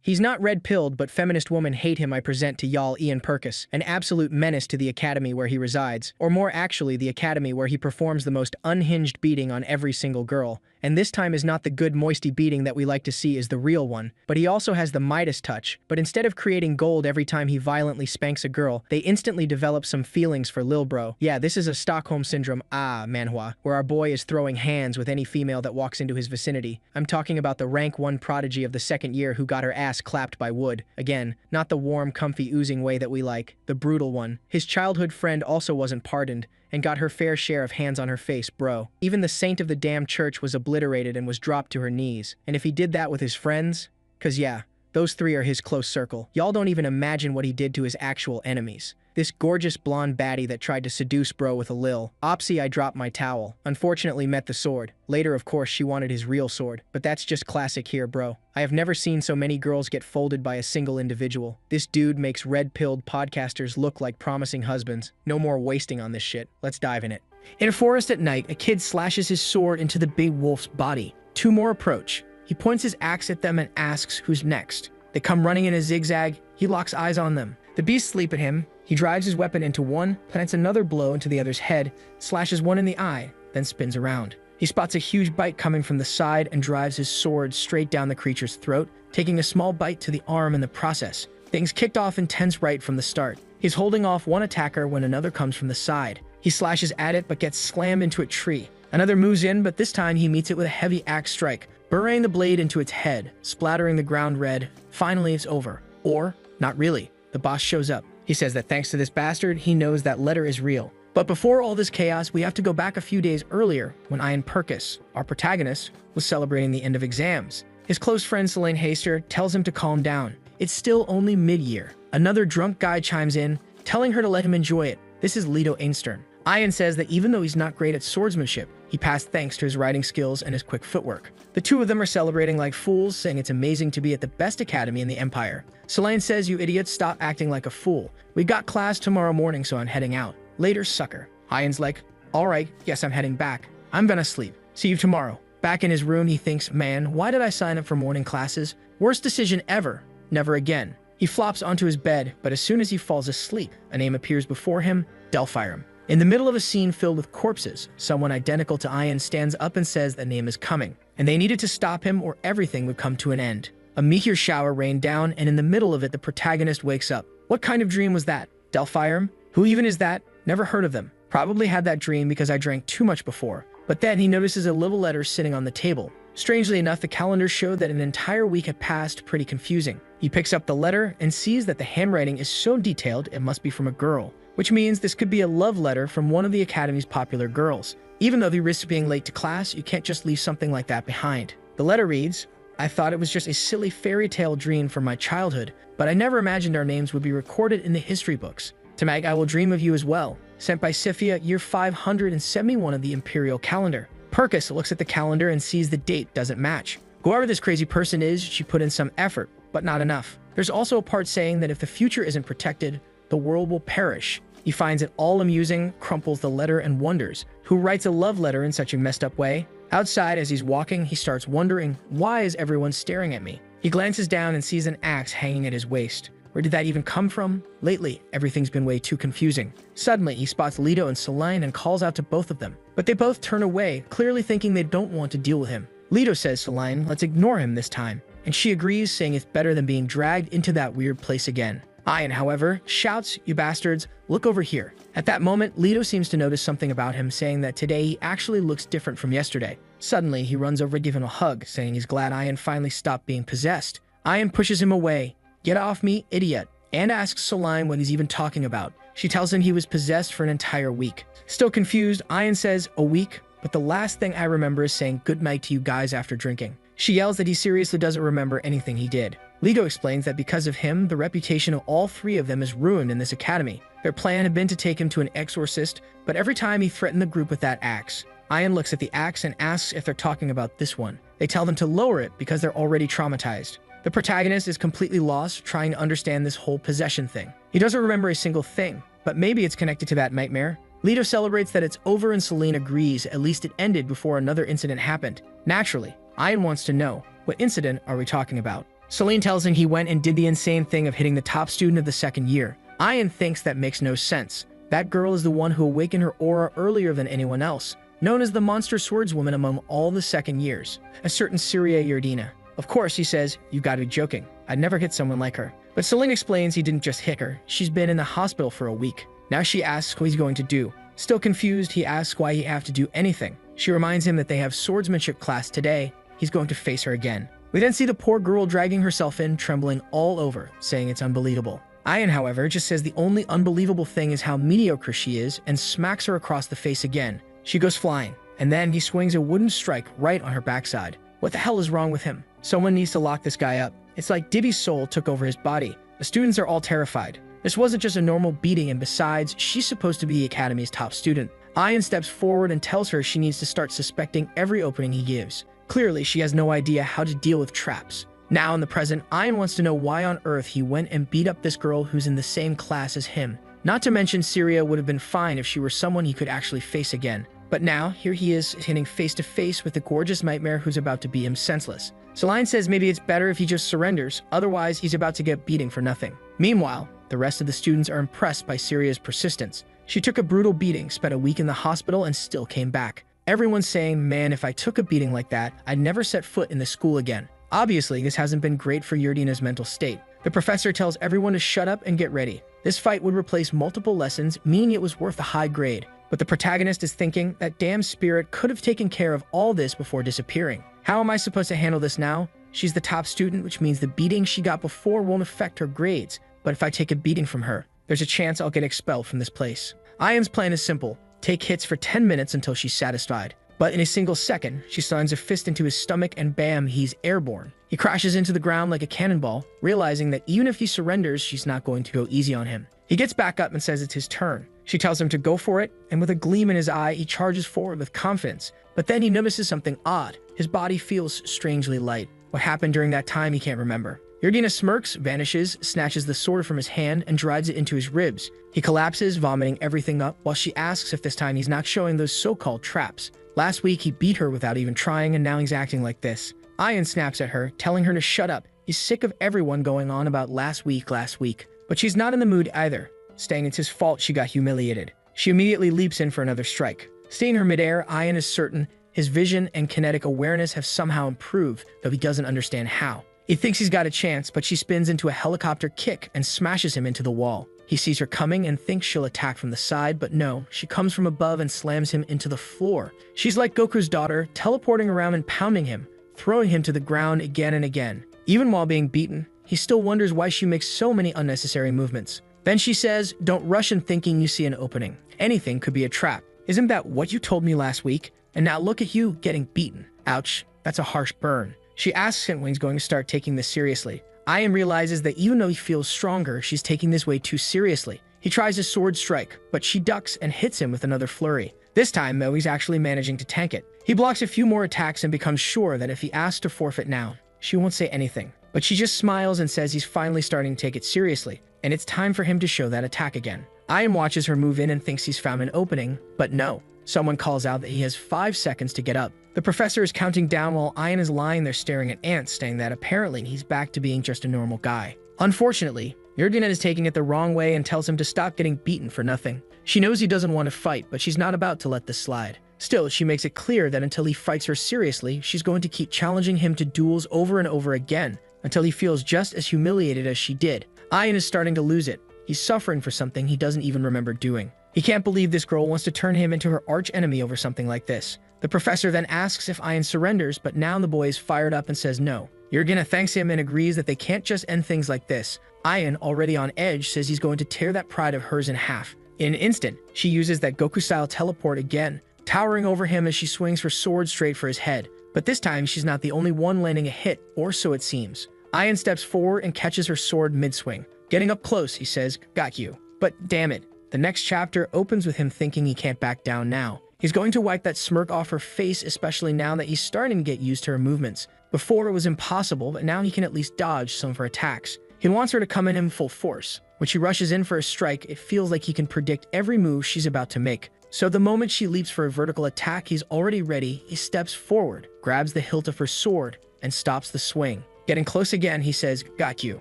He's not red-pilled, but feminist women hate him. I present to y'all Ian Perkis, an absolute menace to the academy where he resides, or more actually, the academy where he performs the most unhinged beating on every single girl. And this time is not the good moisty beating that we like to see, is the real one, but he also has the Midas touch. But instead of creating gold every time he violently spanks a girl, they instantly develop some feelings for Lil Bro. Yeah, this is a Stockholm Syndrome manhwa, where our boy is throwing hands with any female that walks into his vicinity. I'm talking about the rank 1 prodigy of the second year who got her ass clapped by wood. Again, not the warm, comfy, oozing way that we like, the brutal one. His childhood friend also wasn't pardoned, and got her fair share of hands on her face, bro. Even the saint of the damn church was obliterated and was dropped to her knees. And if he did that with his friends, 'cause yeah, those 3 are his close circle. Y'all don't even imagine what he did to his actual enemies. This gorgeous blonde baddie that tried to seduce bro with a lil. Opsy, I dropped my towel. Unfortunately met the sword. Later, of course, she wanted his real sword. But that's just classic here, bro. I have never seen so many girls get folded by a single individual. This dude makes red-pilled podcasters look like promising husbands. No more wasting on this shit. Let's dive in it. In a forest at night, a kid slashes his sword into the big wolf's body. 2 more approach. He points his axe at them and asks who's next. They come running in a zigzag. He locks eyes on them. The beasts leap at him. He drives his weapon into one, plants another blow into the other's head, slashes one in the eye, then spins around. He spots a huge bite coming from the side and drives his sword straight down the creature's throat, taking a small bite to the arm in the process. Things kicked off intense right from the start. He's holding off one attacker when another comes from the side. He slashes at it but gets slammed into a tree. Another moves in, but this time he meets it with a heavy axe strike, burying the blade into its head, splattering the ground red. Finally, it's over. Or, not really. The boss shows up. He says that thanks to this bastard, he knows that letter is real. But before all this chaos, we have to go back a few days earlier when Ian Perkis, our protagonist, was celebrating the end of exams. His close friend Selene Haster tells him to calm down. It's still only mid-year. Another drunk guy chimes in, telling her to let him enjoy it. This is Leto Einstern. Ian says that even though he's not great at swordsmanship, he passed thanks to his riding skills and his quick footwork. The 2 of them are celebrating like fools, saying it's amazing to be at the best academy in the Empire. Selene says, "You idiots, stop acting like a fool. We got class tomorrow morning, so I'm heading out. Later, sucker." Ian's like, "Alright, yes, I'm heading back. I'm gonna sleep. See you tomorrow." Back in his room, he thinks, man, why did I sign up for morning classes? Worst decision ever. Never again. He flops onto his bed, but as soon as he falls asleep, a name appears before him, Delphiram. In the middle of a scene filled with corpses, someone identical to Ian stands up and says that name is coming, and they needed to stop him or everything would come to an end. A meteor shower rained down, and in the middle of it, the protagonist wakes up. What kind of dream was that? Delphiram? Who even is that? Never heard of them. Probably had that dream because I drank too much before. But then he notices a little letter sitting on the table. Strangely enough, the calendar showed that an entire week had passed, pretty confusing. He picks up the letter and sees that the handwriting is so detailed it must be from a girl, which means this could be a love letter from one of the Academy's popular girls. Even though he risks being late to class, you can't just leave something like that behind. The letter reads, "I thought it was just a silly fairy tale dream from my childhood, but I never imagined our names would be recorded in the history books. To Mag, I will dream of you as well. Sent by Sifia, year 571 of the Imperial calendar." Perkis looks at the calendar and sees the date doesn't match. Whoever this crazy person is, she put in some effort, but not enough. There's also a part saying that if the future isn't protected, the world will perish. He finds it all amusing, crumples the letter, and wonders, who writes a love letter in such a messed up way? Outside, as he's walking, he starts wondering, why is everyone staring at me? He glances down and sees an axe hanging at his waist. Where did that even come from? Lately, everything's been way too confusing. Suddenly, he spots Leto and Selene and calls out to both of them. But they both turn away, clearly thinking they don't want to deal with him. Leto says, "Selene, let's ignore him this time." And she agrees, saying it's better than being dragged into that weird place again. Ian, however, shouts, "You bastards, look over here." At that moment, Leto seems to notice something about him, saying that today he actually looks different from yesterday. Suddenly, he runs over to give him a hug, saying he's glad Ian finally stopped being possessed. Ian pushes him away. "Get off me, idiot," and asks Selene what he's even talking about. She tells him he was possessed for an entire week. Still confused, Ian says, "A week? But the last thing I remember is saying good night to you guys after drinking." She yells that he seriously doesn't remember anything he did. Leto explains that because of him, the reputation of all 3 of them is ruined in this academy. Their plan had been to take him to an exorcist, but every time he threatened the group with that axe. Ian looks at the axe and asks if they're talking about this one. They tell them to lower it because they're already traumatized. The protagonist is completely lost, trying to understand this whole possession thing. He doesn't remember a single thing, but maybe it's connected to that nightmare. Leto celebrates that it's over and Selene agrees, at least it ended before another incident happened. Naturally, Ian wants to know, what incident are we talking about? Celine tells him he went and did the insane thing of hitting the top student of the second year. Ian thinks that makes no sense. That girl is the one who awakened her aura earlier than anyone else, known as the monster swordswoman among all the second years, a certain Syria Yerdina. Of course, he says, you gotta be joking. I'd never hit someone like her. But Celine explains he didn't just hit her. She's been in the hospital for a week. Now she asks what he's going to do. Still confused, he asks why he have to do anything. She reminds him that they have swordsmanship class today. He's going to face her again. We then see the poor girl dragging herself in, trembling all over, saying it's unbelievable. Ian, however, just says the only unbelievable thing is how mediocre she is and smacks her across the face again. She goes flying, and then he swings a wooden strike right on her backside. What the hell is wrong with him? Someone needs to lock this guy up. It's like Dibby's soul took over his body. The students are all terrified. This wasn't just a normal beating, and besides, she's supposed to be the academy's top student. Ian steps forward and tells her she needs to start suspecting every opening he gives. Clearly, she has no idea how to deal with traps. Now in the present, Ian wants to know why on earth he went and beat up this girl who's in the same class as him. Not to mention, Syria would have been fine if she were someone he could actually face again. But now, here he is, hitting face to face with the gorgeous nightmare who's about to beat him senseless. Celine says maybe it's better if he just surrenders, otherwise he's about to get beating for nothing. Meanwhile, the rest of the students are impressed by Syria's persistence. She took a brutal beating, spent a week in the hospital, and still came back. Everyone's saying, man, if I took a beating like that, I'd never set foot in the school again. Obviously, this hasn't been great for Yerdina's mental state. The professor tells everyone to shut up and get ready. This fight would replace multiple lessons, meaning it was worth a high grade. But the protagonist is thinking that damn spirit could have taken care of all this before disappearing. How am I supposed to handle this now? She's the top student, which means the beating she got before won't affect her grades. But if I take a beating from her, there's a chance I'll get expelled from this place. Ian's plan is simple. Take hits for 10 minutes until she's satisfied. But in a single second, she slams a fist into his stomach and bam, he's airborne. He crashes into the ground like a cannonball, realizing that even if he surrenders, she's not going to go easy on him. He gets back up and says it's his turn. She tells him to go for it, and with a gleam in his eye, he charges forward with confidence. But then he notices something odd. His body feels strangely light. What happened during that time, he can't remember. Yerdina smirks, vanishes, snatches the sword from his hand, and drives it into his ribs. He collapses, vomiting everything up, while she asks if this time he's not showing those so-called traps. Last week, he beat her without even trying, and now he's acting like this. Ian snaps at her, telling her to shut up. He's sick of everyone going on about last week. But she's not in the mood either, saying it's his fault she got humiliated. She immediately leaps in for another strike. Staying her midair, Ian is certain his vision and kinetic awareness have somehow improved, though he doesn't understand how. He thinks he's got a chance, but she spins into a helicopter kick and smashes him into the wall. He sees her coming and thinks she'll attack from the side, but no, she comes from above and slams him into the floor. She's like Goku's daughter, teleporting around and pounding him, throwing him to the ground again and again. Even while being beaten, he still wonders why she makes so many unnecessary movements. Then she says, don't rush in thinking you see an opening. Anything could be a trap. Isn't that what you told me last week? And now look at you getting beaten. Ouch, that's a harsh burn. She asks him when he's going to start taking this seriously. Ian realizes that even though he feels stronger, she's taking this way too seriously. He tries a sword strike, but she ducks and hits him with another flurry. This time, though, he's actually managing to tank it. He blocks a few more attacks and becomes sure that if he asks to forfeit now, she won't say anything. But she just smiles and says he's finally starting to take it seriously, and it's time for him to show that attack again. Ian watches her move in and thinks he's found an opening, but no. Someone calls out that he has 5 seconds to get up. The professor is counting down while Ian is lying there staring at ants, saying that apparently he's back to being just a normal guy. Unfortunately, Yerdina is taking it the wrong way and tells him to stop getting beaten for nothing. She knows he doesn't want to fight, but she's not about to let this slide. Still, she makes it clear that until he fights her seriously, she's going to keep challenging him to duels over and over again, until he feels just as humiliated as she did. Ian is starting to lose it. He's suffering for something he doesn't even remember doing. He can't believe this girl wants to turn him into her arch-enemy over something like this. The professor then asks if Ian surrenders, but now the boy is fired up and says no. Yerdina thanks him and agrees that they can't just end things like this. Ian, already on edge, says he's going to tear that pride of hers in half. In an instant, she uses that Goku-style teleport again, towering over him as she swings her sword straight for his head. But this time, she's not the only one landing a hit, or so it seems. Ian steps forward and catches her sword mid-swing. Getting up close, he says, "Got you." But damn it. The next chapter opens with him thinking he can't back down now. He's going to wipe that smirk off her face, especially now that he's starting to get used to her movements. Before it was impossible, but now he can at least dodge some of her attacks. He wants her to come at him full force. When she rushes in for a strike, it feels like he can predict every move she's about to make. So the moment she leaps for a vertical attack, he's already ready. He steps forward, grabs the hilt of her sword, and stops the swing. Getting close again, he says, "Got you."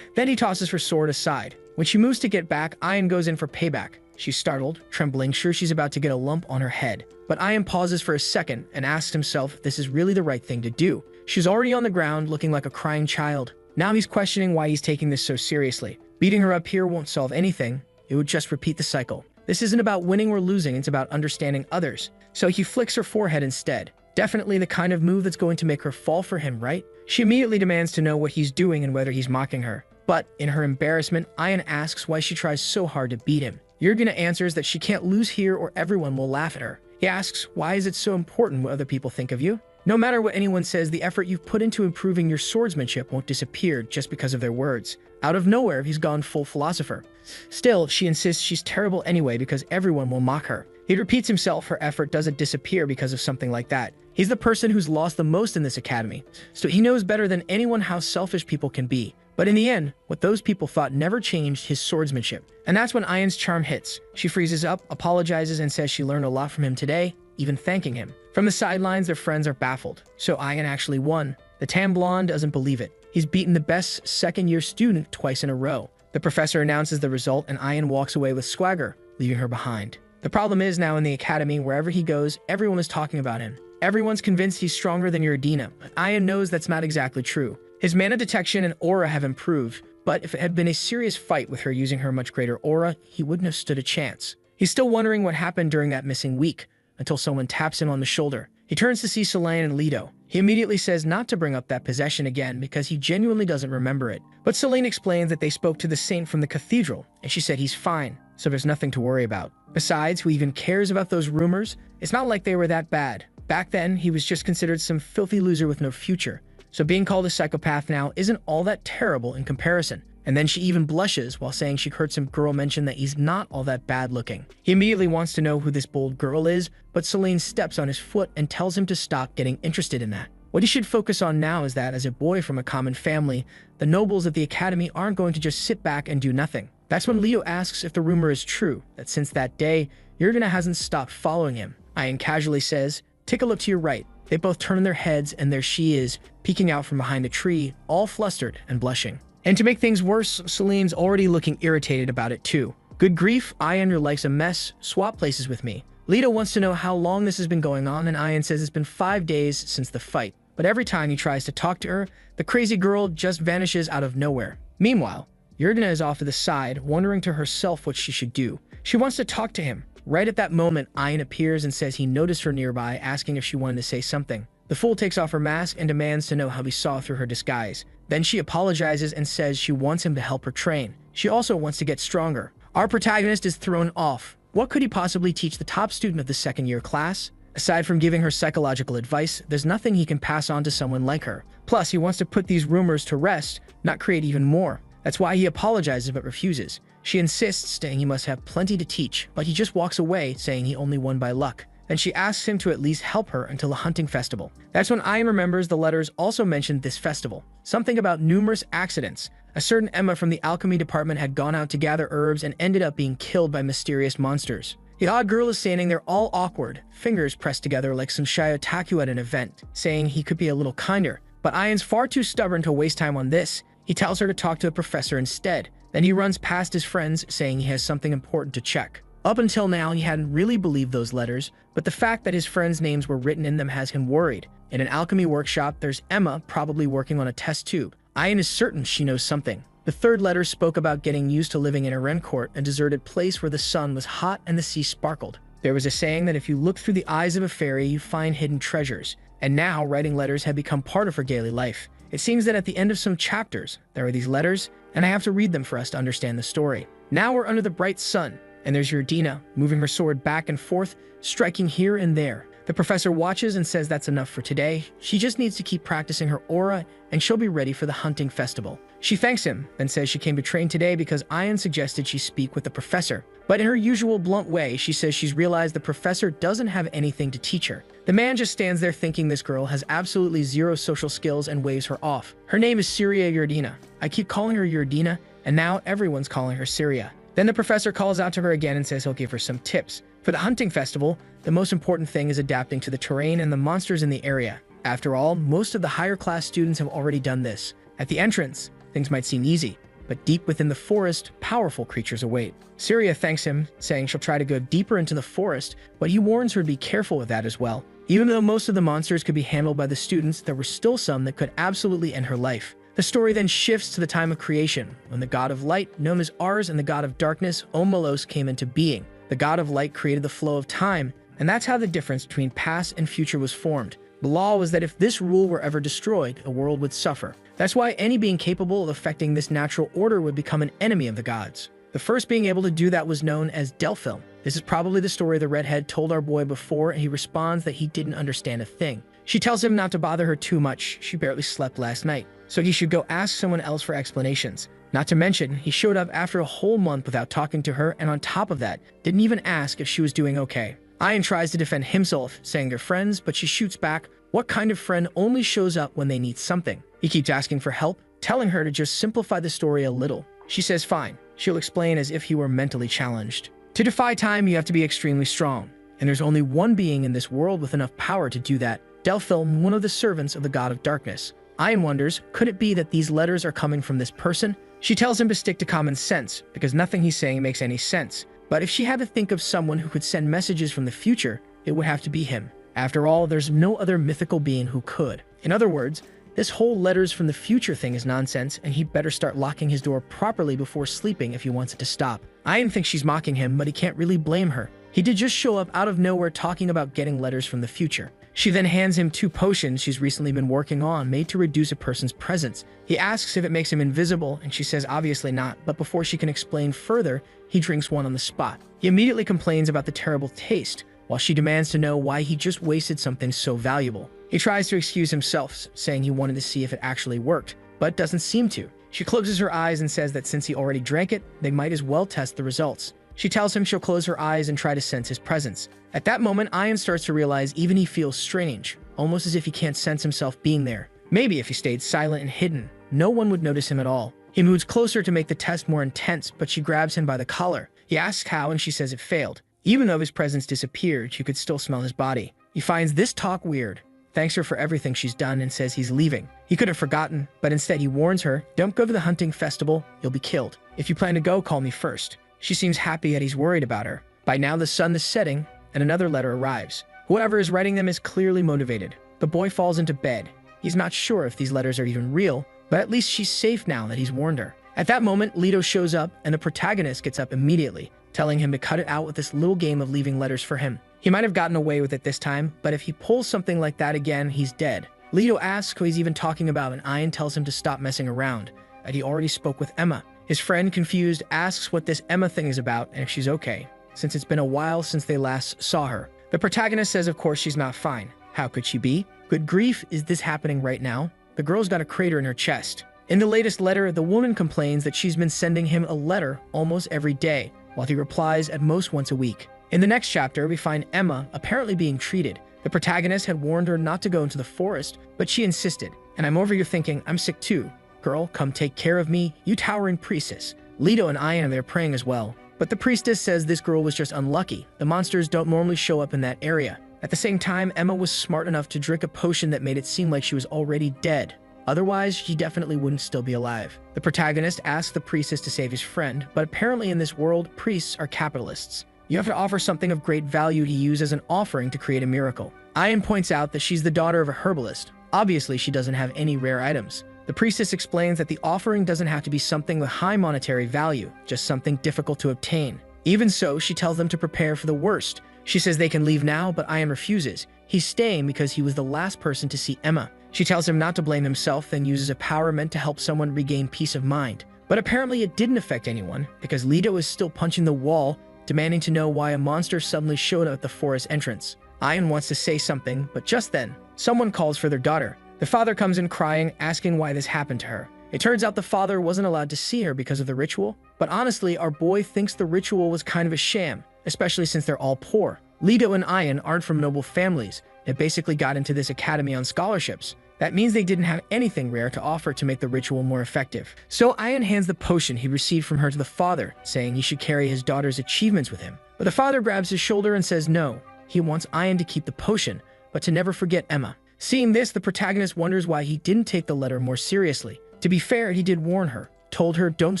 Then he tosses her sword aside. When she moves to get back, Ian goes in for payback. She's startled, trembling, sure she's about to get a lump on her head. But Ian pauses for a second and asks himself if this is really the right thing to do. She's already on the ground, looking like a crying child. Now he's questioning why he's taking this so seriously. Beating her up here won't solve anything. It would just repeat the cycle. This isn't about winning or losing, it's about understanding others. So he flicks her forehead instead. Definitely the kind of move that's going to make her fall for him, right? She immediately demands to know what he's doing and whether he's mocking her. But in her embarrassment, Ian asks why she tries so hard to beat him. Yurgena answers that she can't lose here or everyone will laugh at her. He asks, why is it so important what other people think of you? No matter what anyone says, the effort you've put into improving your swordsmanship won't disappear just because of their words. Out of nowhere, he's gone full philosopher. Still, she insists she's terrible anyway because everyone will mock her. He repeats himself, her effort doesn't disappear because of something like that. He's the person who's lost the most in this academy, so he knows better than anyone how selfish people can be. But in the end, what those people thought never changed his swordsmanship. And that's when Ian's charm hits. She freezes up, apologizes, and says she learned a lot from him today, even thanking him. From the sidelines, their friends are baffled. So Ian actually won. The tan blonde doesn't believe it. He's beaten the best second-year student twice in a row. The professor announces the result, and Ian walks away with swagger, leaving her behind. The problem is now in the academy, wherever he goes, everyone is talking about him. Everyone's convinced he's stronger than Yurgena, but Ian knows that's not exactly true. His mana detection and aura have improved, but if it had been a serious fight with her using her much greater aura, he wouldn't have stood a chance. He's still wondering what happened during that missing week, until someone taps him on the shoulder. He turns to see Selene and Leto. He immediately says not to bring up that possession again because he genuinely doesn't remember it. But Selene explains that they spoke to the saint from the cathedral, and she said he's fine, so there's nothing to worry about. Besides, who even cares about those rumors? It's not like they were that bad. Back then, he was just considered some filthy loser with no future. So being called a psychopath now isn't all that terrible in comparison. And then she even blushes while saying she heard some girl mention that he's not all that bad looking. He immediately wants to know who this bold girl is, but Selene steps on his foot and tells him to stop getting interested in that. What he should focus on now is that as a boy from a common family, the nobles at the academy aren't going to just sit back and do nothing. That's when Leo asks if the rumor is true, that since that day, Yurgena hasn't stopped following him. Ian casually says, "Take a look to your right." They both turn their heads, and there she is, peeking out from behind a tree, all flustered and blushing. And to make things worse, Selene's already looking irritated about it too. Good grief, Ian, your life's a mess. Swap places with me. Leto wants to know how long this has been going on, and Ian says it's been 5 days since the fight. But every time he tries to talk to her, the crazy girl just vanishes out of nowhere. Meanwhile, Yurgena is off to the side, wondering to herself what she should do. She wants to talk to him. Right at that moment, Ian appears and says he noticed her nearby, asking if she wanted to say something. The fool takes off her mask and demands to know how he saw through her disguise. Then she apologizes and says she wants him to help her train. She also wants to get stronger. Our protagonist is thrown off. What could he possibly teach the top student of the second-year class? Aside from giving her psychological advice, there's nothing he can pass on to someone like her. Plus, he wants to put these rumors to rest, not create even more. That's why he apologizes but refuses. She insists, saying he must have plenty to teach, but he just walks away, saying he only won by luck. Then she asks him to at least help her until the hunting festival. That's when Ian remembers the letters also mentioned this festival. Something about numerous accidents. A certain Emma from the alchemy department had gone out to gather herbs and ended up being killed by mysterious monsters. The odd girl is standing there all awkward, fingers pressed together like some shy otaku at an event, saying he could be a little kinder. But Ian's far too stubborn to waste time on this. He tells her to talk to the professor instead. Then he runs past his friends, saying he has something important to check. Up until now, he hadn't really believed those letters, but the fact that his friends' names were written in them has him worried. In an alchemy workshop, there's Emma probably working on a test tube. Ian is certain she knows something. The third letter spoke about getting used to living in a Rencourt, a deserted place where the sun was hot and the sea sparkled. There was a saying that if you look through the eyes of a fairy, you find hidden treasures. And now, writing letters had become part of her daily life. It seems that at the end of some chapters, there are these letters, and I have to read them for us to understand the story. Now we're under the bright sun, and there's Yurgena, moving her sword back and forth, striking here and there. The professor watches and says that's enough for today. She just needs to keep practicing her aura, and she'll be ready for the hunting festival. She thanks him, then says she came to train today because Ian suggested she speak with the professor. But in her usual blunt way, she says she's realized the professor doesn't have anything to teach her. The man just stands there thinking this girl has absolutely zero social skills and waves her off. Her name is Syria Yurgena. I keep calling her Yurgena, and now everyone's calling her Syria. Then the professor calls out to her again and says he'll give her some tips. For the hunting festival, the most important thing is adapting to the terrain and the monsters in the area. After all, most of the higher class students have already done this. At the entrance, things might seem easy, but deep within the forest, powerful creatures await. Syria thanks him, saying she'll try to go deeper into the forest, but he warns her to be careful with that as well. Even though most of the monsters could be handled by the students, there were still some that could absolutely end her life. The story then shifts to the time of creation, when the god of light, known as Ars, and the god of darkness, Omelos, came into being. The god of light created the flow of time, and that's how the difference between past and future was formed. The law was that if this rule were ever destroyed, the world would suffer. That's why any being capable of affecting this natural order would become an enemy of the gods. The first being able to do that was known as Delphil. This is probably the story the redhead told our boy before, and he responds that he didn't understand a thing. She tells him not to bother her too much, she barely slept last night, so he should go ask someone else for explanations. Not to mention, he showed up after a whole month without talking to her, and on top of that, didn't even ask if she was doing okay. Ian tries to defend himself, saying they're friends, but she shoots back, what kind of friend only shows up when they need something? He keeps asking for help, telling her to just simplify the story a little. She says fine, she'll explain as if he were mentally challenged. To defy time, you have to be extremely strong, and there's only one being in this world with enough power to do that. Delphil, one of the servants of the god of darkness. Ian wonders, could it be that these letters are coming from this person? She tells him to stick to common sense, because nothing he's saying makes any sense. But if she had to think of someone who could send messages from the future, it would have to be him. After all, there's no other mythical being who could. In other words, this whole letters from the future thing is nonsense, and he'd better start locking his door properly before sleeping if he wants it to stop. Ian thinks she's mocking him, but he can't really blame her. He did just show up out of nowhere talking about getting letters from the future. She then hands him 2 potions she's recently been working on, made to reduce a person's presence. He asks if it makes him invisible, and she says obviously not, but before she can explain further, he drinks one on the spot. He immediately complains about the terrible taste, while she demands to know why he just wasted something so valuable. He tries to excuse himself, saying he wanted to see if it actually worked, but doesn't seem to. She closes her eyes and says that since he already drank it, they might as well test the results. She tells him she'll close her eyes and try to sense his presence. At that moment, Ian starts to realize even he feels strange, almost as if he can't sense himself being there. Maybe if he stayed silent and hidden, no one would notice him at all. He moves closer to make the test more intense, but she grabs him by the collar. He asks how, and she says it failed. Even though his presence disappeared, you could still smell his body. He finds this talk weird, thanks her for everything she's done, and says he's leaving. He could have forgotten, but instead he warns her, don't go to the hunting festival, you'll be killed. If you plan to go, call me first. She seems happy yet he's worried about her. By now the sun is setting, and another letter arrives. Whoever is writing them is clearly motivated. The boy falls into bed. He's not sure if these letters are even real, but at least she's safe now that he's warned her. At that moment, Leto shows up, and the protagonist gets up immediately, telling him to cut it out with this little game of leaving letters for him. He might have gotten away with it this time, but if he pulls something like that again, he's dead. Leto asks who he's even talking about, and Ian tells him to stop messing around, that he already spoke with Emma. His friend, confused, asks what this Emma thing is about and if she's okay, since it's been a while since they last saw her. The protagonist says of course she's not fine. How could she be? Good grief, is this happening right now? The girl's got a crater in her chest. In the latest letter, the woman complains that she's been sending him a letter almost every day, while he replies at most once a week. In the next chapter, we find Emma apparently being treated. The protagonist had warned her not to go into the forest, but she insisted. And I'm over here thinking, I'm sick too. Girl, come take care of me, you towering priestess. Leto and Ian are there praying as well. But the priestess says this girl was just unlucky. The monsters don't normally show up in that area. At the same time, Emma was smart enough to drink a potion that made it seem like she was already dead. Otherwise, she definitely wouldn't still be alive. The protagonist asks the priestess to save his friend, but apparently in this world, priests are capitalists. You have to offer something of great value to use as an offering to create a miracle. Ian points out that she's the daughter of a herbalist. Obviously, she doesn't have any rare items. The priestess explains that the offering doesn't have to be something with high monetary value, just something difficult to obtain. Even so, she tells them to prepare for the worst. She says they can leave now, but Ian refuses. He's staying because he was the last person to see Emma. She tells him not to blame himself, then uses a power meant to help someone regain peace of mind. But apparently it didn't affect anyone, because Leto is still punching the wall, demanding to know why a monster suddenly showed up at the forest entrance. Ian wants to say something, but just then, someone calls for their daughter. The father comes in crying, asking why this happened to her. It turns out the father wasn't allowed to see her because of the ritual, but honestly, our boy thinks the ritual was kind of a sham, especially since they're all poor. Leto and Ian aren't from noble families. They basically got into this academy on scholarships. That means they didn't have anything rare to offer to make the ritual more effective. So Ian hands the potion he received from her to the father, saying he should carry his daughter's achievements with him. But the father grabs his shoulder and says no. He wants Ian to keep the potion, but to never forget Emma. Seeing this, the protagonist wonders why he didn't take the letter more seriously. To be fair, he did warn her, told her don't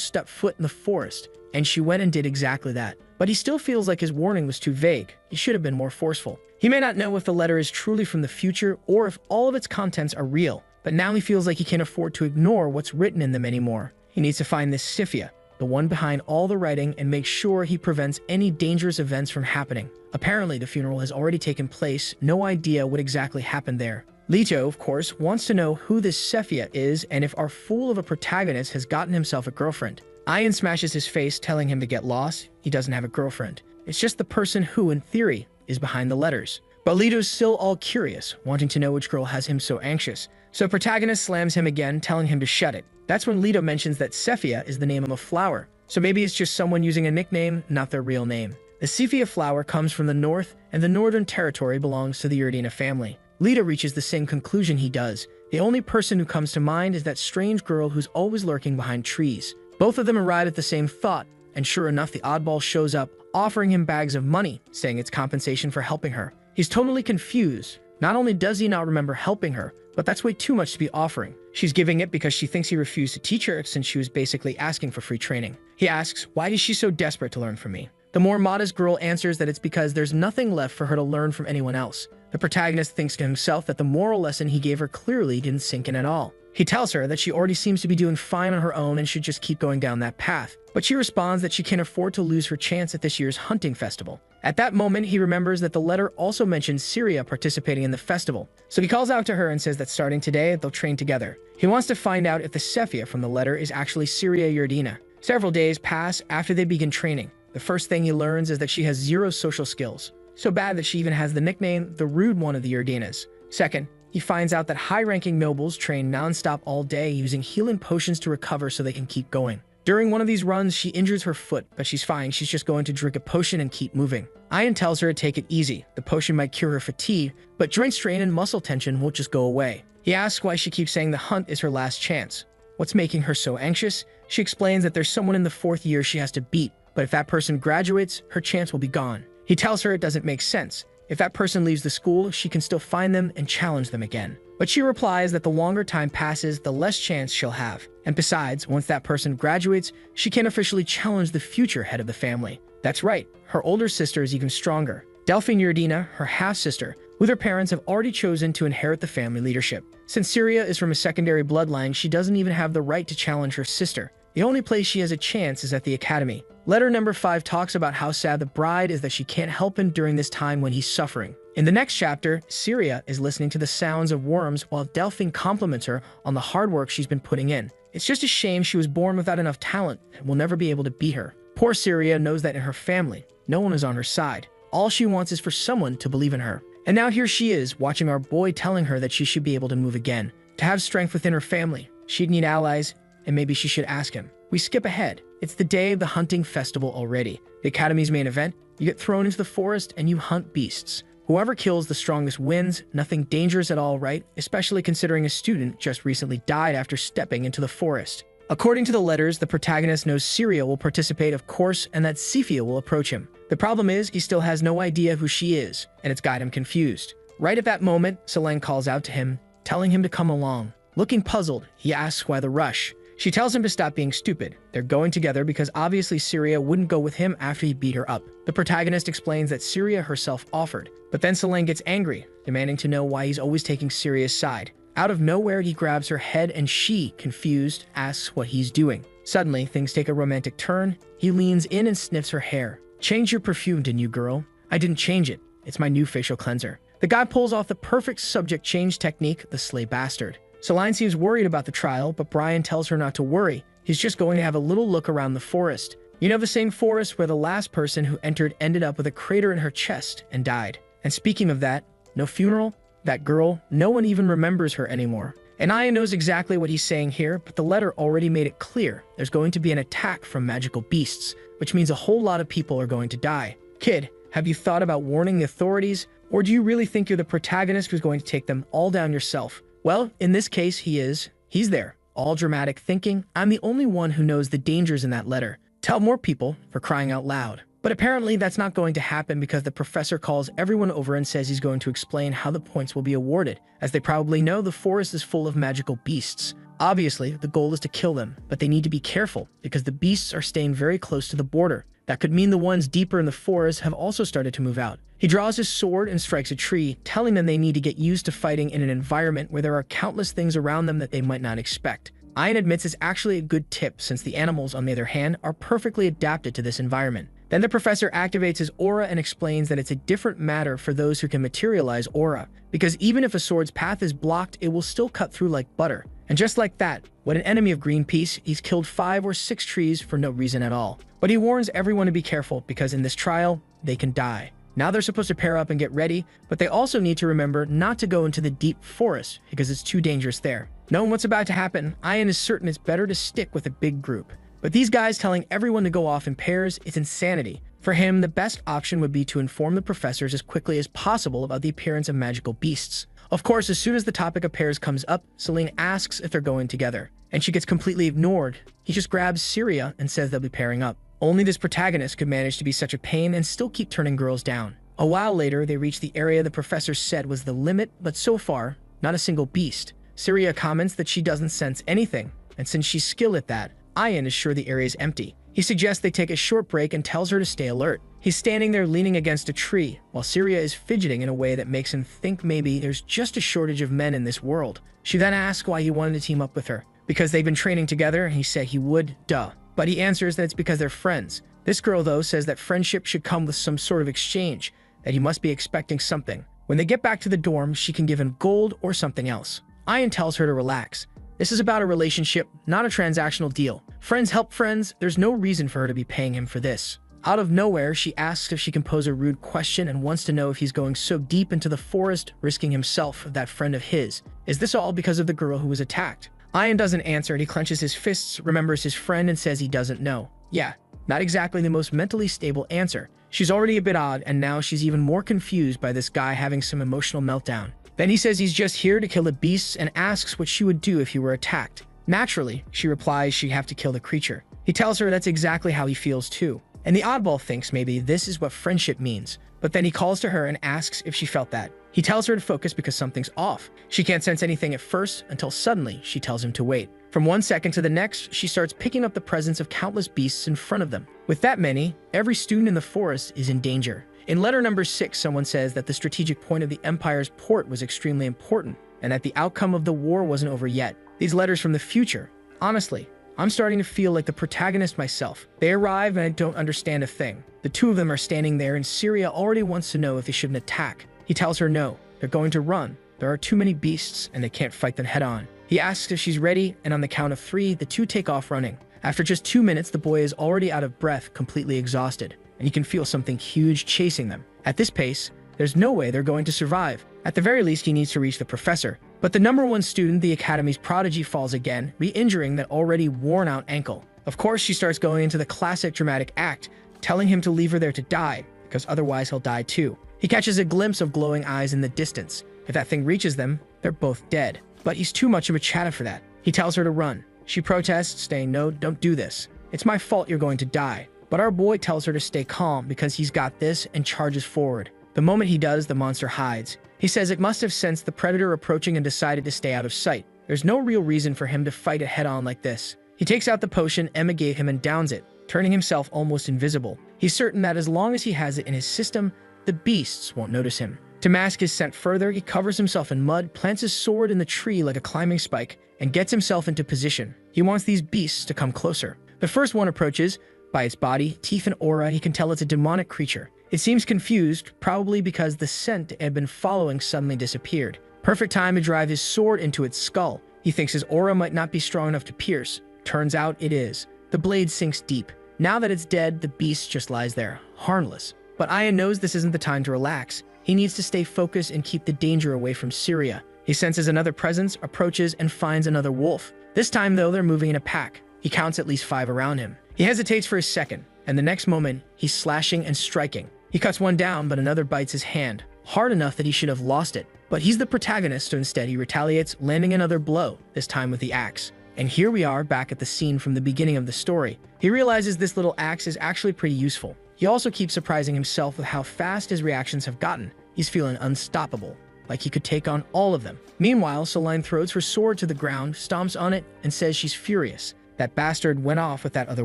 step foot in the forest, and she went and did exactly that. But he still feels like his warning was too vague. He should have been more forceful. He may not know if the letter is truly from the future or if all of its contents are real, but now he feels like he can't afford to ignore what's written in them anymore. He needs to find this Sifia, the one behind all the writing, and make sure he prevents any dangerous events from happening. Apparently, the funeral has already taken place, no idea what exactly happened there. Leto, of course, wants to know who this Sifia is and if our fool of a protagonist has gotten himself a girlfriend. Ian smashes his face, telling him to get lost. He doesn't have a girlfriend. It's just the person who, in theory, is behind the letters. But Leto's still all curious, wanting to know which girl has him so anxious. So protagonist slams him again, telling him to shut it. That's when Leto mentions that Sefia is the name of a flower. So maybe it's just someone using a nickname, not their real name. The Sefia flower comes from the north, and the Northern Territory belongs to the Urdina family. Leto reaches the same conclusion he does. The only person who comes to mind is that strange girl who's always lurking behind trees. Both of them arrive at the same thought, and sure enough, the oddball shows up, offering him bags of money, saying it's compensation for helping her. He's totally confused. Not only does he not remember helping her, but that's way too much to be offering. She's giving it because she thinks he refused to teach her since she was basically asking for free training. He asks, why is she so desperate to learn from me? The more modest girl answers that it's because there's nothing left for her to learn from anyone else. The protagonist thinks to himself that the moral lesson he gave her clearly didn't sink in at all. He tells her that she already seems to be doing fine on her own and should just keep going down that path. But she responds that she can't afford to lose her chance at this year's hunting festival. At that moment, he remembers that the letter also mentions Syria participating in the festival. So he calls out to her and says that starting today, they'll train together. He wants to find out if the Sefia from the letter is actually Syria Urdina. Several days pass after they begin training. The first thing he learns is that she has zero social skills. So bad that she even has the nickname, the rude one of the Urdinas. Second, he finds out that high-ranking nobles train non-stop all day using healing potions to recover so they can keep going. During one of these runs, she injures her foot, but she's fine. She's just going to drink a potion and keep moving. Ian tells her to take it easy. The potion might cure her fatigue, but joint strain and muscle tension won't just go away. He asks why she keeps saying the hunt is her last chance. What's making her so anxious? She explains that there's someone in the 4th year she has to beat, but if that person graduates, her chance will be gone. He tells her it doesn't make sense. If that person leaves the school, she can still find them and challenge them again. But she replies that the longer time passes, the less chance she'll have. And besides, once that person graduates, she can officially challenge the future head of the family. That's right, her older sister is even stronger. Delphine Urdina, her half-sister, with her parents have already chosen to inherit the family leadership. Since Syria is from a secondary bloodline, she doesn't even have the right to challenge her sister. The only place she has a chance is at the academy. Letter number 5 talks about how sad the bride is that she can't help him during this time when he's suffering. In the next chapter, Syria is listening to the sounds of worms while Delphine compliments her on the hard work she's been putting in. It's just a shame she was born without enough talent and will never be able to beat her. Poor Syria knows that in her family, no one is on her side. All she wants is for someone to believe in her. And now here she is, watching our boy telling her that she should be able to move again. To have strength within her family, she'd need allies, and maybe she should ask him. We skip ahead. It's the day of the hunting festival already. The academy's main event, you get thrown into the forest and you hunt beasts. Whoever kills the strongest wins, nothing dangerous at all, right? Especially considering a student just recently died after stepping into the forest. According to the letters, the protagonist knows Syria will participate, of course, and that Sifia will approach him. The problem is, he still has no idea who she is, and it's got him confused. Right at that moment, Selene calls out to him, telling him to come along. Looking puzzled, he asks why the rush. She tells him to stop being stupid. They're going together because obviously Syria wouldn't go with him after he beat her up. The protagonist explains that Syria herself offered, but then Selene gets angry, demanding to know why he's always taking Syria's side. Out of nowhere, he grabs her head and she, confused, asks what he's doing. Suddenly, things take a romantic turn. He leans in and sniffs her hair. Change your perfume, didn't you, girl? I didn't change it. It's my new facial cleanser. The guy pulls off the perfect subject change technique, the slay bastard. Selene seems worried about the trial, but Brian tells her not to worry. He's just going to have a little look around the forest. You know, the same forest where the last person who entered ended up with a crater in her chest and died. And speaking of that, no funeral, that girl, no one even remembers her anymore. And Ian knows exactly what he's saying here, but the letter already made it clear. There's going to be an attack from magical beasts, which means a whole lot of people are going to die. Kid, have you thought about warning the authorities? Or do you really think you're the protagonist who's going to take them all down yourself? Well, in this case, he is. He's there. All dramatic thinking. I'm the only one who knows the dangers in that letter. Tell more people, for crying out loud. But apparently that's not going to happen because the professor calls everyone over and says he's going to explain how the points will be awarded. As they probably know, the forest is full of magical beasts. Obviously, the goal is to kill them, but they need to be careful because the beasts are staying very close to the border. That could mean the ones deeper in the forest have also started to move out. He draws his sword and strikes a tree, telling them they need to get used to fighting in an environment where there are countless things around them that they might not expect. Ian admits it's actually a good tip since the animals, on the other hand, are perfectly adapted to this environment. Then the professor activates his aura and explains that it's a different matter for those who can materialize aura, because even if a sword's path is blocked, it will still cut through like butter. And just like that, when an enemy of Greenpeace, he's killed 5 or 6 trees for no reason at all. But he warns everyone to be careful because in this trial, they can die. Now they're supposed to pair up and get ready, but they also need to remember not to go into the deep forest because it's too dangerous there. Knowing what's about to happen, Ian is certain it's better to stick with a big group. But these guys telling everyone to go off in pairs is insanity. For him, the best option would be to inform the professors as quickly as possible about the appearance of magical beasts. Of course, as soon as the topic of pairs comes up, Celine asks if they're going together, and she gets completely ignored. He just grabs Syria and says they'll be pairing up. Only this protagonist could manage to be such a pain and still keep turning girls down. A while later, they reach the area the professor said was the limit, but so far, not a single beast. Syria comments that she doesn't sense anything, and since she's skilled at that, Ian is sure the area is empty. He suggests they take a short break and tells her to stay alert. He's standing there leaning against a tree, while Syria is fidgeting in a way that makes him think maybe there's just a shortage of men in this world. She then asks why he wanted to team up with her. Because they've been training together, and he said he would, duh. But he answers that it's because they're friends. This girl, though, says that friendship should come with some sort of exchange, that he must be expecting something. When they get back to the dorm, she can give him gold or something else. Ian tells her to relax. This is about a relationship, not a transactional deal. Friends help friends, there's no reason for her to be paying him for this. Out of nowhere, she asks if she can pose a rude question and wants to know if he's going so deep into the forest, risking himself for that friend of his. Is this all because of the girl who was attacked? Ian doesn't answer and he clenches his fists, remembers his friend, and says he doesn't know. Yeah, not exactly the most mentally stable answer. She's already a bit odd, and now she's even more confused by this guy having some emotional meltdown. Then he says he's just here to kill the beasts and asks what she would do if he were attacked. Naturally, she replies she'd have to kill the creature. He tells her that's exactly how he feels too. And the oddball thinks maybe this is what friendship means. But then he calls to her and asks if she felt that. He tells her to focus because something's off. She can't sense anything at first until suddenly she tells him to wait. From 1 second to the next, she starts picking up the presence of countless beasts in front of them. With that many, every student in the forest is in danger. In letter number 6, someone says that the strategic point of the Empire's port was extremely important, and that the outcome of the war wasn't over yet. These letters from the future. Honestly, I'm starting to feel like the protagonist myself. They arrive and I don't understand a thing. The two of them are standing there and Syria already wants to know if they shouldn't attack. He tells her no, they're going to run. There are too many beasts and they can't fight them head on. He asks if she's ready, and on the count of 3, the two take off running. After just 2 minutes, the boy is already out of breath, completely exhausted, and you can feel something huge chasing them. At this pace, there's no way they're going to survive. At the very least, he needs to reach the professor. But the number 1 student, the Academy's prodigy, falls again, re-injuring that already worn-out ankle. Of course, she starts going into the classic dramatic act, telling him to leave her there to die, because otherwise he'll die too. He catches a glimpse of glowing eyes in the distance. If that thing reaches them, they're both dead. But he's too much of a chatter for that. He tells her to run. She protests, saying, "No, don't do this. It's my fault you're going to die." But our boy tells her to stay calm because he's got this and charges forward. The moment he does, the monster hides. He says it must have sensed the predator approaching and decided to stay out of sight. There's no real reason for him to fight it head-on like this. He takes out the potion Emma gave him and downs it, turning himself almost invisible. He's certain that as long as he has it in his system, the beasts won't notice him. To mask his scent further, he covers himself in mud, plants his sword in the tree like a climbing spike, and gets himself into position. He wants these beasts to come closer. The first one approaches. By its body, teeth, and aura, he can tell it's a demonic creature. It seems confused, probably because the scent it had been following suddenly disappeared. Perfect time to drive his sword into its skull. He thinks his aura might not be strong enough to pierce. Turns out it is. The blade sinks deep. Now that it's dead, the beast just lies there, harmless. But Ian knows this isn't the time to relax. He needs to stay focused and keep the danger away from Syria. He senses another presence, approaches, and finds another wolf. This time, though, they're moving in a pack. He counts at least 5 around him. He hesitates for a second, and the next moment, he's slashing and striking. He cuts one down, but another bites his hand, hard enough that he should have lost it. But he's the protagonist, so instead he retaliates, landing another blow, this time with the axe. And here we are back at the scene from the beginning of the story. He realizes this little axe is actually pretty useful. He also keeps surprising himself with how fast his reactions have gotten. He's feeling unstoppable. like he could take on all of them. Meanwhile, Celine throws her sword to the ground, stomps on it, and says she's furious. That bastard went off with that other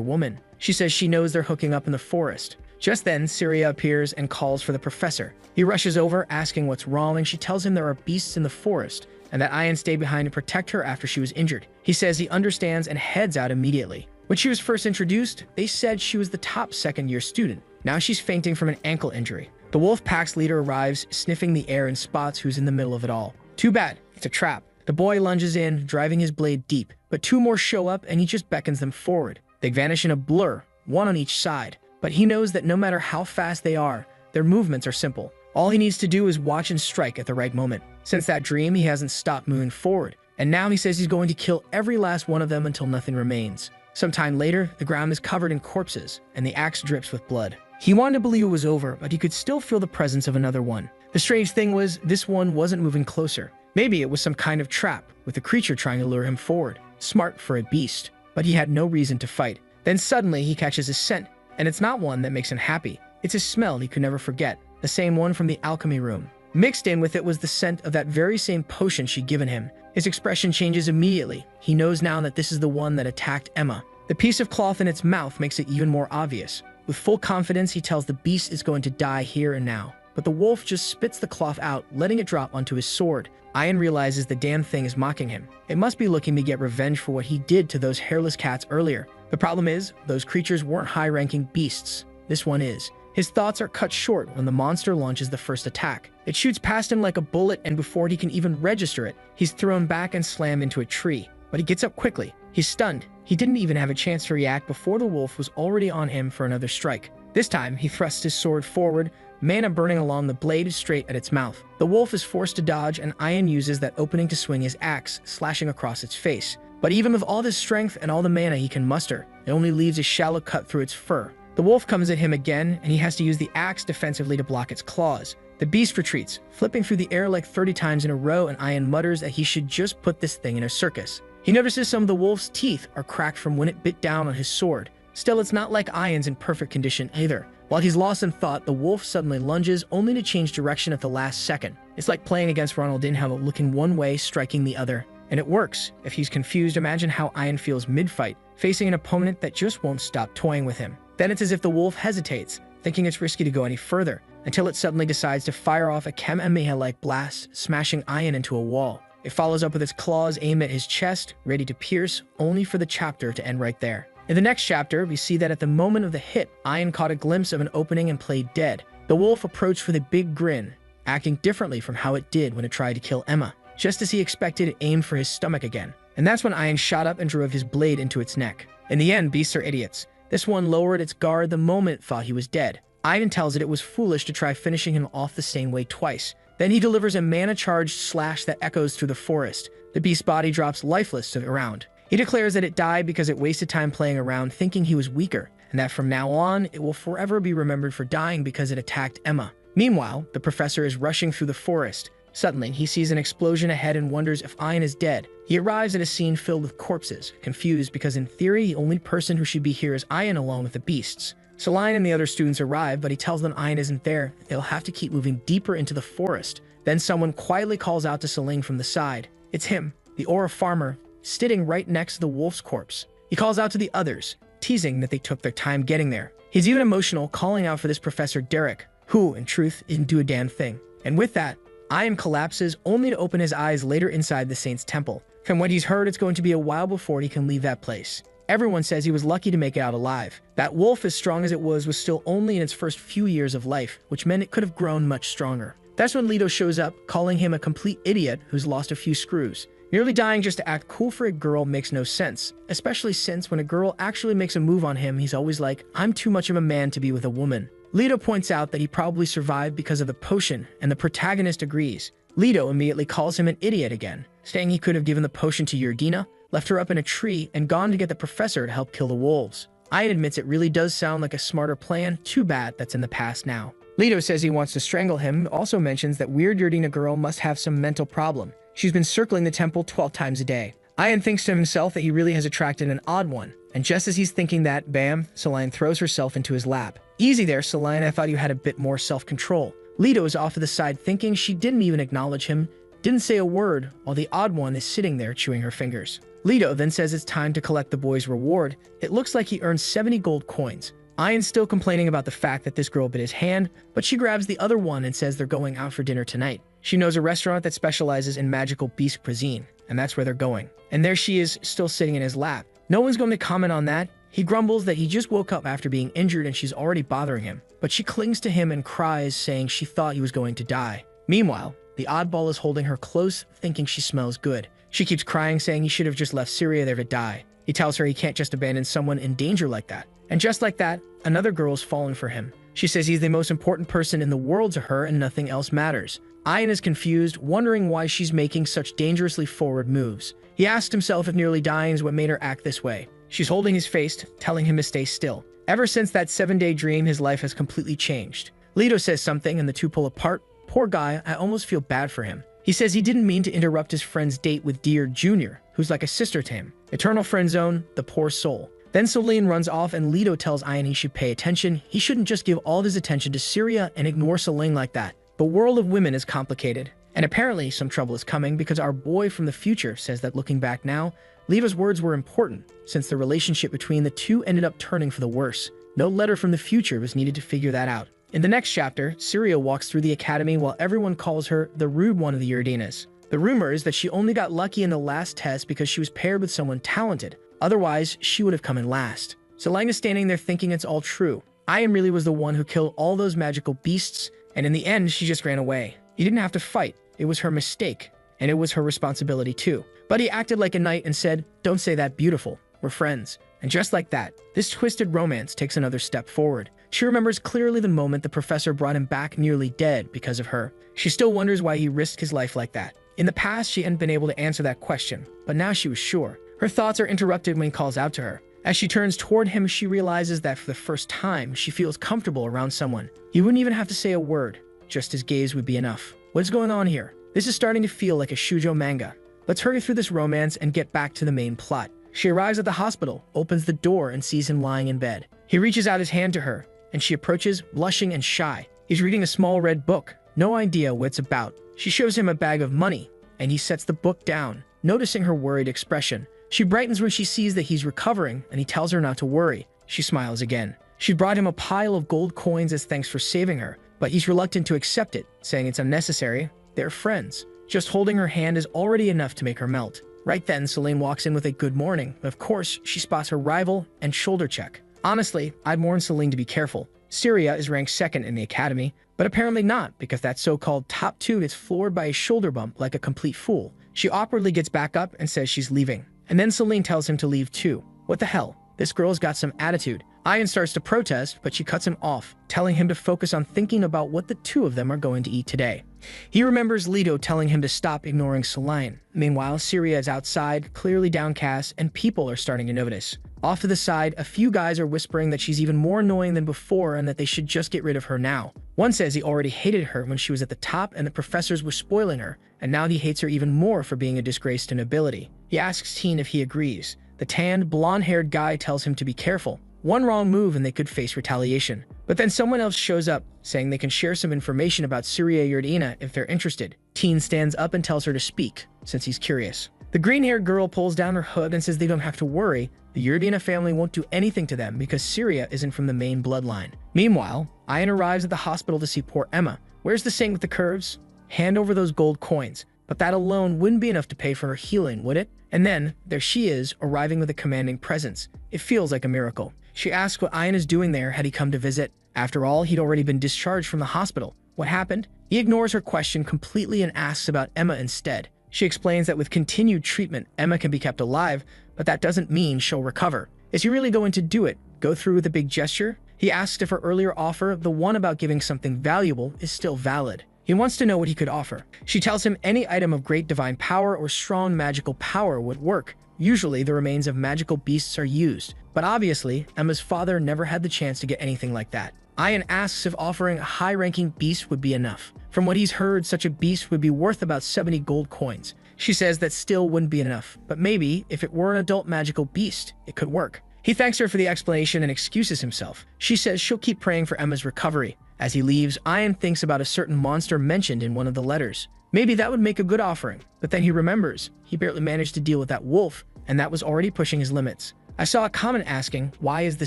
woman. She says she knows they're hooking up in the forest. Just then, Syria appears and calls for the professor. He rushes over, asking what's wrong, and she tells him there are beasts in the forest, and that Ian stayed behind to protect her after she was injured. He says he understands and heads out immediately. When she was first introduced, they said she was the top second-year student. Now she's fainting from an ankle injury. The wolf pack's leader arrives, sniffing the air and spots who's in the middle of it all. Too bad, it's a trap. The boy lunges in, driving his blade deep, but two more show up and he just beckons them forward. They vanish in a blur, one on each side, but he knows that no matter how fast they are, their movements are simple. All he needs to do is watch and strike at the right moment. Since that dream, he hasn't stopped moving forward, and now he says he's going to kill every last one of them until nothing remains. Sometime later, the ground is covered in corpses, and the axe drips with blood. He wanted to believe it was over, but he could still feel the presence of another one. The strange thing was, this one wasn't moving closer. Maybe it was some kind of trap, with the creature trying to lure him forward. Smart for a beast, but he had no reason to fight. Then suddenly, he catches a scent, and it's not one that makes him happy. It's a smell he could never forget, the same one from the alchemy room. Mixed in with it was the scent of that very same potion she'd given him. His expression changes immediately. He knows now that this is the one that attacked Emma. The piece of cloth in its mouth makes it even more obvious. With full confidence, he tells the beast is going to die here and now. But the wolf just spits the cloth out, letting it drop onto his sword. Ian realizes the damn thing is mocking him. It must be looking to get revenge for what he did to those hairless cats earlier. The problem is, those creatures weren't high-ranking beasts. This one is. His thoughts are cut short when the monster launches the first attack. It shoots past him like a bullet, and before he can even register it, he's thrown back and slammed into a tree. But he gets up quickly. He's stunned. He didn't even have a chance to react before the wolf was already on him for another strike. This time, he thrusts his sword forward, mana burning along the blade straight at its mouth. The wolf is forced to dodge, and Ian uses that opening to swing his axe, slashing across its face. But even with all this strength and all the mana he can muster, it only leaves a shallow cut through its fur. The wolf comes at him again, and he has to use the axe defensively to block its claws. The beast retreats, flipping through the air like 30 times in a row, and Ian mutters that he should just put this thing in a circus. He notices some of the wolf's teeth are cracked from when it bit down on his sword. Still, it's not like Ian's in perfect condition either. While he's lost in thought, the wolf suddenly lunges, only to change direction at the last second. It's like playing against Ronaldinho, looking one way, striking the other. And it works. If he's confused, imagine how Ian feels mid-fight, facing an opponent that just won't stop toying with him. Then it's as if the wolf hesitates, thinking it's risky to go any further, until it suddenly decides to fire off a Kamehameha-like blast, smashing Ian into a wall. It follows up with its claws aimed at his chest, ready to pierce, only for the chapter to end right there. In the next chapter, we see that at the moment of the hit, Ian caught a glimpse of an opening and played dead. The wolf approached with a big grin, acting differently from how it did when it tried to kill Emma. Just as he expected, it aimed for his stomach again. And that's when Ian shot up and drove his blade into its neck. In the end, beasts are idiots. This one lowered its guard the moment it thought he was dead. Ian tells it was foolish to try finishing him off the same way twice. Then he delivers a mana-charged slash that echoes through the forest. The beast's body drops lifeless to the ground. He declares that it died because it wasted time playing around thinking he was weaker, and that from now on, it will forever be remembered for dying because it attacked Emma. Meanwhile, the professor is rushing through the forest. Suddenly, he sees an explosion ahead and wonders if Ian is dead. He arrives at a scene filled with corpses, confused because in theory, the only person who should be here is Ian along with the beasts. Celine and the other students arrive, but he tells them Ian isn't there. They'll have to keep moving deeper into the forest. Then someone quietly calls out to Celine from the side. It's him, the Aura farmer, sitting right next to the wolf's corpse. He calls out to the others, teasing that they took their time getting there. He's even emotional, calling out for this Professor Derek, who, in truth, didn't do a damn thing. And with that, Ian collapses, only to open his eyes later inside the saint's temple. From what he's heard, it's going to be a while before he can leave that place. Everyone says he was lucky to make it out alive. That wolf, as strong as it was still only in its first few years of life, which meant it could have grown much stronger. That's when Leto shows up, calling him a complete idiot who's lost a few screws. Nearly dying just to act cool for a girl makes no sense, especially since when a girl actually makes a move on him, he's always like, I'm too much of a man to be with a woman. Leto points out that he probably survived because of the potion, and the protagonist agrees. Leto immediately calls him an idiot again, saying he could have given the potion to Yurdina, left her up in a tree, and gone to get the professor to help kill the wolves. Ian admits it really does sound like a smarter plan, too bad that's in the past now. Leto says he wants to strangle him, also mentions that weird Yurdina girl must have some mental problem. She's been circling the temple 12 times a day. Ian thinks to himself that he really has attracted an odd one, and just as he's thinking that, bam, Celine throws herself into his lap. Easy there, Celine, I thought you had a bit more self-control. Leto is off to the side thinking she didn't even acknowledge him, didn't say a word, while the odd one is sitting there chewing her fingers. Leto then says it's time to collect the boy's reward. It looks like he earned 70 gold coins. Ian's still complaining about the fact that this girl bit his hand, but she grabs the other one and says they're going out for dinner tonight. She knows a restaurant that specializes in magical beast cuisine, and that's where they're going. And there she is, still sitting in his lap. No one's going to comment on that. He grumbles that he just woke up after being injured and she's already bothering him, but she clings to him and cries, saying she thought he was going to die. Meanwhile, the oddball is holding her close, thinking she smells good. She keeps crying, saying he should have just left Syria there to die. He tells her he can't just abandon someone in danger like that. And just like that, another girl's fallen for him. She says he's the most important person in the world to her and nothing else matters. Ian is confused, wondering why she's making such dangerously forward moves. He asks himself if nearly dying is what made her act this way. She's holding his face, telling him to stay still. Ever since that 7-day dream, his life has completely changed. Leto says something and the two pull apart. Poor guy, I almost feel bad for him. He says he didn't mean to interrupt his friend's date with Dear Jr., who's like a sister to him. Eternal friend zone, the poor soul. Then Celine runs off and Leto tells Ian he should pay attention. He shouldn't just give all of his attention to Syria and ignore Celine like that. The world of women is complicated, and apparently some trouble is coming because our boy from the future says that looking back now, Leto's words were important since the relationship between the two ended up turning for the worse. No letter from the future was needed to figure that out. In the next chapter, Syria walks through the academy while everyone calls her the rude one of the Uridinas. The rumor is that she only got lucky in the last test because she was paired with someone talented. Otherwise, she would have come in last. Selene is standing there thinking it's all true. Ian really was the one who killed all those magical beasts, and in the end, she just ran away. He didn't have to fight. It was her mistake, and it was her responsibility too. But he acted like a knight and said, "Don't say that, beautiful. We're friends." And just like that, this twisted romance takes another step forward. She remembers clearly the moment the professor brought him back nearly dead because of her. She still wonders why he risked his life like that. In the past, she hadn't been able to answer that question, but now she was sure. Her thoughts are interrupted when he calls out to her. As she turns toward him, she realizes that for the first time, she feels comfortable around someone. He wouldn't even have to say a word, just his gaze would be enough. What's going on here? This is starting to feel like a shoujo manga. Let's hurry through this romance and get back to the main plot. She arrives at the hospital, opens the door, and sees him lying in bed. He reaches out his hand to her, and she approaches, blushing and shy. He's reading a small red book, no idea what it's about. She shows him a bag of money, and he sets the book down, noticing her worried expression. She brightens when she sees that he's recovering, and he tells her not to worry. She smiles again. She brought him a pile of gold coins as thanks for saving her, but he's reluctant to accept it, saying it's unnecessary. They're friends. Just holding her hand is already enough to make her melt. Right then, Celine walks in with a good morning. Of course, she spots her rival and shoulder check. Honestly, I'd warn Celine to be careful. Syria is ranked second in the academy, but apparently not, because that so-called top 2 gets floored by a shoulder bump like a complete fool. She awkwardly gets back up and says she's leaving. And then Celine tells him to leave too. What the hell? This girl's got some attitude. Ian starts to protest, but she cuts him off, telling him to focus on thinking about what the two of them are going to eat today. He remembers Leto telling him to stop ignoring Celine. Meanwhile, Syria is outside, clearly downcast, and people are starting to notice. Off to the side, a few guys are whispering that she's even more annoying than before and that they should just get rid of her now. One says he already hated her when she was at the top and the professors were spoiling her, and now he hates her even more for being a disgrace to nobility. He asks Teen if he agrees. The tanned, blonde-haired guy tells him to be careful. One wrong move and they could face retaliation. But then someone else shows up, saying they can share some information about Syria Yurdina if they're interested. Teen stands up and tells her to speak, since he's curious. The green-haired girl pulls down her hood and says they don't have to worry. The Yurdina family won't do anything to them because Syria isn't from the main bloodline. Meanwhile, Ian arrives at the hospital to see poor Emma. Where's the saint with the curves? Hand over those gold coins. But that alone wouldn't be enough to pay for her healing, would it? And then, there she is, arriving with a commanding presence. It feels like a miracle. She asks what Ian is doing there had he come to visit. After all, he'd already been discharged from the hospital. What happened? He ignores her question completely and asks about Emma instead. She explains that with continued treatment, Emma can be kept alive, but that doesn't mean she'll recover. Is he really going to do it? Go through with a big gesture? He asks if her earlier offer, the one about giving something valuable, is still valid. He wants to know what he could offer. She tells him any item of great divine power or strong magical power would work. Usually, the remains of magical beasts are used, but obviously, Emma's father never had the chance to get anything like that. Ian asks if offering a high-ranking beast would be enough. From what he's heard, such a beast would be worth about 70 gold coins. She says that still wouldn't be enough, but maybe, if it were an adult magical beast, it could work. He thanks her for the explanation and excuses himself. She says she'll keep praying for Emma's recovery. As he leaves, Ian thinks about a certain monster mentioned in one of the letters. Maybe that would make a good offering, but then he remembers he barely managed to deal with that wolf, and that was already pushing his limits. I saw a comment asking, why is the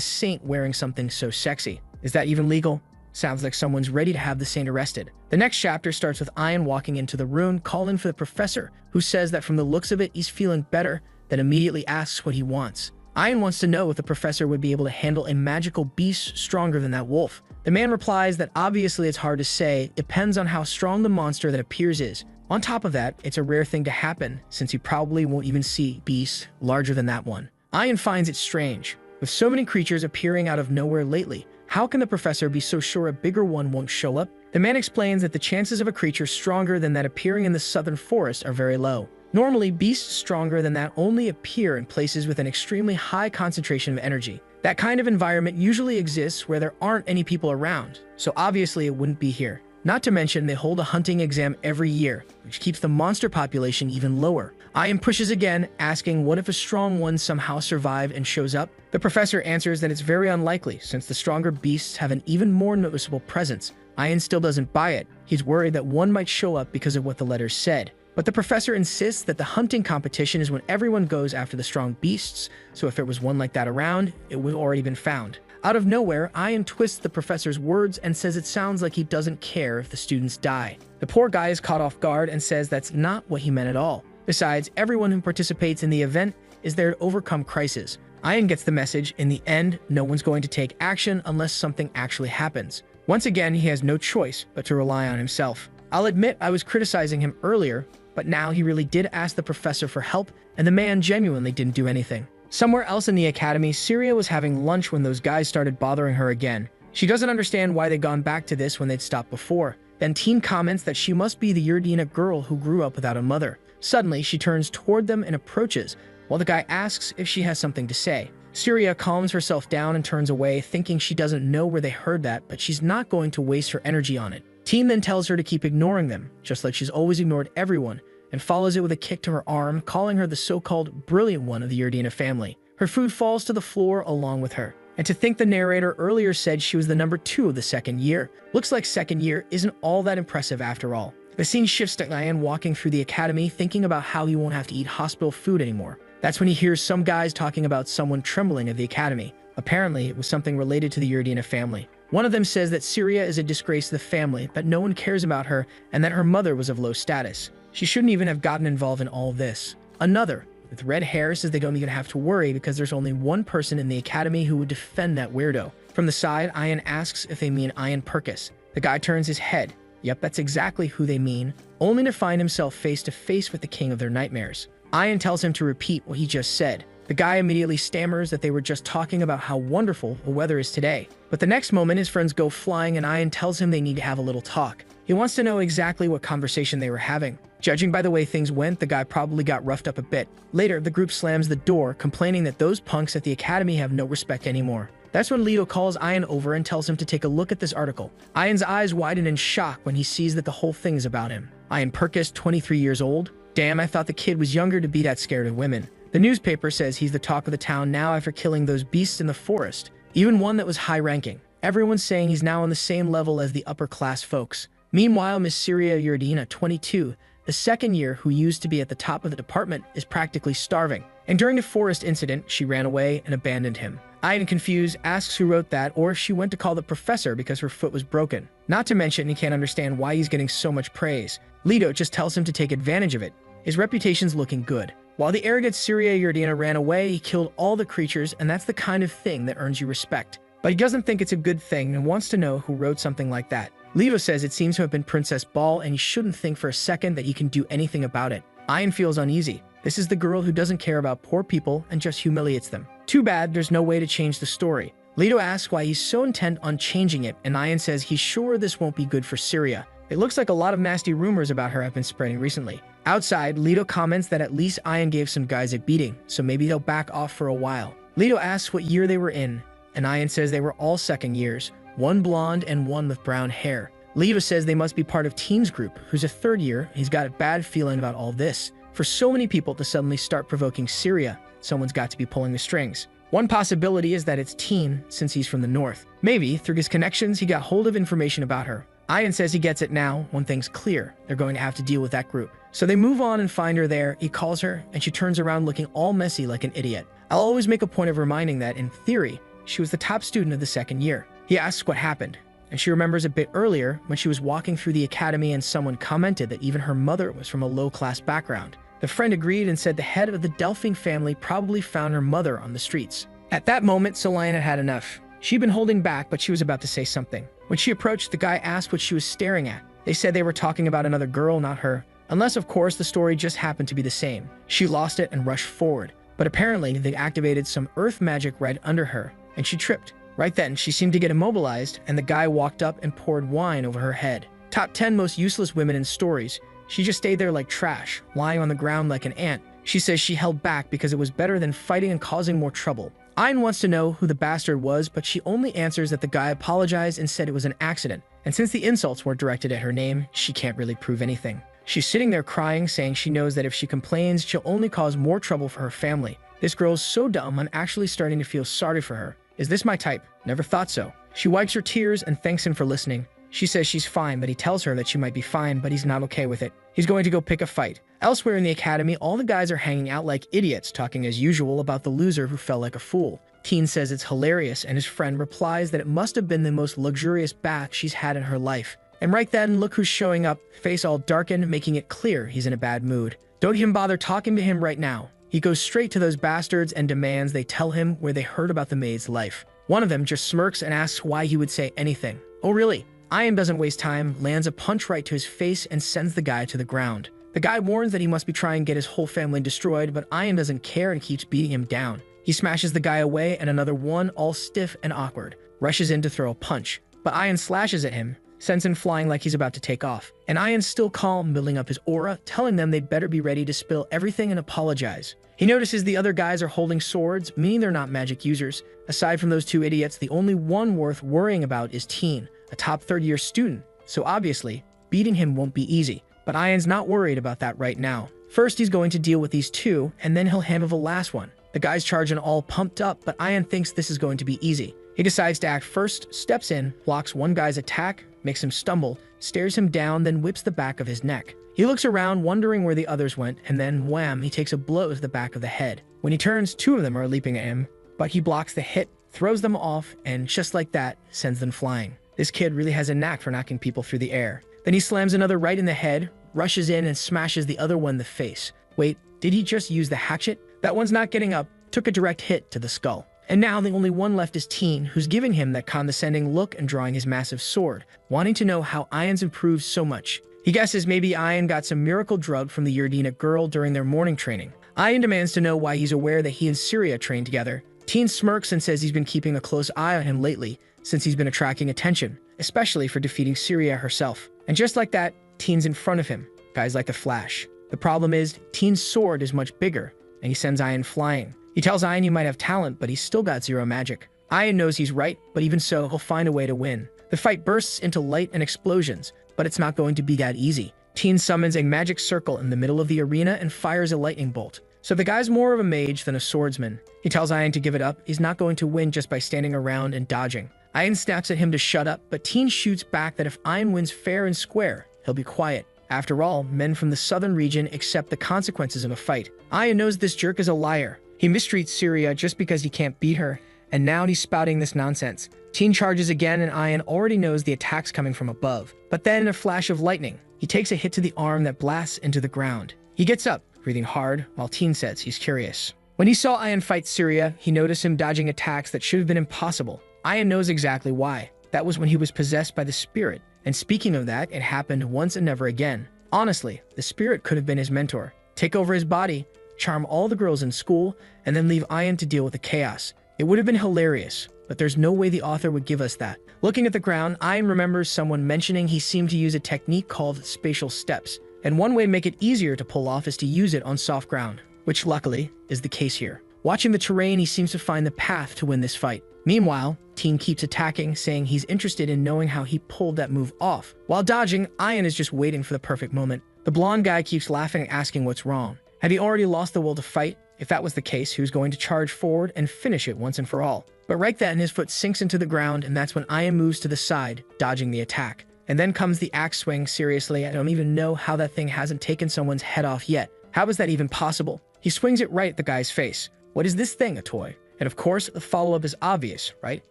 saint wearing something so sexy? Is that even legal? Sounds like someone's ready to have the saint arrested. The next chapter starts with Ian walking into the room, calling for the professor, who says that from the looks of it, he's feeling better, then immediately asks what he wants. Ian wants to know if the professor would be able to handle a magical beast stronger than that wolf. The man replies that obviously it's hard to say, depends on how strong the monster that appears is. On top of that, it's a rare thing to happen, since he probably won't even see beasts larger than that one. Ian finds it strange. With so many creatures appearing out of nowhere lately, how can the professor be so sure a bigger one won't show up? The man explains that the chances of a creature stronger than that appearing in the southern forest are very low. Normally, beasts stronger than that only appear in places with an extremely high concentration of energy. That kind of environment usually exists where there aren't any people around, so obviously it wouldn't be here. Not to mention, they hold a hunting exam every year, which keeps the monster population even lower. Ian pushes again, asking what if a strong one somehow survived and shows up? The professor answers that it's very unlikely, since the stronger beasts have an even more noticeable presence. Ian still doesn't buy it. He's worried that one might show up because of what the letters said. But the professor insists that the hunting competition is when everyone goes after the strong beasts, so if there was one like that around, it would have already been found. Out of nowhere, Ian twists the professor's words and says it sounds like he doesn't care if the students die. The poor guy is caught off guard and says that's not what he meant at all. Besides, everyone who participates in the event is there to overcome crisis. Ian gets the message, in the end, no one's going to take action unless something actually happens. Once again, he has no choice but to rely on himself. I'll admit I was criticizing him earlier, but now he really did ask the professor for help, and the man genuinely didn't do anything. Somewhere else in the academy, Syria was having lunch when those guys started bothering her again. She doesn't understand why they'd gone back to this when they'd stopped before. Then Teen comments that she must be the Yerdina girl who grew up without a mother. Suddenly, she turns toward them and approaches, while the guy asks if she has something to say. Syria calms herself down and turns away, thinking she doesn't know where they heard that, but she's not going to waste her energy on it. Teen then tells her to keep ignoring them, just like she's always ignored everyone, and follows it with a kick to her arm, calling her the so-called brilliant one of the Yerdina family. Her food falls to the floor along with her. And to think the narrator earlier said she was the number 2 of the second year. Looks like second year isn't all that impressive after all. The scene shifts to Ian walking through the academy, thinking about how he won't have to eat hospital food anymore. That's when he hears some guys talking about someone trembling at the academy. Apparently, it was something related to the Yerdina family. One of them says that Syria is a disgrace to the family, that no one cares about her, and that her mother was of low status. She shouldn't even have gotten involved in all this. Another, with red hair, says they don't even have to worry because there's only one person in the academy who would defend that weirdo. From the side, Ian asks if they mean Ian Purkis. The guy turns his head. Yep, that's exactly who they mean, only to find himself face to face with the king of their nightmares. Ian tells him to repeat what he just said. The guy immediately stammers that they were just talking about how wonderful the weather is today. But the next moment, his friends go flying and Ian tells him they need to have a little talk. He wants to know exactly what conversation they were having. Judging by the way things went, the guy probably got roughed up a bit. Later, the group slams the door, complaining that those punks at the academy have no respect anymore. That's when Leto calls Ian over and tells him to take a look at this article. Ian's eyes widen in shock when he sees that the whole thing is about him. Ian Purkis, 23 years old? Damn, I thought the kid was younger to be that scared of women. The newspaper says he's the talk of the town now after killing those beasts in the forest, even one that was high-ranking. Everyone's saying he's now on the same level as the upper-class folks. Meanwhile, Miss Syria Yerdina, 22, the second year who used to be at the top of the department, is practically starving. And during the forest incident, she ran away and abandoned him. Ian, confused, asks who wrote that or if she went to call the professor because her foot was broken. Not to mention, he can't understand why he's getting so much praise. Leto just tells him to take advantage of it. His reputation's looking good. While the arrogant Syria Yerdina ran away, he killed all the creatures, and that's the kind of thing that earns you respect. But he doesn't think it's a good thing and wants to know who wrote something like that. Leto says it seems to have been Princess Ball, and he shouldn't think for a second that he can do anything about it. Ian feels uneasy. This is the girl who doesn't care about poor people and just humiliates them. Too bad there's no way to change the story. Leto asks why he's so intent on changing it, and Ian says he's sure this won't be good for Syria. It looks like a lot of nasty rumors about her have been spreading recently. Outside, Leto comments that at least Ian gave some guys a beating, so maybe they'll back off for a while. Leto asks what year they were in, and Ian says they were all second years, one blonde and one with brown hair. Leto says they must be part of Teen's group, who's a third year. He's got a bad feeling about all this. For so many people to suddenly start provoking Syria, someone's got to be pulling the strings. One possibility is that it's Teen, since he's from the north. Maybe, through his connections, he got hold of information about her. Ian says he gets it now. One thing's clear, they're going to have to deal with that group. So they move on and find her there. He calls her, and she turns around looking all messy like an idiot. I'll always make a point of reminding that, in theory, she was the top student of the second year. He asks what happened, and she remembers a bit earlier when she was walking through the academy and someone commented that even her mother was from a low-class background. The friend agreed and said the head of the Delphine family probably found her mother on the streets. At that moment, Solian had had enough. She'd been holding back, but she was about to say something. When she approached, the guy asked what she was staring at. They said they were talking about another girl, not her. Unless, of course, the story just happened to be the same. She lost it and rushed forward. But apparently, they activated some earth magic right under her, and she tripped. Right then, she seemed to get immobilized, and the guy walked up and poured wine over her head. Top 10 most useless women in stories. She just stayed there like trash, lying on the ground like an ant. She says she held back because it was better than fighting and causing more trouble. Ayn wants to know who the bastard was, but she only answers that the guy apologized and said it was an accident. And since the insults weren't directed at her name, she can't really prove anything. She's sitting there crying, saying she knows that if she complains, she'll only cause more trouble for her family. This girl's so dumb, I'm actually starting to feel sorry for her. Is this my type? Never thought so. She wipes her tears and thanks him for listening. She says she's fine, but he tells her that she might be fine, but he's not okay with it. He's going to go pick a fight. Elsewhere in the academy, all the guys are hanging out like idiots, talking as usual about the loser who fell like a fool. Teen says it's hilarious, and his friend replies that it must have been the most luxurious bath she's had in her life. And right then, look who's showing up, face all darkened, making it clear he's in a bad mood. Don't even bother talking to him right now. He goes straight to those bastards and demands they tell him where they heard about the maid's life. One of them just smirks and asks why he would say anything. Oh really? Ian doesn't waste time, lands a punch right to his face and sends the guy to the ground. The guy warns that he must be trying to get his whole family destroyed, but Ian doesn't care and keeps beating him down. He smashes the guy away, and another one, all stiff and awkward, rushes in to throw a punch. But Ian slashes at him, sends him flying like he's about to take off. And Ian's still calm, building up his aura, telling them they'd better be ready to spill everything and apologize. He notices the other guys are holding swords, meaning they're not magic users. Aside from those two idiots, the only one worth worrying about is Teen, a top third-year student. So obviously, beating him won't be easy. But Ian's not worried about that right now. First, he's going to deal with these two, and then he'll handle the last one. The guy's charging all pumped up, but Ian thinks this is going to be easy. He decides to act first, steps in, blocks one guy's attack, makes him stumble, stares him down, then whips the back of his neck. He looks around, wondering where the others went, and then wham, he takes a blow to the back of the head. When he turns, two of them are leaping at him, but he blocks the hit, throws them off, and just like that, sends them flying. This kid really has a knack for knocking people through the air. Then he slams another right in the head, rushes in and smashes the other one in the face. Wait, did he just use the hatchet? That one's not getting up, took a direct hit to the skull. And now the only one left is Teen, who's giving him that condescending look and drawing his massive sword, wanting to know how Ian's improved so much. He guesses maybe Ian got some miracle drug from the Yerdina girl during their morning training. Ian demands to know why he's aware that he and Syria trained together. Teen smirks and says he's been keeping a close eye on him lately, since he's been attracting attention, especially for defeating Syria herself. And just like that, Teen's in front of him, guys like the Flash. The problem is, Teen's sword is much bigger, and he sends Ian flying. He tells Ian he might have talent, but he's still got zero magic. Ian knows he's right, but even so, he'll find a way to win. The fight bursts into light and explosions, but it's not going to be that easy. Teen summons a magic circle in the middle of the arena and fires a lightning bolt. So the guy's more of a mage than a swordsman. He tells Ian to give it up. He's not going to win just by standing around and dodging. Ian snaps at him to shut up, but Teen shoots back that if Ian wins fair and square, he'll be quiet. After all, men from the southern region accept the consequences of a fight. Ian knows this jerk is a liar. He mistreats Syria just because he can't beat her, and now he's spouting this nonsense. Teen charges again, and Ian already knows the attack's coming from above. But then, in a flash of lightning, he takes a hit to the arm that blasts into the ground. He gets up, breathing hard, while Teen says he's curious. When he saw Ian fight Syria, he noticed him dodging attacks that should have been impossible. Ian knows exactly why. That was when he was possessed by the spirit. And speaking of that, it happened once and never again. Honestly, the spirit could have been his mentor. Take over his body, charm all the girls in school, and then leave Ian to deal with the chaos. It would have been hilarious, but there's no way the author would give us that. Looking at the ground, Ian remembers someone mentioning he seemed to use a technique called spatial steps. And one way to make it easier to pull off is to use it on soft ground, which luckily is the case here. Watching the terrain, he seems to find the path to win this fight. Meanwhile, Teen keeps attacking, saying he's interested in knowing how he pulled that move off. While dodging, Ian is just waiting for the perfect moment. The blonde guy keeps laughing and asking what's wrong. Had he already lost the will to fight? If that was the case, he was going to charge forward and finish it once and for all. But right then, his foot sinks into the ground, and that's when Ian moves to the side, dodging the attack. And then comes the axe swing. Seriously, I don't even know how that thing hasn't taken someone's head off yet. How is that even possible? He swings it right at the guy's face. What is this thing, a toy? And of course, the follow-up is obvious, right?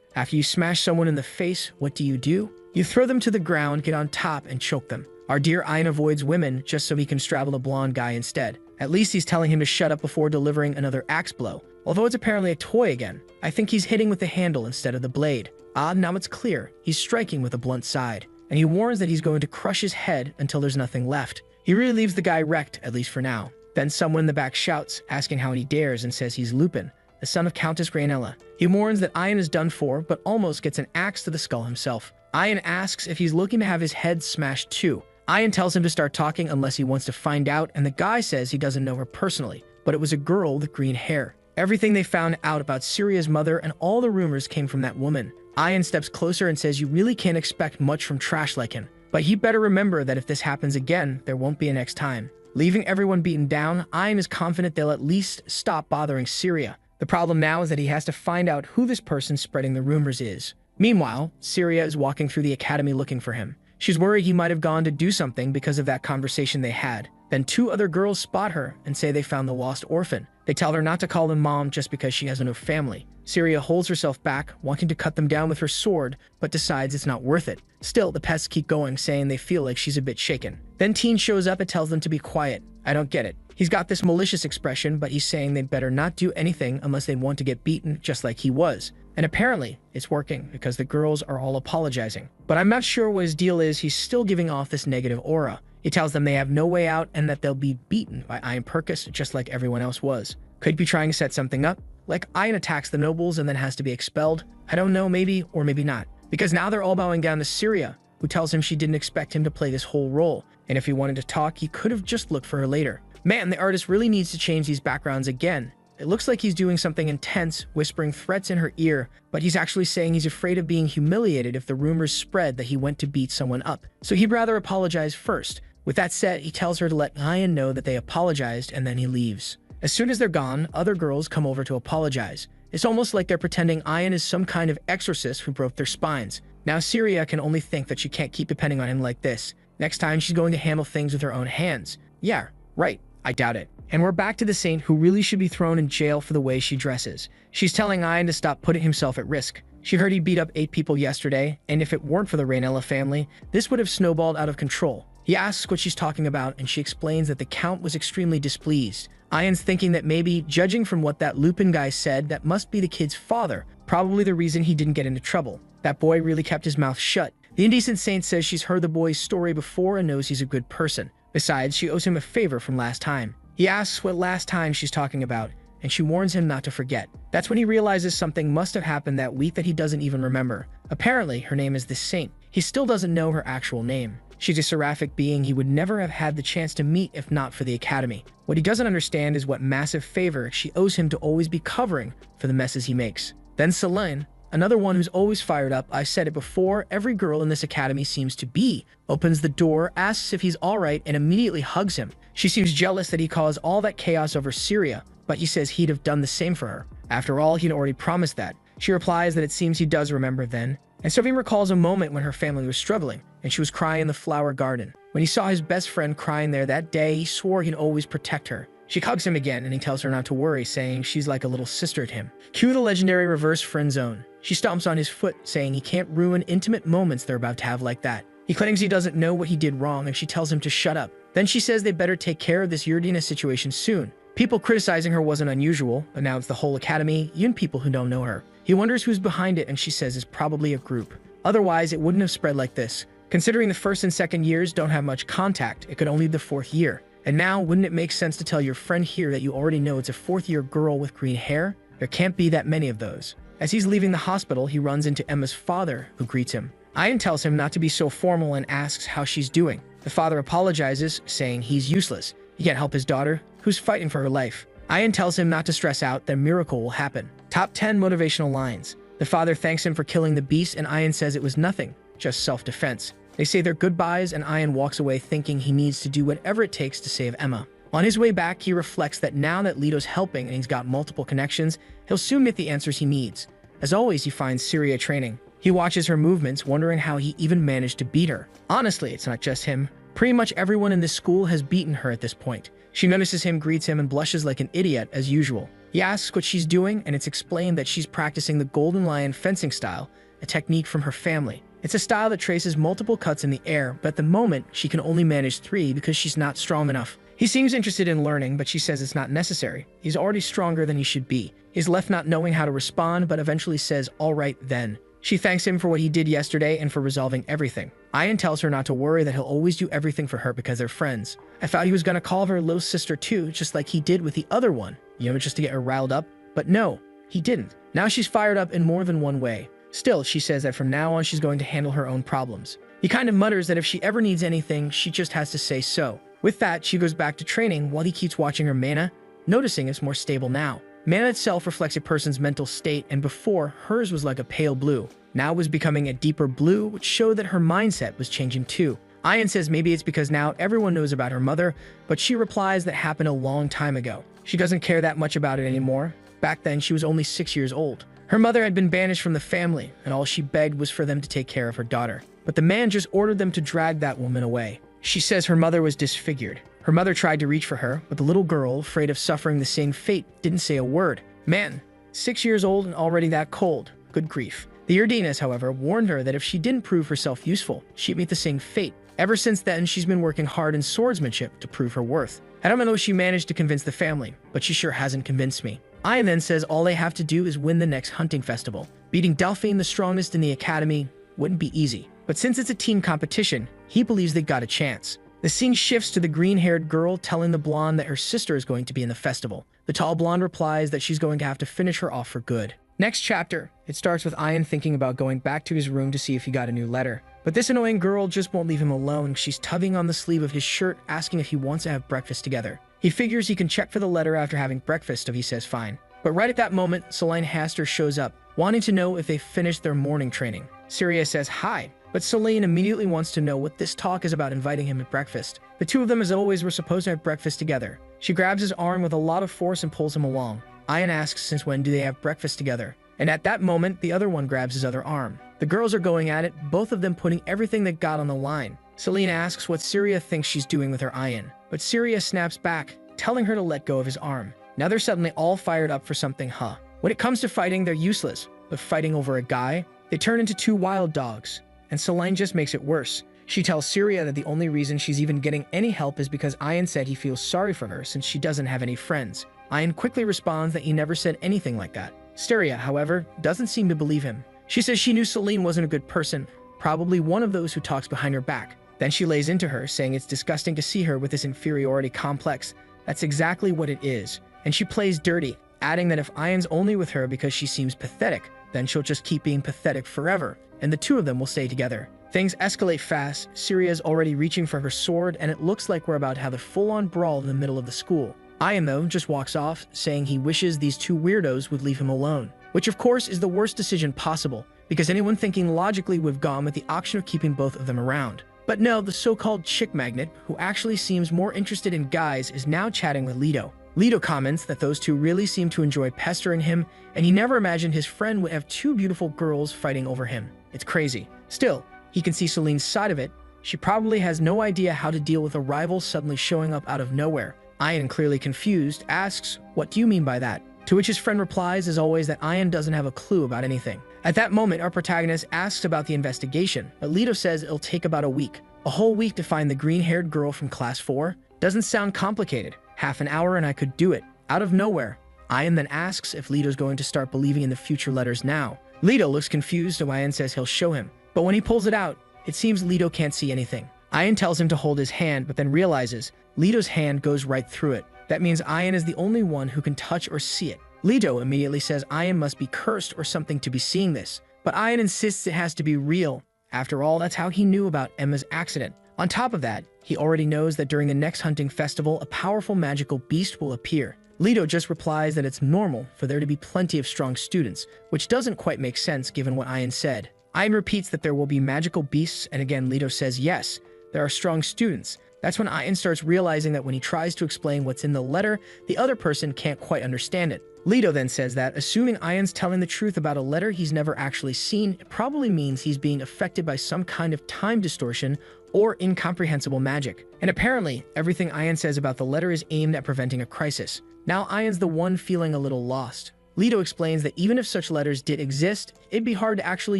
After you smash someone in the face, what do? You throw them to the ground, get on top, and choke them. Our dear Ian avoids women just so he can straddle the blonde guy instead. At least he's telling him to shut up before delivering another axe blow. Although it's apparently a toy again, I think he's hitting with the handle instead of the blade. Now it's clear. He's striking with a blunt side. And he warns that he's going to crush his head until there's nothing left. He really leaves the guy wrecked, at least for now. Then someone in the back shouts, asking how he dares, and says he's Lupin, the son of Countess Grainella. He warns that Ian is done for, but almost gets an axe to the skull himself. Ian asks if he's looking to have his head smashed too. Ian tells him to start talking unless he wants to find out, and the guy says he doesn't know her personally, but it was a girl with green hair. Everything they found out about Syria's mother and all the rumors came from that woman. Ian steps closer and says you really can't expect much from trash like him. But he better remember that if this happens again, there won't be a next time. Leaving everyone beaten down, Ian is confident they'll at least stop bothering Syria. The problem now is that he has to find out who this person spreading the rumors is. Meanwhile, Syria is walking through the academy looking for him. She's worried he might have gone to do something because of that conversation they had. Then two other girls spot her and say they found the lost orphan. They tell her not to call them mom just because she has no family. Syria holds herself back, wanting to cut them down with her sword, but decides it's not worth it. Still, the pests keep going, saying they feel like she's a bit shaken. Then Teen shows up and tells them to be quiet. I don't get it. He's got this malicious expression, but he's saying they better not do anything unless they want to get beaten just like he was. And apparently, it's working because the girls are all apologizing. But I'm not sure what his deal is. He's still giving off this negative aura. He tells them they have no way out and that they'll be beaten by Ian Purkis just like everyone else was. Could be trying to set something up, like Ian attacks the nobles and then has to be expelled. I don't know, maybe or maybe not. Because now they're all bowing down to Syria, who tells him she didn't expect him to play this whole role. And if he wanted to talk, he could have just looked for her later. Man, the artist really needs to change these backgrounds again. It looks like he's doing something intense, whispering threats in her ear, but he's actually saying he's afraid of being humiliated if the rumors spread that he went to beat someone up. So he'd rather apologize first. With that said, he tells her to let Ian know that they apologized, and then he leaves. As soon as they're gone, other girls come over to apologize. It's almost like they're pretending Ian is some kind of exorcist who broke their spines. Now Syria can only think that she can't keep depending on him like this. Next time she's going to handle things with her own hands. Yeah, right. I doubt it. And we're back to the saint who really should be thrown in jail for the way she dresses. She's telling Ian to stop putting himself at risk. She heard he beat up 8 people yesterday, and if it weren't for the Rainella family, this would have snowballed out of control. He asks what she's talking about, and she explains that the Count was extremely displeased. Ian's thinking that maybe, judging from what that Lupin guy said, that must be the kid's father, probably the reason he didn't get into trouble. That boy really kept his mouth shut. The indecent saint says she's heard the boy's story before and knows he's a good person. Besides, she owes him a favor from last time. He asks what last time she's talking about, and she warns him not to forget. That's when he realizes something must have happened that week that he doesn't even remember. Apparently, her name is the Saint. He still doesn't know her actual name. She's a seraphic being he would never have had the chance to meet if not for the Academy. What he doesn't understand is what massive favor she owes him to always be covering for the messes he makes. Then Selene, another one who's always fired up, I said it before, every girl in this academy seems to be, opens the door, asks if he's alright, and immediately hugs him. She seems jealous that he caused all that chaos over Syria, but he says he'd have done the same for her. After all, he'd already promised that. She replies that it seems he does remember then, and Sophie recalls a moment when her family was struggling, and she was crying in the flower garden. When he saw his best friend crying there that day, he swore he'd always protect her. She hugs him again, and he tells her not to worry, saying she's like a little sister to him. Cue the legendary reverse friend zone. She stomps on his foot, saying he can't ruin intimate moments they're about to have like that. He claims he doesn't know what he did wrong, and she tells him to shut up. Then she says they better take care of this Yurdina situation soon. People criticizing her wasn't unusual, but now it's the whole academy, even people who don't know her. He wonders who's behind it, and she says it's probably a group. Otherwise, it wouldn't have spread like this. Considering the first and second years don't have much contact, it could only be the 4th year. And now, wouldn't it make sense to tell your friend here that you already know it's a 4th-year girl with green hair? There can't be that many of those. As he's leaving the hospital, he runs into Emma's father, who greets him. Ian tells him not to be so formal and asks how she's doing. The father apologizes, saying he's useless. He can't help his daughter, who's fighting for her life. Ian tells him not to stress out, that a miracle will happen. Top 10 motivational lines. The father thanks him for killing the beast, and Ian says it was nothing, just self-defense. They say their goodbyes, and Ian walks away thinking he needs to do whatever it takes to save Emma. On his way back, he reflects that now that Leto's helping and he's got multiple connections, he'll soon get the answers he needs. As always, he finds Syria training. He watches her movements, wondering how he even managed to beat her. Honestly, it's not just him. Pretty much everyone in this school has beaten her at this point. She notices him, greets him, and blushes like an idiot as usual. He asks what she's doing, and it's explained that she's practicing the Golden Lion fencing style, a technique from her family. It's a style that traces multiple cuts in the air, but at the moment, she can only manage 3 because she's not strong enough. He seems interested in learning, but she says it's not necessary. He's already stronger than he should be. He's left not knowing how to respond, but eventually says, "All right, then." She thanks him for what he did yesterday and for resolving everything. Ian tells her not to worry, that he'll always do everything for her because they're friends. I thought he was going to call her little sister too, just like he did with the other one, just to get her riled up. But no, he didn't. Now she's fired up in more than one way. Still, she says that from now on she's going to handle her own problems. He kind of mutters that if she ever needs anything, she just has to say so. With that, she goes back to training while he keeps watching her mana, noticing it's more stable now. Mana itself reflects a person's mental state, and before, hers was like a pale blue. Now it was becoming a deeper blue, which showed that her mindset was changing too. Ian says maybe it's because now everyone knows about her mother, but she replies that happened a long time ago. She doesn't care that much about it anymore. Back then, she was only 6 years old. Her mother had been banished from the family, and all she begged was for them to take care of her daughter. But the man just ordered them to drag that woman away. She says her mother was disfigured. Her mother tried to reach for her, but the little girl, afraid of suffering the same fate, didn't say a word. Man, 6 years old and already that cold. Good grief. The Urdinas, however, warned her that if she didn't prove herself useful, she'd meet the same fate. Ever since then, she's been working hard in swordsmanship to prove her worth. I don't know if she managed to convince the family, but she sure hasn't convinced me. Ian then says all they have to do is win the next hunting festival. Beating Delphine, the strongest in the academy, wouldn't be easy. But since it's a team competition, he believes they've got a chance. The scene shifts to the green-haired girl telling the blonde that her sister is going to be in the festival. The tall blonde replies that she's going to have to finish her off for good. Next chapter, it starts with Ian thinking about going back to his room to see if he got a new letter. But this annoying girl just won't leave him alone. She's tugging on the sleeve of his shirt, asking if he wants to have breakfast together. He figures he can check for the letter after having breakfast, so he says fine. But right at that moment, Selene Haster shows up, wanting to know if they finished their morning training. Syria says hi, but Selene immediately wants to know what this talk is about inviting him at breakfast. The two of them, as always, were supposed to have breakfast together. She grabs his arm with a lot of force and pulls him along. Ian asks since when do they have breakfast together, and at that moment, the other one grabs his other arm. The girls are going at it, both of them putting everything they got on the line. Selene asks what Syria thinks she's doing with her Ian, but Syria snaps back, telling her to let go of his arm. Now they're suddenly all fired up for something, huh? When it comes to fighting, they're useless, but fighting over a guy, they turn into two wild dogs, and Selene just makes it worse. She tells Syria that the only reason she's even getting any help is because Ian said he feels sorry for her since she doesn't have any friends. Ian quickly responds that he never said anything like that. Syria, however, doesn't seem to believe him. She says she knew Selene wasn't a good person, probably one of those who talks behind her back. Then she lays into her, saying it's disgusting to see her with this inferiority complex. That's exactly what it is. And she plays dirty, adding that if Ian's only with her because she seems pathetic, then she'll just keep being pathetic forever, and the two of them will stay together. Things escalate fast. Syria's already reaching for her sword, and it looks like we're about to have a full-on brawl in the middle of the school. Ian, though, just walks off, saying he wishes these two weirdos would leave him alone. Which, of course, is the worst decision possible, because anyone thinking logically would have gone with the option of keeping both of them around. But no, the so-called chick magnet, who actually seems more interested in guys, is now chatting with Leto. Leto comments that those two really seem to enjoy pestering him, and he never imagined his friend would have two beautiful girls fighting over him. It's crazy. Still, he can see Selene's side of it. She probably has no idea how to deal with a rival suddenly showing up out of nowhere. Ian, clearly confused, asks, "What do you mean by that?" To which his friend replies, as always, that Ian doesn't have a clue about anything. At that moment, our protagonist asks about the investigation, but Leto says it'll take about a week. A whole week to find the green-haired girl from Class 4? Doesn't sound complicated. Half an hour and I could do it. Out of nowhere. Ian then asks if Leto's going to start believing in the future letters now. Leto looks confused, so Ian says he'll show him. But when he pulls it out, it seems Leto can't see anything. Ian tells him to hold his hand, but then realizes Leto's hand goes right through it. That means Ian is the only one who can touch or see it. Leto immediately says Ian must be cursed or something to be seeing this, but Ian insists it has to be real. After all, that's how he knew about Emma's accident. On top of that, he already knows that during the next hunting festival, a powerful magical beast will appear. Leto just replies that it's normal for there to be plenty of strong students, which doesn't quite make sense given what Ian said. Ian repeats that there will be magical beasts, and again Leto says yes, there are strong students. That's when Ian starts realizing that when he tries to explain what's in the letter, the other person can't quite understand it. Leto then says that, assuming Ian's telling the truth about a letter he's never actually seen, it probably means he's being affected by some kind of time distortion or incomprehensible magic. And apparently, everything Ian says about the letter is aimed at preventing a crisis. Now Ian's the one feeling a little lost. Leto explains that even if such letters did exist, it'd be hard to actually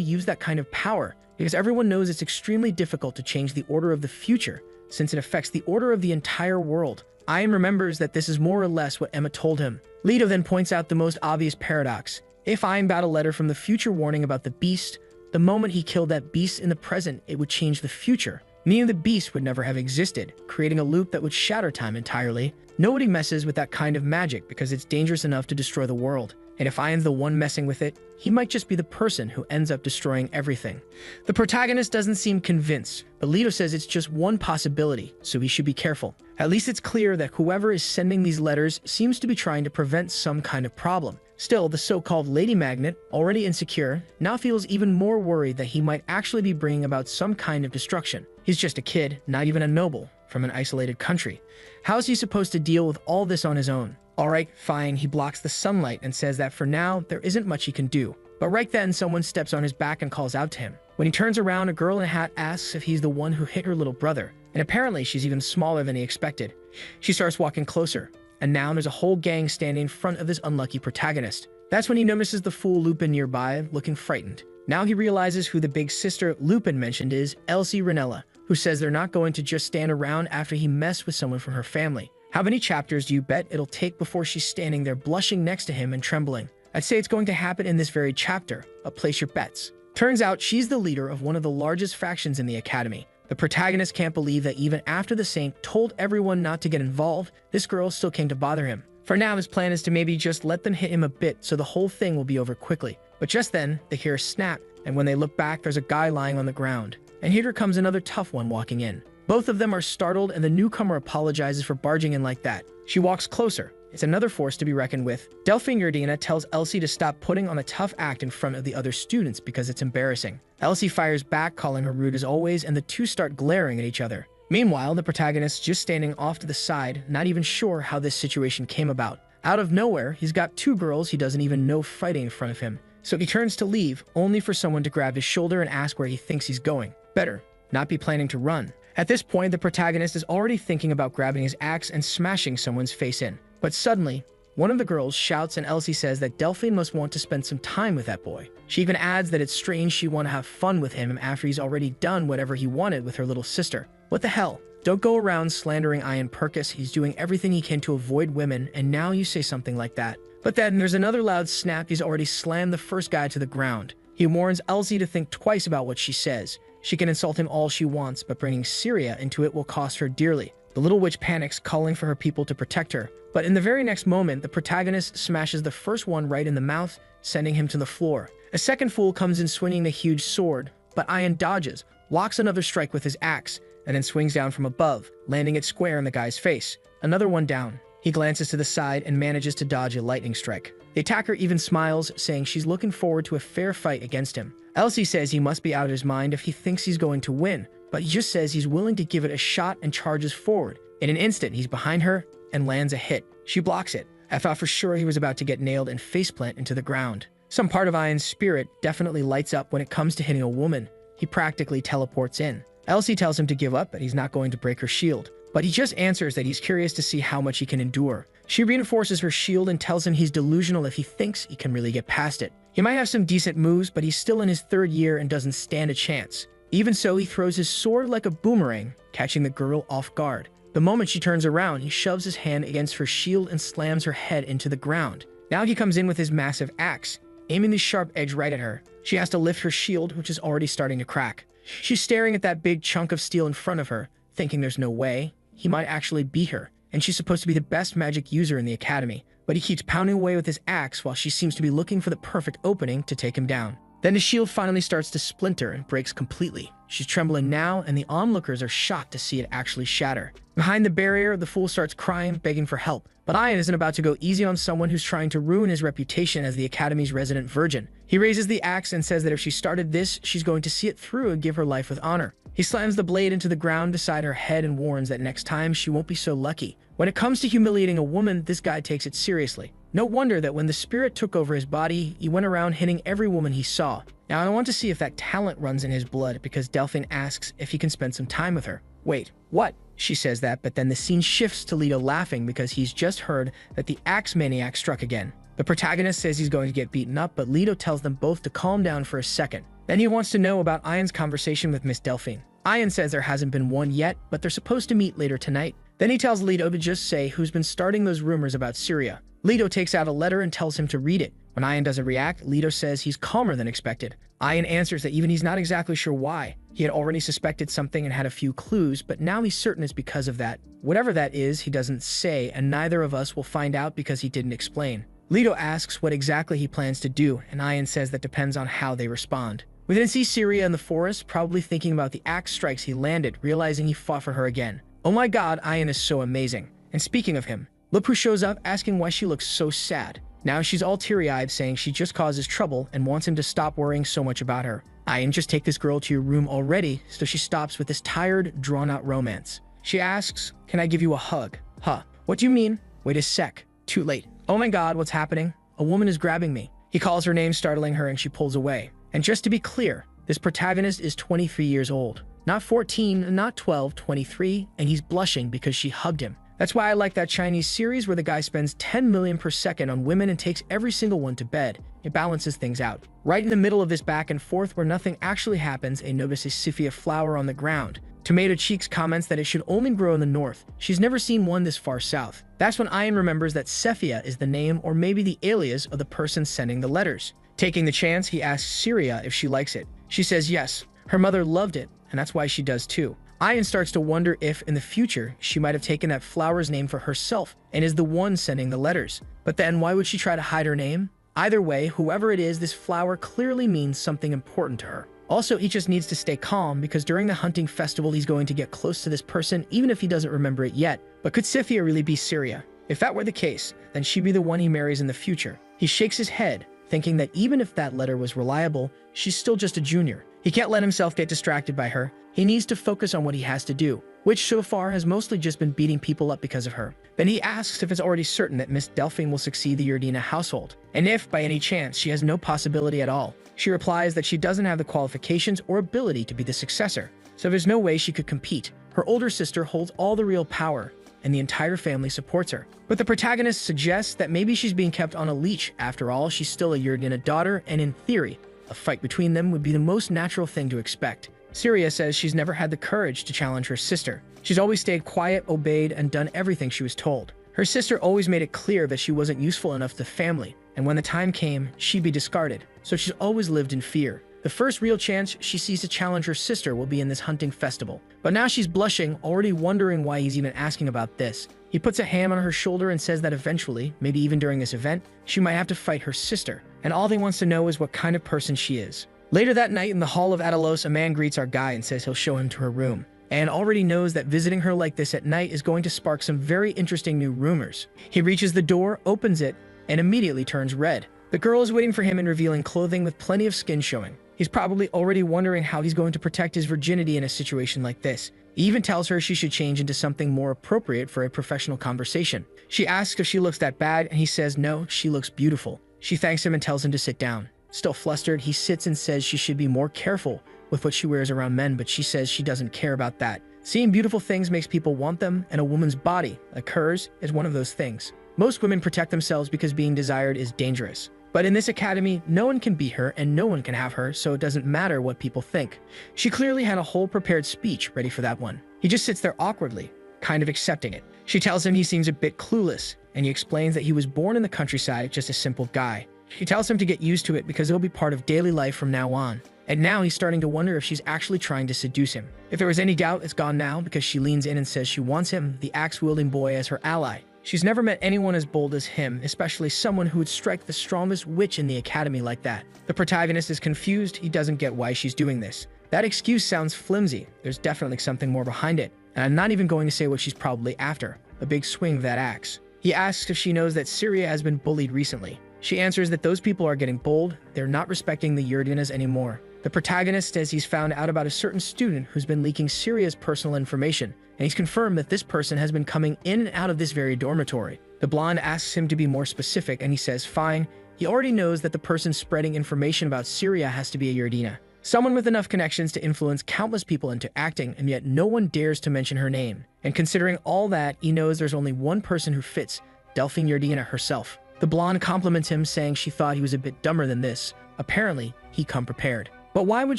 use that kind of power, because everyone knows it's extremely difficult to change the order of the future, since it affects the order of the entire world. Ian remembers that this is more or less what Emma told him. Leto then points out the most obvious paradox. If Ian got a letter from the future warning about the beast, the moment he killed that beast in the present, it would change the future, meaning the beast would never have existed, creating a loop that would shatter time entirely. Nobody messes with that kind of magic because it's dangerous enough to destroy the world. And if Ian's the one messing with it, he might just be the person who ends up destroying everything. The protagonist doesn't seem convinced, but Leto says it's just one possibility, so he should be careful. At least it's clear that whoever is sending these letters seems to be trying to prevent some kind of problem. Still, the so-called Lady Magnet, already insecure, now feels even more worried that he might actually be bringing about some kind of destruction. He's just a kid, not even a noble, from an isolated country. How is he supposed to deal with all this on his own? Alright, fine, he blocks the sunlight and says that for now, there isn't much he can do. But right then, someone steps on his back and calls out to him. When he turns around, a girl in a hat asks if he's the one who hit her little brother, and apparently she's even smaller than he expected. She starts walking closer, and now there's a whole gang standing in front of this unlucky protagonist. That's when he notices the fool Lupin nearby, looking frightened. Now he realizes who the big sister Lupin mentioned is Elsie Ranella, who says they're not going to just stand around after he messed with someone from her family. How many chapters do you bet it'll take before she's standing there blushing next to him and trembling? I'd say it's going to happen in this very chapter, but place your bets. Turns out she's the leader of one of the largest factions in the academy. The protagonist can't believe that even after the Saint told everyone not to get involved, this girl still came to bother him. For now, his plan is to maybe just let them hit him a bit so the whole thing will be over quickly. But just then, they hear a snap, and when they look back, there's a guy lying on the ground. And here comes another tough one walking in. Both of them are startled, and the newcomer apologizes for barging in like that. She walks closer. It's another force to be reckoned with. Delphine Yardina tells Elsie to stop putting on a tough act in front of the other students because it's embarrassing. Elsie fires back, calling her rude as always, and the two start glaring at each other. Meanwhile, the protagonist's just standing off to the side, not even sure how this situation came about. Out of nowhere, he's got two girls he doesn't even know fighting in front of him. So he turns to leave, only for someone to grab his shoulder and ask where he thinks he's going. Better not be planning to run. At this point, the protagonist is already thinking about grabbing his axe and smashing someone's face in. But suddenly, one of the girls shouts and Elsie says that Delphine must want to spend some time with that boy. She even adds that it's strange she'd want to have fun with him after he's already done whatever he wanted with her little sister. What the hell? Don't go around slandering Ian Purkis. He's doing everything he can to avoid women, and now you say something like that. But then there's another loud snap. He's already slammed the first guy to the ground. He warns Elsie to think twice about what she says. She can insult him all she wants, but bringing Syria into it will cost her dearly. The little witch panics, calling for her people to protect her. But in the very next moment, the protagonist smashes the first one right in the mouth, sending him to the floor. A second fool comes in swinging the huge sword, but Ian dodges, blocks another strike with his axe, and then swings down from above, landing it square in the guy's face. Another one down. He glances to the side and manages to dodge a lightning strike. The attacker even smiles, saying she's looking forward to a fair fight against him. Elsie says he must be out of his mind if he thinks he's going to win, but he just says he's willing to give it a shot and charges forward. In an instant, he's behind her and lands a hit. She blocks it. I thought for sure he was about to get nailed and faceplant into the ground. Some part of Ian's spirit definitely lights up when it comes to hitting a woman. He practically teleports in. Elsie tells him to give up, that he's not going to break her shield, but he just answers that he's curious to see how much he can endure. She reinforces her shield and tells him he's delusional if he thinks he can really get past it. He might have some decent moves, but he's still in his third year and doesn't stand a chance. Even so, he throws his sword like a boomerang, catching the girl off guard. The moment she turns around, he shoves his hand against her shield and slams her head into the ground. Now he comes in with his massive axe, aiming the sharp edge right at her. She has to lift her shield, which is already starting to crack. She's staring at that big chunk of steel in front of her, thinking there's no way he might actually beat her, and she's supposed to be the best magic user in the academy. But he keeps pounding away with his axe while she seems to be looking for the perfect opening to take him down. Then his shield finally starts to splinter and breaks completely. She's trembling now, and the onlookers are shocked to see it actually shatter. Behind the barrier, the fool starts crying, begging for help. But Ian isn't about to go easy on someone who's trying to ruin his reputation as the Academy's resident virgin. He raises the axe and says that if she started this, she's going to see it through and give her life with honor. He slams the blade into the ground beside her head and warns that next time she won't be so lucky. When it comes to humiliating a woman, this guy takes it seriously. No wonder that when the spirit took over his body, he went around hitting every woman he saw. Now I want to see if that talent runs in his blood because Delphine asks if he can spend some time with her. Wait, what? She says that, but then the scene shifts to Leto laughing because he's just heard that the axe maniac struck again. The protagonist says he's going to get beaten up, but Leto tells them both to calm down for a second. Then he wants to know about Ian's conversation with Miss Delphine. Ian says there hasn't been one yet, but they're supposed to meet later tonight. Then he tells Leto to just say who's been starting those rumors about Syria. Leto takes out a letter and tells him to read it. When Ian doesn't react, Leto says he's calmer than expected. Ian answers that even he's not exactly sure why. He had already suspected something and had a few clues, but now he's certain it's because of that. Whatever that is, he doesn't say, and neither of us will find out because he didn't explain. Leto asks what exactly he plans to do, and Ian says that depends on how they respond. We then see Syria in the forest, probably thinking about the axe strikes he landed, realizing he fought for her again. Oh my god, Ian is so amazing. And speaking of him, look who shows up asking why she looks so sad. Now she's all teary-eyed saying she just causes trouble and wants him to stop worrying so much about her. Ian, just take this girl to your room already, so she stops with this tired, drawn-out romance. She asks, can I give you a hug? Huh, what do you mean? Wait a sec. Too late. Oh my god, what's happening? A woman is grabbing me. He calls her name, startling her, and she pulls away. And just to be clear, this protagonist is 23 years old. Not 14, not 12, 23, and he's blushing because she hugged him. That's why I like that Chinese series where the guy spends 10 million per second on women and takes every single one to bed. It balances things out. Right in the middle of this back and forth where nothing actually happens, a notices Sifia flower on the ground. Tomato Cheeks comments that it should only grow in the north. She's never seen one this far south. That's when Ian remembers that Sephia is the name or maybe the alias of the person sending the letters. Taking the chance, he asks Syria if she likes it. She says yes. Her mother loved it, and that's why she does too. Ian starts to wonder if, in the future, she might have taken that flower's name for herself and is the one sending the letters. But then, why would she try to hide her name? Either way, whoever it is, this flower clearly means something important to her. Also, he just needs to stay calm because during the hunting festival, he's going to get close to this person even if he doesn't remember it yet. But could Sifia really be Syria? If that were the case, then she'd be the one he marries in the future. He shakes his head, thinking that even if that letter was reliable, she's still just a junior. He can't let himself get distracted by her. He needs to focus on what he has to do, which so far has mostly just been beating people up because of her. Then he asks if it's already certain that Miss Delphine will succeed the Yerdina household, and if, by any chance, she has no possibility at all. She replies that she doesn't have the qualifications or ability to be the successor, so there's no way she could compete. Her older sister holds all the real power, and the entire family supports her. But the protagonist suggests that maybe she's being kept on a leash. After all, she's still a Yerdina daughter, and in theory, a fight between them would be the most natural thing to expect. Syria says she's never had the courage to challenge her sister. She's always stayed quiet, obeyed, and done everything she was told. Her sister always made it clear that she wasn't useful enough to the family, and when the time came, she'd be discarded. So she's always lived in fear. The first real chance she sees to challenge her sister will be in this hunting festival. But now she's blushing, already wondering why he's even asking about this. He puts a hand on her shoulder and says that eventually, maybe even during this event, she might have to fight her sister. And all he wants to know is what kind of person she is. Later that night in the Hall of Adalos, a man greets our guy and says he'll show him to her room. And already knows that visiting her like this at night is going to spark some very interesting new rumors. He reaches the door, opens it, and immediately turns red. The girl is waiting for him in revealing clothing with plenty of skin showing. He's probably already wondering how he's going to protect his virginity in a situation like this. He even tells her she should change into something more appropriate for a professional conversation. She asks if she looks that bad, and he says no, she looks beautiful. She thanks him and tells him to sit down. Still flustered, he sits and says she should be more careful with what she wears around men, but she says she doesn't care about that. Seeing beautiful things makes people want them, and a woman's body, like hers, is one of those things. Most women protect themselves because being desired is dangerous. But in this academy, no one can beat her and no one can have her, so it doesn't matter what people think. She clearly had a whole prepared speech ready for that one. He just sits there awkwardly, kind of accepting it. She tells him he seems a bit clueless, and he explains that he was born in the countryside, just a simple guy. She tells him to get used to it because it'll be part of daily life from now on. And now he's starting to wonder if she's actually trying to seduce him. If there was any doubt, it's gone now because she leans in and says she wants him, the axe-wielding boy, as her ally. She's never met anyone as bold as him, especially someone who would strike the strongest witch in the academy like that. The protagonist is confused, he doesn't get why she's doing this. That excuse sounds flimsy. There's definitely something more behind it. And I'm not even going to say what she's probably after. A big swing of that axe. He asks if she knows that Syria has been bullied recently. She answers that those people are getting bold. They're not respecting the Yurdinas anymore. The protagonist says he's found out about a certain student who's been leaking Syria's personal information, and he's confirmed that this person has been coming in and out of this very dormitory. The blonde asks him to be more specific, and he says fine. He already knows that the person spreading information about Syria has to be a Yurdina. Someone with enough connections to influence countless people into acting, and yet no one dares to mention her name. And considering all that, he knows there's only one person who fits, Delphine Yurdina herself. The blonde compliments him, saying she thought he was a bit dumber than this. Apparently, he come prepared. But why would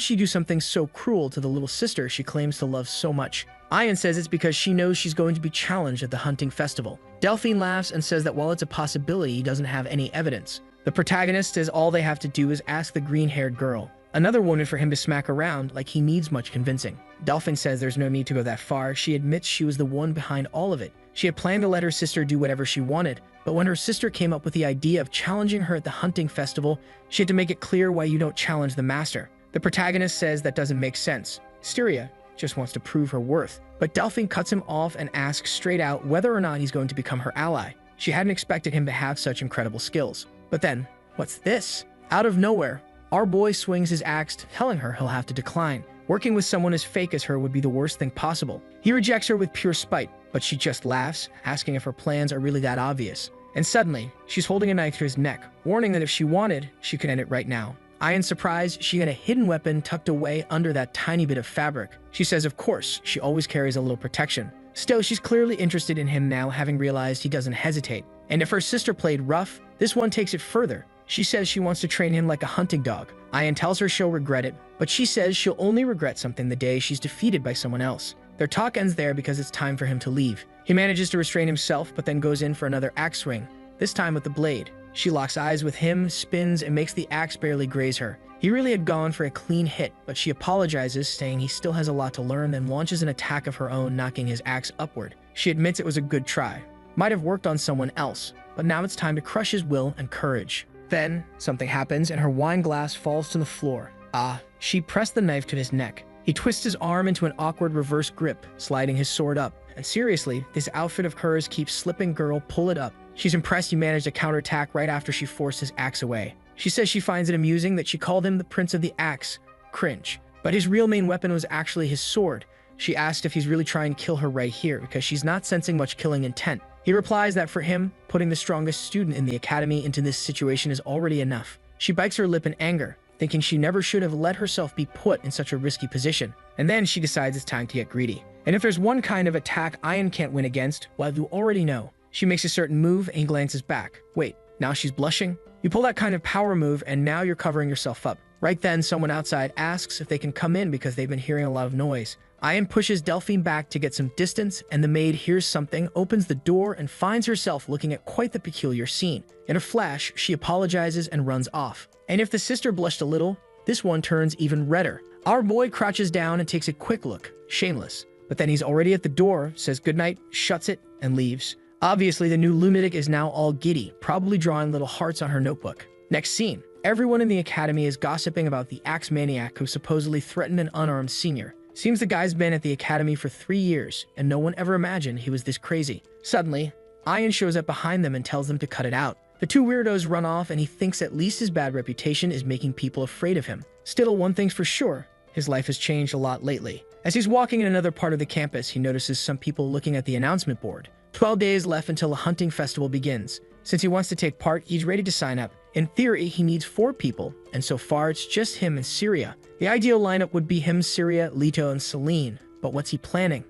she do something so cruel to the little sister she claims to love so much? Ian says it's because she knows she's going to be challenged at the hunting festival. Delphine laughs and says that while it's a possibility, he doesn't have any evidence. The protagonist says all they have to do is ask the green-haired girl. Another woman for him to smack around like he needs much convincing. Delphine says there's no need to go that far. She admits she was the one behind all of it. She had planned to let her sister do whatever she wanted, but when her sister came up with the idea of challenging her at the hunting festival, she had to make it clear why you don't challenge the master. The protagonist says that doesn't make sense. Syria just wants to prove her worth. But Delphine cuts him off and asks straight out whether or not he's going to become her ally. She hadn't expected him to have such incredible skills. But then, what's this? Out of nowhere, our boy swings his axe, telling her he'll have to decline. Working with someone as fake as her would be the worst thing possible. He rejects her with pure spite, but she just laughs, asking if her plans are really that obvious. And suddenly, she's holding a knife to his neck, warning that if she wanted, she could end it right now. Ian's surprised she had a hidden weapon tucked away under that tiny bit of fabric. She says of course, she always carries a little protection. Still, she's clearly interested in him now, having realized he doesn't hesitate. And if her sister played rough, this one takes it further. She says she wants to train him like a hunting dog. Ian tells her she'll regret it, but she says she'll only regret something the day she's defeated by someone else. Their talk ends there because it's time for him to leave. He manages to restrain himself, but then goes in for another axe swing, this time with the blade. She locks eyes with him, spins, and makes the axe barely graze her. He really had gone for a clean hit, but she apologizes, saying he still has a lot to learn, then launches an attack of her own, knocking his axe upward. She admits it was a good try. Might have worked on someone else, but now it's time to crush his will and courage. Then, something happens and her wine glass falls to the floor. She pressed the knife to his neck. He twists his arm into an awkward reverse grip, sliding his sword up. And seriously, this outfit of hers keeps slipping. Girl, pull it up. She's impressed he managed to counterattack right after she forced his axe away. She says she finds it amusing that she called him the Prince of the Axe. Cringe. But his real main weapon was actually his sword. She asked if he's really trying to kill her right here because she's not sensing much killing intent. He replies that for him, putting the strongest student in the academy into this situation is already enough. She bites her lip in anger, thinking she never should have let herself be put in such a risky position. And then she decides it's time to get greedy. And if there's one kind of attack Ian can't win against, well, you already know. She makes a certain move and he glances back. Wait, now she's blushing? You pull that kind of power move and now you're covering yourself up. Right then, someone outside asks if they can come in because they've been hearing a lot of noise. Ian pushes Delphine back to get some distance, and the maid hears something, opens the door, and finds herself looking at quite the peculiar scene. In a flash, she apologizes and runs off. And if the sister blushed a little, this one turns even redder. Our boy crouches down and takes a quick look, shameless. But then he's already at the door, says goodnight, shuts it, and leaves. Obviously, the new lunatic is now all giddy, probably drawing little hearts on her notebook. Next scene. Everyone in the academy is gossiping about the axe maniac who supposedly threatened an unarmed senior. Seems the guy's been at the academy for 3 years, and no one ever imagined he was this crazy. Suddenly, Ian shows up behind them and tells them to cut it out. The two weirdos run off, and he thinks at least his bad reputation is making people afraid of him. Still, one thing's for sure, his life has changed a lot lately. As he's walking in another part of the campus, he notices some people looking at the announcement board. 12 days left until a hunting festival begins. Since he wants to take part, he's ready to sign up. In theory, he needs 4 people, and so far it's just him and Syria. The ideal lineup would be him, Syria, Leto, and Celine. But what's he planning?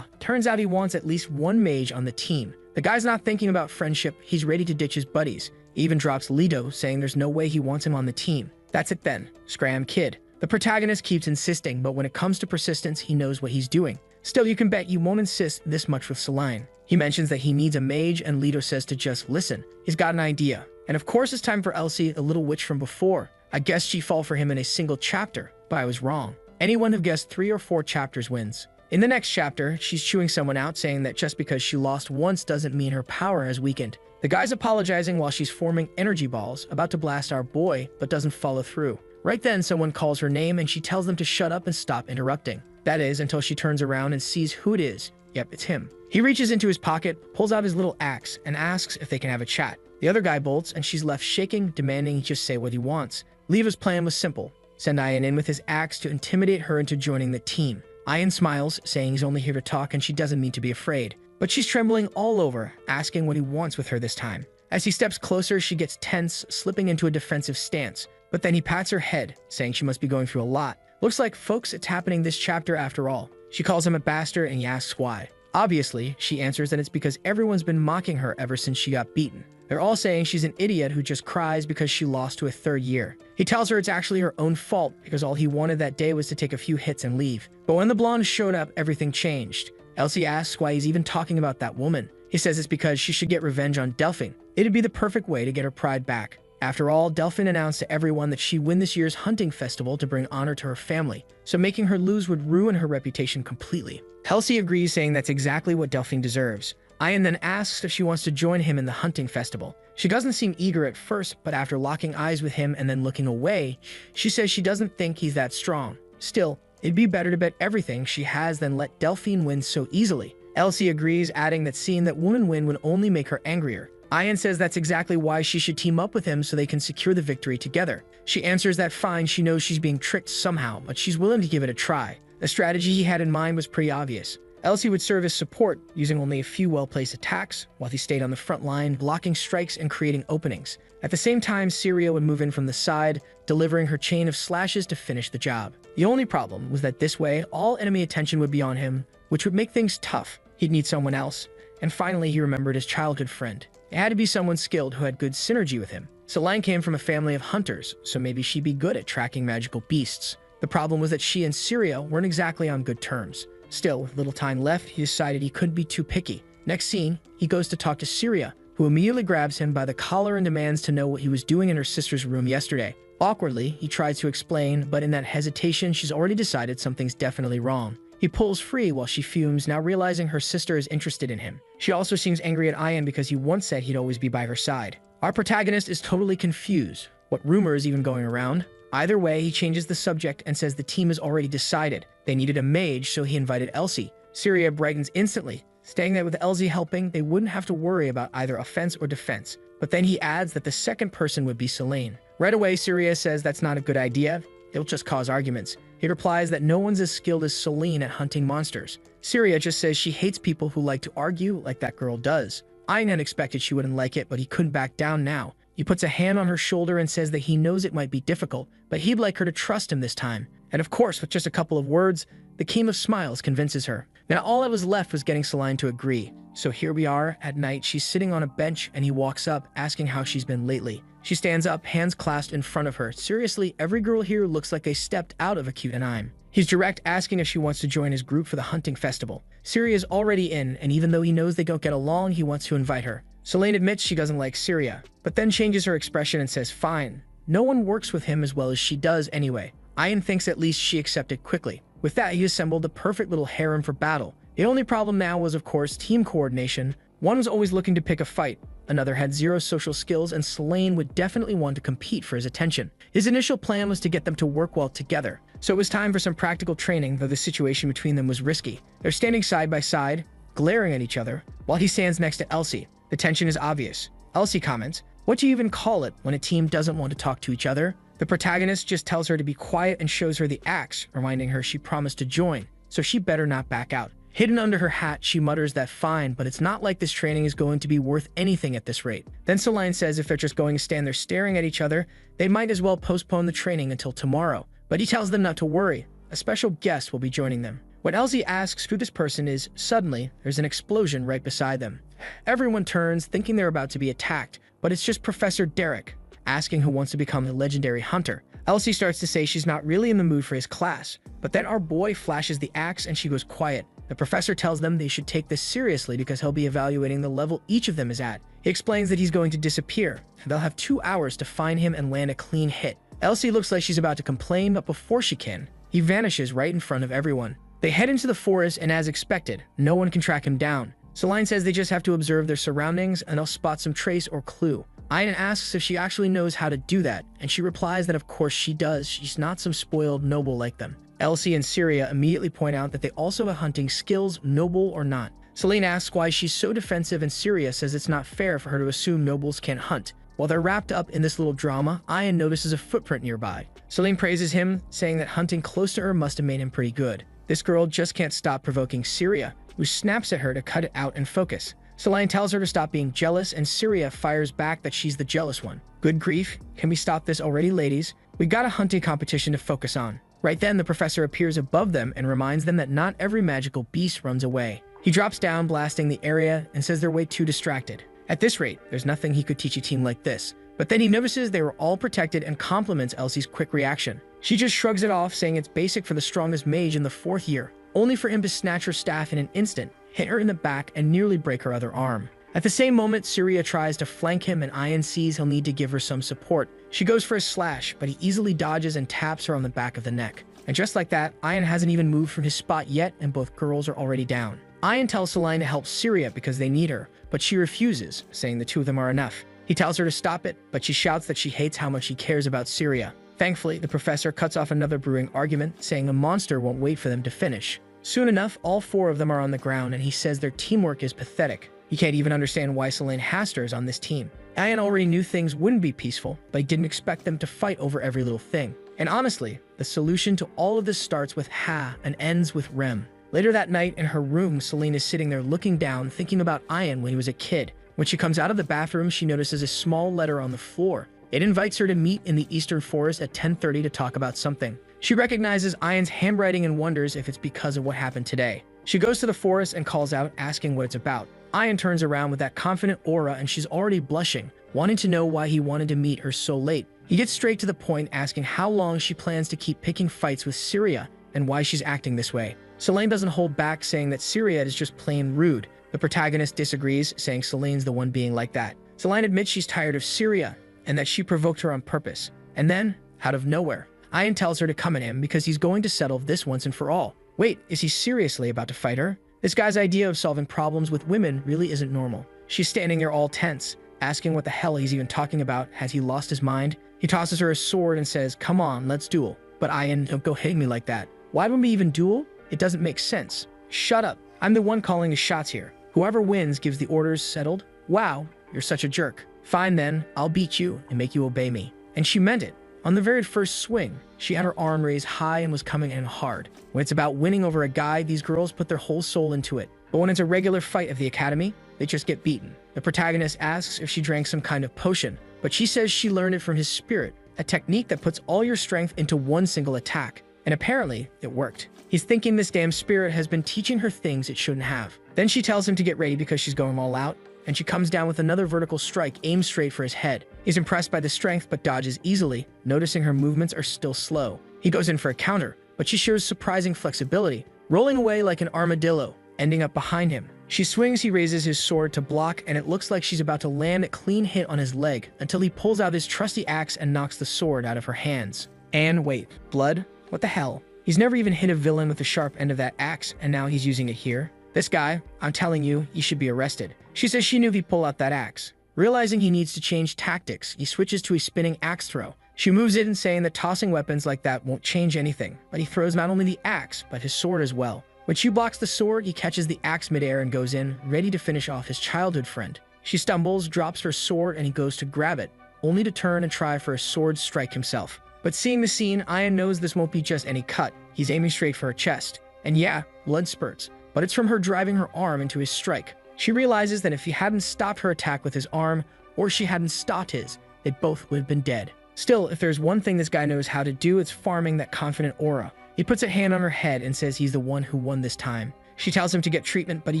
Turns out he wants at least 1 mage on the team. The guy's not thinking about friendship, he's ready to ditch his buddies. He even drops Leto, saying there's no way he wants him on the team. That's it then. Scram kid. The protagonist keeps insisting, but when it comes to persistence, he knows what he's doing. Still, you can bet he won't insist this much with Celine. He mentions that he needs a mage, and Leto says to just listen. He's got an idea. And of course it's time for Elsie, the little witch from before. I guessed she'd fall for him in a single chapter, but I was wrong. Anyone who guessed 3 or 4 chapters wins. In the next chapter, she's chewing someone out, saying that just because she lost once doesn't mean her power has weakened. The guy's apologizing while she's forming energy balls, about to blast our boy, but doesn't follow through. Right then, someone calls her name and she tells them to shut up and stop interrupting. That is, until she turns around and sees who it is. Yep, it's him. He reaches into his pocket, pulls out his little axe, and asks if they can have a chat. The other guy bolts, and she's left shaking, demanding he just say what he wants. Leva's plan was simple. Send Ian in with his axe to intimidate her into joining the team. Ian smiles, saying he's only here to talk and she doesn't mean to be afraid. But she's trembling all over, asking what he wants with her this time. As he steps closer, she gets tense, slipping into a defensive stance. But then he pats her head, saying she must be going through a lot. Looks like, folks, it's happening this chapter after all. She calls him a bastard and he asks why. Obviously, she answers that it's because everyone's been mocking her ever since she got beaten. They're all saying she's an idiot who just cries because she lost to a third year. He tells her it's actually her own fault because all he wanted that day was to take a few hits and leave. But when the blonde showed up, everything changed. Elsie asks why he's even talking about that woman. He says it's because she should get revenge on Delphine. It'd be the perfect way to get her pride back. After all, Delphine announced to everyone that she'd win this year's hunting festival to bring honor to her family, so making her lose would ruin her reputation completely. Elsie agrees, saying that's exactly what Delphine deserves. Ian then asks if she wants to join him in the hunting festival. She doesn't seem eager at first, but after locking eyes with him and then looking away, she says she doesn't think he's that strong. Still, it'd be better to bet everything she has than let Delphine win so easily. Elsie agrees, adding that seeing that woman win would only make her angrier. Ian says that's exactly why she should team up with him so they can secure the victory together. She answers that fine, she knows she's being tricked somehow, but she's willing to give it a try. The strategy he had in mind was pretty obvious. Elsie would serve as support, using only a few well-placed attacks, while he stayed on the front line, blocking strikes and creating openings. At the same time, Syria would move in from the side, delivering her chain of slashes to finish the job. The only problem was that this way, all enemy attention would be on him, which would make things tough. He'd need someone else. And finally, he remembered his childhood friend. It had to be someone skilled who had good synergy with him. Selene came from a family of hunters, so maybe she'd be good at tracking magical beasts. The problem was that she and Syria weren't exactly on good terms. Still, with little time left, he decided he couldn't be too picky. Next scene, he goes to talk to Syria, who immediately grabs him by the collar and demands to know what he was doing in her sister's room yesterday. Awkwardly, he tries to explain, but in that hesitation, she's already decided something's definitely wrong. He pulls free while she fumes, now realizing her sister is interested in him. She also seems angry at Ian because he once said he'd always be by her side. Our protagonist is totally confused. What rumor is even going around? Either way, he changes the subject and says the team is already decided. They needed a mage, so he invited Elsie. Syria brightens instantly, stating that with Elsie helping, they wouldn't have to worry about either offense or defense. But then he adds that the second person would be Selene. Right away, Syria says that's not a good idea. It'll just cause arguments. He replies that no one's as skilled as Selene at hunting monsters. Syria just says she hates people who like to argue like that girl does. Ian had expected she wouldn't like it, but he couldn't back down now. He puts a hand on her shoulder and says that he knows it might be difficult, but he'd like her to trust him this time. And of course, with just a couple of words, the King of Smiles convinces her. Now all that was left was getting Selene to agree. So here we are, at night, she's sitting on a bench and he walks up, asking how she's been lately. She stands up, hands clasped in front of her. Seriously, every girl here looks like they stepped out of a cute anime. He's direct, asking if she wants to join his group for the hunting festival. Syria's already in, and even though he knows they don't get along, he wants to invite her. Selene admits she doesn't like Syria, but then changes her expression and says fine. No one works with him as well as she does anyway. Ian thinks at least she accepted quickly. With that, he assembled the perfect little harem for battle. The only problem now was, of course, team coordination. One was always looking to pick a fight. Another had zero social skills, and Selene would definitely want to compete for his attention. His initial plan was to get them to work well together. So it was time for some practical training, though the situation between them was risky. They're standing side by side, glaring at each other, while he stands next to Elsie. The tension is obvious. Elsie comments, "What do you even call it when a team doesn't want to talk to each other?" The protagonist just tells her to be quiet and shows her the axe, reminding her she promised to join, so she better not back out. Hidden under her hat, she mutters that fine, but it's not like this training is going to be worth anything at this rate. Then Selene says if they're just going to stand there staring at each other, they might as well postpone the training until tomorrow. But he tells them not to worry. A special guest will be joining them. When Elsie asks who this person is, suddenly, there's an explosion right beside them. Everyone turns, thinking they're about to be attacked, but it's just Professor Derek, asking who wants to become the legendary hunter. Elsie starts to say she's not really in the mood for his class, but then our boy flashes the axe and she goes quiet. The professor tells them they should take this seriously because he'll be evaluating the level each of them is at. He explains that he's going to disappear. They'll have 2 hours to find him and land a clean hit. Elsie looks like she's about to complain, but before she can, he vanishes right in front of everyone. They head into the forest, and as expected, no one can track him down. Selene says they just have to observe their surroundings and they'll spot some trace or clue. Ayan asks if she actually knows how to do that, and she replies that of course she does, she's not some spoiled noble like them. Elsie and Syria immediately point out that they also have hunting skills, noble or not. Celine asks why she's so defensive, and Syria says it's not fair for her to assume nobles can't hunt. While they're wrapped up in this little drama, Ayan notices a footprint nearby. Celine praises him, saying that hunting close to her must have made him pretty good. This girl just can't stop provoking Syria, who snaps at her to cut it out and focus. Celine tells her to stop being jealous, and Syria fires back that she's the jealous one. Good grief, can we stop this already, ladies? We got a hunting competition to focus on. Right then, the professor appears above them and reminds them that not every magical beast runs away. He drops down, blasting the area, and says they're way too distracted. At this rate, there's nothing he could teach a team like this. But then he notices they were all protected and compliments Elsie's quick reaction. She just shrugs it off, saying it's basic for the strongest mage in the 4th year, only for him to snatch her staff in an instant, hit her in the back, and nearly break her other arm. At the same moment, Syria tries to flank him, and Ayan sees he'll need to give her some support. She goes for a slash, but he easily dodges and taps her on the back of the neck. And just like that, Ayan hasn't even moved from his spot yet, and both girls are already down. Ayan tells Celine to help Syria because they need her, but she refuses, saying the two of them are enough. He tells her to stop it, but she shouts that she hates how much he cares about Syria. Thankfully, the professor cuts off another brewing argument, saying a monster won't wait for them to finish. Soon enough, all 4 of them are on the ground, and he says their teamwork is pathetic. He can't even understand why Celine Haster is on this team. Ayan already knew things wouldn't be peaceful, but he didn't expect them to fight over every little thing. And honestly, the solution to all of this starts with Ha and ends with Rem. Later that night, in her room, Celine is sitting there looking down, thinking about Ayan when he was a kid. When she comes out of the bathroom, she notices a small letter on the floor. It invites her to meet in the Eastern Forest at 10:30 to talk about something. She recognizes Ayan's handwriting and wonders if it's because of what happened today. She goes to the forest and calls out, asking what it's about. Ayan turns around with that confident aura, and she's already blushing, wanting to know why he wanted to meet her so late. He gets straight to the point, asking how long she plans to keep picking fights with Syria and why she's acting this way. Celine doesn't hold back, saying that Syria is just plain rude. The protagonist disagrees, saying Celine's the one being like that. Celine admits she's tired of Syria and that she provoked her on purpose. And then, out of nowhere, Ayan tells her to come at him because he's going to settle this once and for all. Wait, is he seriously about to fight her? This guy's idea of solving problems with women really isn't normal. She's standing there all tense, asking what the hell he's even talking about. Has he lost his mind? He tosses her a sword and says, come on, let's duel. But Ayan, don't go hitting me like that. Why would we even duel? It doesn't make sense. Shut up. I'm the one calling the shots here. Whoever wins gives the orders, settled? Wow, you're such a jerk. Fine then, I'll beat you and make you obey me. And she meant it. On the very first swing, she had her arm raised high and was coming in hard. When it's about winning over a guy, these girls put their whole soul into it. But when it's a regular fight of the academy, they just get beaten. The protagonist asks if she drank some kind of potion, but she says she learned it from his spirit, a technique that puts all your strength into one single attack. And apparently, it worked. He's thinking this damn spirit has been teaching her things it shouldn't have. Then she tells him to get ready because she's going all out, and she comes down with another vertical strike aimed straight for his head. He's impressed by the strength but dodges easily, noticing her movements are still slow. He goes in for a counter, but she shows surprising flexibility, rolling away like an armadillo, ending up behind him. She swings, he raises his sword to block, and it looks like she's about to land a clean hit on his leg until he pulls out his trusty axe and knocks the sword out of her hands. And wait, blood? What the hell? He's never even hit a villain with the sharp end of that axe, and now he's using it here? This guy, I'm telling you, he should be arrested. She says she knew he'd pull out that axe. Realizing he needs to change tactics, he switches to a spinning axe throw. She moves it and saying that tossing weapons like that won't change anything, but he throws not only the axe, but his sword as well. When she blocks the sword, he catches the axe midair and goes in, ready to finish off his childhood friend. She stumbles, drops her sword, and he goes to grab it, only to turn and try for a sword strike himself. But seeing the scene, Ayan knows this won't be just any cut. He's aiming straight for her chest. And yeah, blood spurts, but it's from her driving her arm into his strike. She realizes that if he hadn't stopped her attack with his arm, or she hadn't stopped his, they both would have been dead. Still, if there's one thing this guy knows how to do, it's farming that confident aura. He puts a hand on her head and says he's the one who won this time. She tells him to get treatment, but he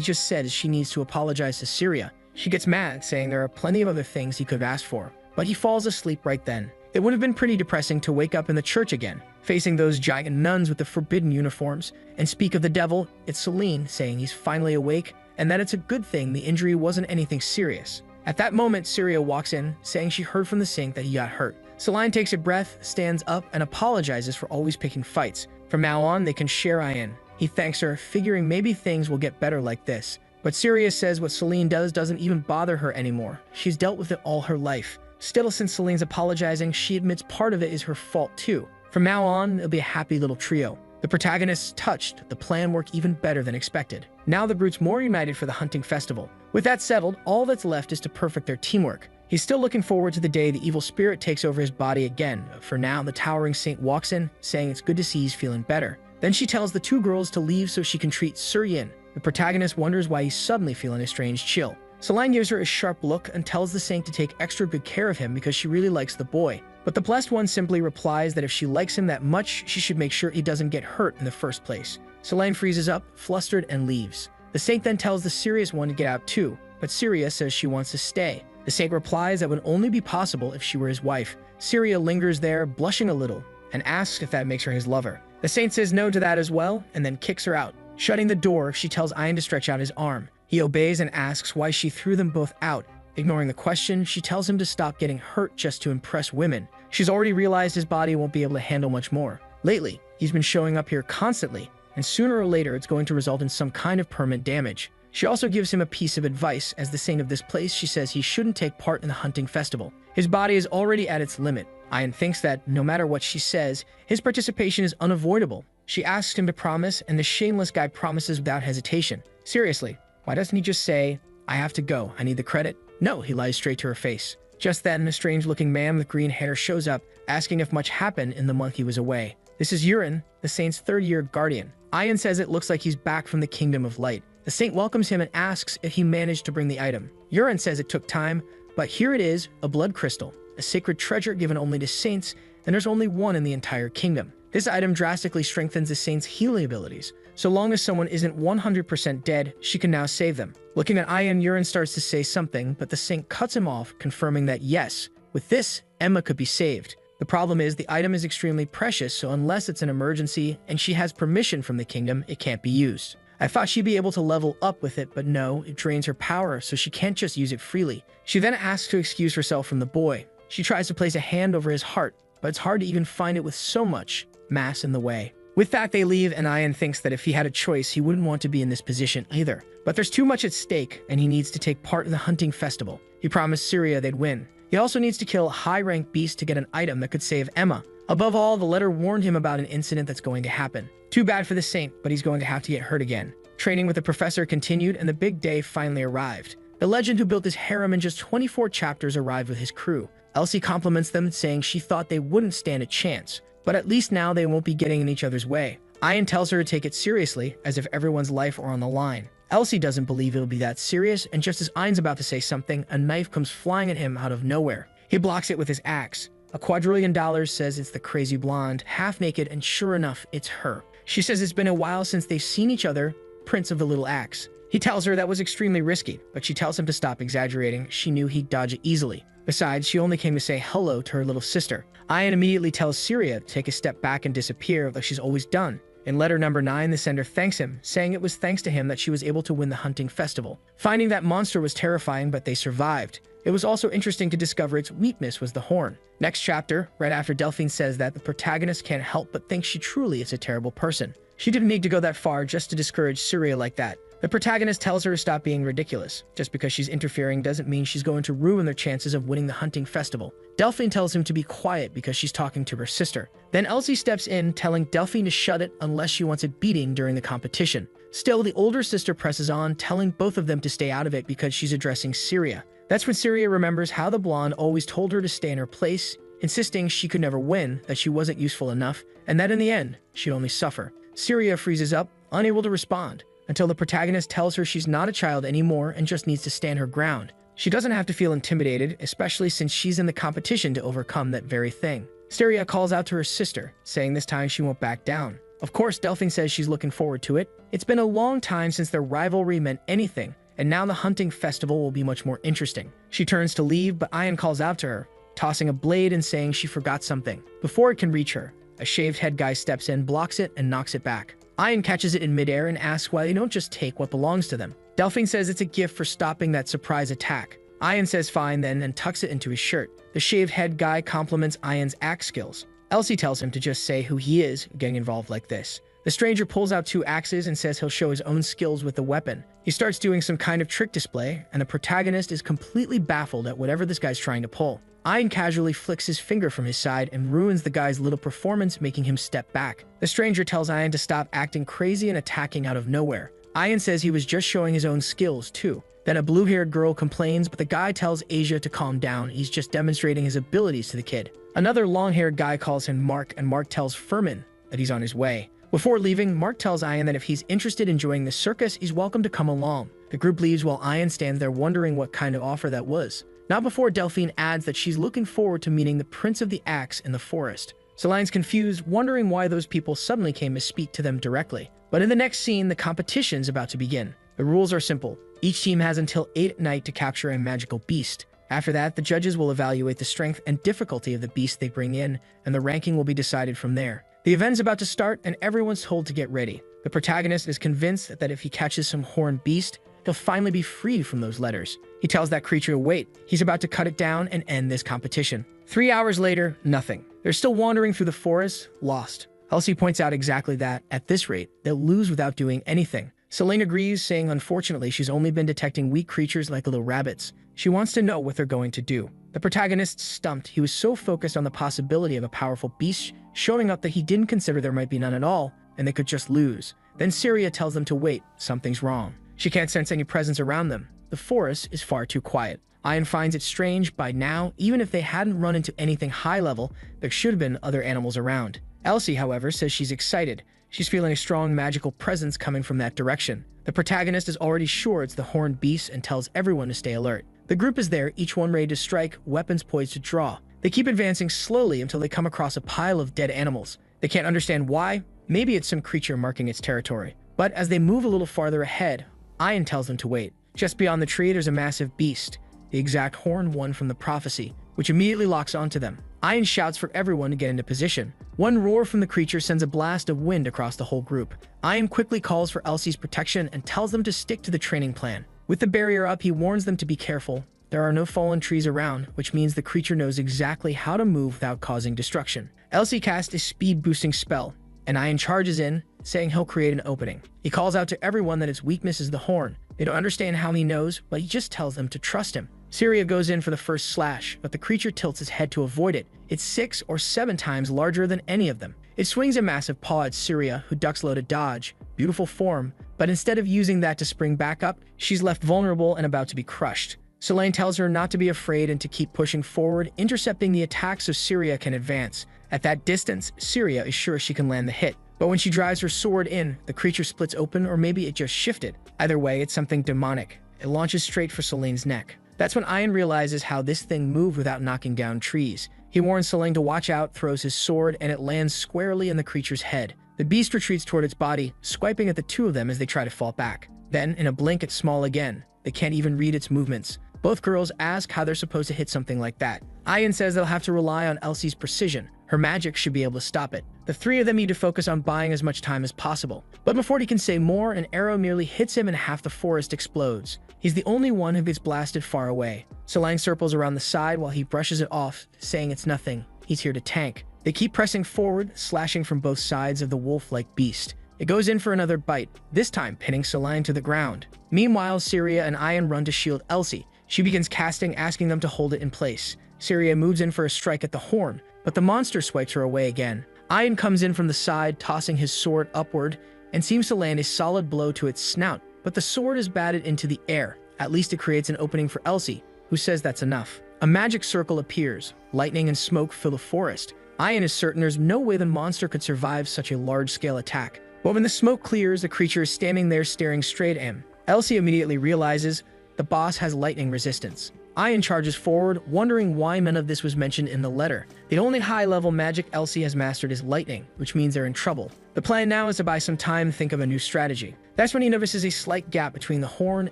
just says she needs to apologize to Syria. She gets mad, saying there are plenty of other things he could have asked for, but he falls asleep right then. It would have been pretty depressing to wake up in the church again, facing those giant nuns with the forbidden uniforms, and speak of the devil, it's Celine saying he's finally awake, and that it's a good thing the injury wasn't anything serious. At that moment, Syria walks in, saying she heard from the sink that he got hurt. Celine takes a breath, stands up, and apologizes for always picking fights. From now on, they can share Ayan. He thanks her, figuring maybe things will get better like this. But Sirius says what Celine does doesn't even bother her anymore. She's dealt with it all her life. Still, since Celine's apologizing, she admits part of it is her fault too. From now on, it'll be a happy little trio. The protagonists touched, the plan worked even better than expected. Now the Brutes more united for the hunting festival. With that settled, all that's left is to perfect their teamwork. He's still looking forward to the day the evil spirit takes over his body again. For now, the towering saint walks in, saying it's good to see he's feeling better. Then she tells the two girls to leave so she can treat Suryin. The protagonist wonders why he's suddenly feeling a strange chill. Celine gives her a sharp look and tells the saint to take extra good care of him because she really likes the boy. But the blessed one simply replies that if she likes him that much, she should make sure he doesn't get hurt in the first place. Celine freezes up, flustered, and leaves. The saint then tells the serious one to get out too, but Syria says she wants to stay. The saint replies that would only be possible if she were his wife. Syria lingers there, blushing a little, and asks if that makes her his lover. The saint says no to that as well, and then kicks her out. Shutting the door, she tells Ian to stretch out his arm. He obeys and asks why she threw them both out. Ignoring the question, she tells him to stop getting hurt just to impress women. She's already realized his body won't be able to handle much more. Lately, he's been showing up here constantly, and sooner or later it's going to result in some kind of permanent damage. She also gives him a piece of advice. As the saint of this place, she says he shouldn't take part in the hunting festival. His body is already at its limit. Ian thinks that, no matter what she says, his participation is unavoidable. She asks him to promise, and the shameless guy promises without hesitation. Seriously, why doesn't he just say, "I have to go, I need the credit"? No, he lies straight to her face. Just then, a strange-looking man with green hair shows up, asking if much happened in the month he was away. This is Urin, the saint's third-year guardian. Ian says it looks like he's back from the Kingdom of Light. The saint welcomes him and asks if he managed to bring the item. Urin says it took time, but here it is, a blood crystal, a sacred treasure given only to saints, and there's only one in the entire kingdom. This item drastically strengthens the saint's healing abilities. So long as someone isn't 100% dead, she can now save them. Looking at Ian, Urin starts to say something, but the saint cuts him off, confirming that yes, with this, Emma could be saved. The problem is the item is extremely precious, so unless it's an emergency and she has permission from the kingdom, it can't be used. I thought she'd be able to level up with it, but no, it drains her power, so she can't just use it freely. She then asks to excuse herself from the boy. She tries to place a hand over his heart, but it's hard to even find it with so much mass in the way. With that, they leave, and Ian thinks that if he had a choice, he wouldn't want to be in this position either. But there's too much at stake, and he needs to take part in the hunting festival. He promised Syria they'd win. He also needs to kill a high-ranked beast to get an item that could save Emma. Above all, the letter warned him about an incident that's going to happen. Too bad for the saint, but he's going to have to get hurt again. Training with the professor continued, and the big day finally arrived. The legend who built his harem in just 24 chapters arrived with his crew. Elsie compliments them, saying she thought they wouldn't stand a chance. But at least now they won't be getting in each other's way. Ian tells her to take it seriously, as if everyone's life were on the line. Elsie doesn't believe it'll be that serious, and just as Ian's about to say something, a knife comes flying at him out of nowhere. He blocks it with his axe. $1 quadrillion says it's the crazy blonde, half naked, and sure enough, it's her. She says it's been a while since they've seen each other, Prince of the Little Axe. He tells her that was extremely risky, but she tells him to stop exaggerating. She knew he'd dodge it easily. Besides, she only came to say hello to her little sister. Ian immediately tells Syria to take a step back and disappear like she's always done. In letter number 9, the sender thanks him, saying it was thanks to him that she was able to win the hunting festival. Finding that monster was terrifying, but they survived. It was also interesting to discover its weakness was the horn. Next chapter, right after Delphine says that, the protagonist can't help but think she truly is a terrible person. She didn't need to go that far just to discourage Syria like that. The protagonist tells her to stop being ridiculous. Just because she's interfering doesn't mean she's going to ruin their chances of winning the hunting festival. Delphine tells him to be quiet because she's talking to her sister. Then Elsie steps in, telling Delphine to shut it unless she wants it beating during the competition. Still, the older sister presses on, telling both of them to stay out of it because she's addressing Syria. That's when Syria remembers how the blonde always told her to stay in her place, insisting she could never win, that she wasn't useful enough, and that in the end, she'd only suffer. Syria freezes up, unable to respond, until the protagonist tells her she's not a child anymore and just needs to stand her ground. She doesn't have to feel intimidated, especially since she's in the competition to overcome that very thing. Syria calls out to her sister, saying this time she won't back down. Of course, Delphine says she's looking forward to it. It's been a long time since their rivalry meant anything, and now the hunting festival will be much more interesting. She turns to leave, but Ian calls out to her, tossing a blade and saying she forgot something. Before it can reach her, a shaved head guy steps in, blocks it, and knocks it back. Ian catches it in midair and asks why they don't just take what belongs to them. Delphine says it's a gift for stopping that surprise attack. Ian says fine then and tucks it into his shirt. The shaved head guy compliments Ian's axe skills. Elsie tells him to just say who he is, getting involved like this. The stranger pulls out 2 axes and says he'll show his own skills with the weapon. He starts doing some kind of trick display, and the protagonist is completely baffled at whatever this guy's trying to pull. Ian casually flicks his finger from his side and ruins the guy's little performance, making him step back. The stranger tells Ian to stop acting crazy and attacking out of nowhere. Ian says he was just showing his own skills too. Then a blue-haired girl complains, but the guy tells Asia to calm down. He's just demonstrating his abilities to the kid. Another long-haired guy calls him Mark, and Mark tells Furman that he's on his way. Before leaving, Mark tells Ian that if he's interested in joining the circus, he's welcome to come along. The group leaves while Ian stands there wondering what kind of offer that was. Not before Delphine adds that she's looking forward to meeting the Prince of the Axe in the forest. Celine's confused, wondering why those people suddenly came to speak to them directly. But in the next scene, the competition's about to begin. The rules are simple. Each team has until 8 at night to capture a magical beast. After that, the judges will evaluate the strength and difficulty of the beast they bring in, and the ranking will be decided from there. The event's about to start, and everyone's told to get ready. The protagonist is convinced that if he catches some horned beast, he'll finally be freed from those letters. He tells that creature to wait. He's about to cut it down and end this competition. 3 hours later, nothing. They're still wandering through the forest, lost. Elsie points out exactly that, at this rate, they'll lose without doing anything. Selene agrees, saying unfortunately she's only been detecting weak creatures like little rabbits. She wants to know what they're going to do. The protagonist's stumped. He was so focused on the possibility of a powerful beast showing up that he didn't consider there might be none at all, and they could just lose. Then Syria tells them to wait. Something's wrong. She can't sense any presence around them. The forest is far too quiet. Ian finds it strange. By now, even if they hadn't run into anything high level, there should have been other animals around. Elsie, however, says she's excited. She's feeling a strong magical presence coming from that direction. The protagonist is already sure it's the horned beast and tells everyone to stay alert. The group is there, each one ready to strike, weapons poised to draw. They keep advancing slowly until they come across a pile of dead animals. They can't understand why. Maybe it's some creature marking its territory. But as they move a little farther ahead, Ian tells them to wait. Just beyond the tree, there's a massive beast, the exact horned one from the prophecy, which immediately locks onto them. Ian shouts for everyone to get into position. One roar from the creature sends a blast of wind across the whole group. Ian quickly calls for Elsie's protection and tells them to stick to the training plan. With the barrier up, he warns them to be careful. There are no fallen trees around, which means the creature knows exactly how to move without causing destruction. Elsie casts a speed-boosting spell, and Ian charges in, saying he'll create an opening. He calls out to everyone that its weakness is the horn. They don't understand how he knows, but he just tells them to trust him. Syria goes in for the first slash, but the creature tilts its head to avoid it. It's 6 or 7 times larger than any of them. It swings a massive paw at Syria, who ducks low to dodge. Beautiful form, but instead of using that to spring back up, she's left vulnerable and about to be crushed. Selene tells her not to be afraid and to keep pushing forward, intercepting the attack so Syria can advance. At that distance, Syria is sure she can land the hit. But when she drives her sword in, the creature splits open, or maybe it just shifted. Either way, it's something demonic. It launches straight for Selene's neck. That's when Ian realizes how this thing moved without knocking down trees. He warns Selene to watch out, throws his sword, and it lands squarely in the creature's head. The beast retreats toward its body, swiping at the 2 of them as they try to fall back. Then, in a blink, it's small again. They can't even read its movements. Both girls ask how they're supposed to hit something like that. Ian says they'll have to rely on Elsie's precision. Her magic should be able to stop it. The 3 of them need to focus on buying as much time as possible. But before he can say more, an arrow merely hits him and half the forest explodes. He's the only one who gets blasted far away. Selene circles around the side while he brushes it off, saying it's nothing. He's here to tank. They keep pressing forward, slashing from both sides of the wolf-like beast. It goes in for another bite, this time pinning Selene to the ground. Meanwhile, Syria and Ian run to shield Elsie. She begins casting, asking them to hold it in place. Syria moves in for a strike at the horn, but the monster swipes her away again. Ian comes in from the side, tossing his sword upward, and seems to land a solid blow to its snout, but the sword is batted into the air. At least it creates an opening for Elsie, who says that's enough. A magic circle appears. Lightning and smoke fill the forest. Ian is certain there's no way the monster could survive such a large-scale attack. But when the smoke clears, the creature is standing there staring straight at him. Elsie immediately realizes the boss has lightning resistance. Ian charges forward, wondering why none of this was mentioned in the letter. The only high-level magic Elsie has mastered is lightning, which means they're in trouble. The plan now is to buy some time and think of a new strategy. That's when he notices a slight gap between the horn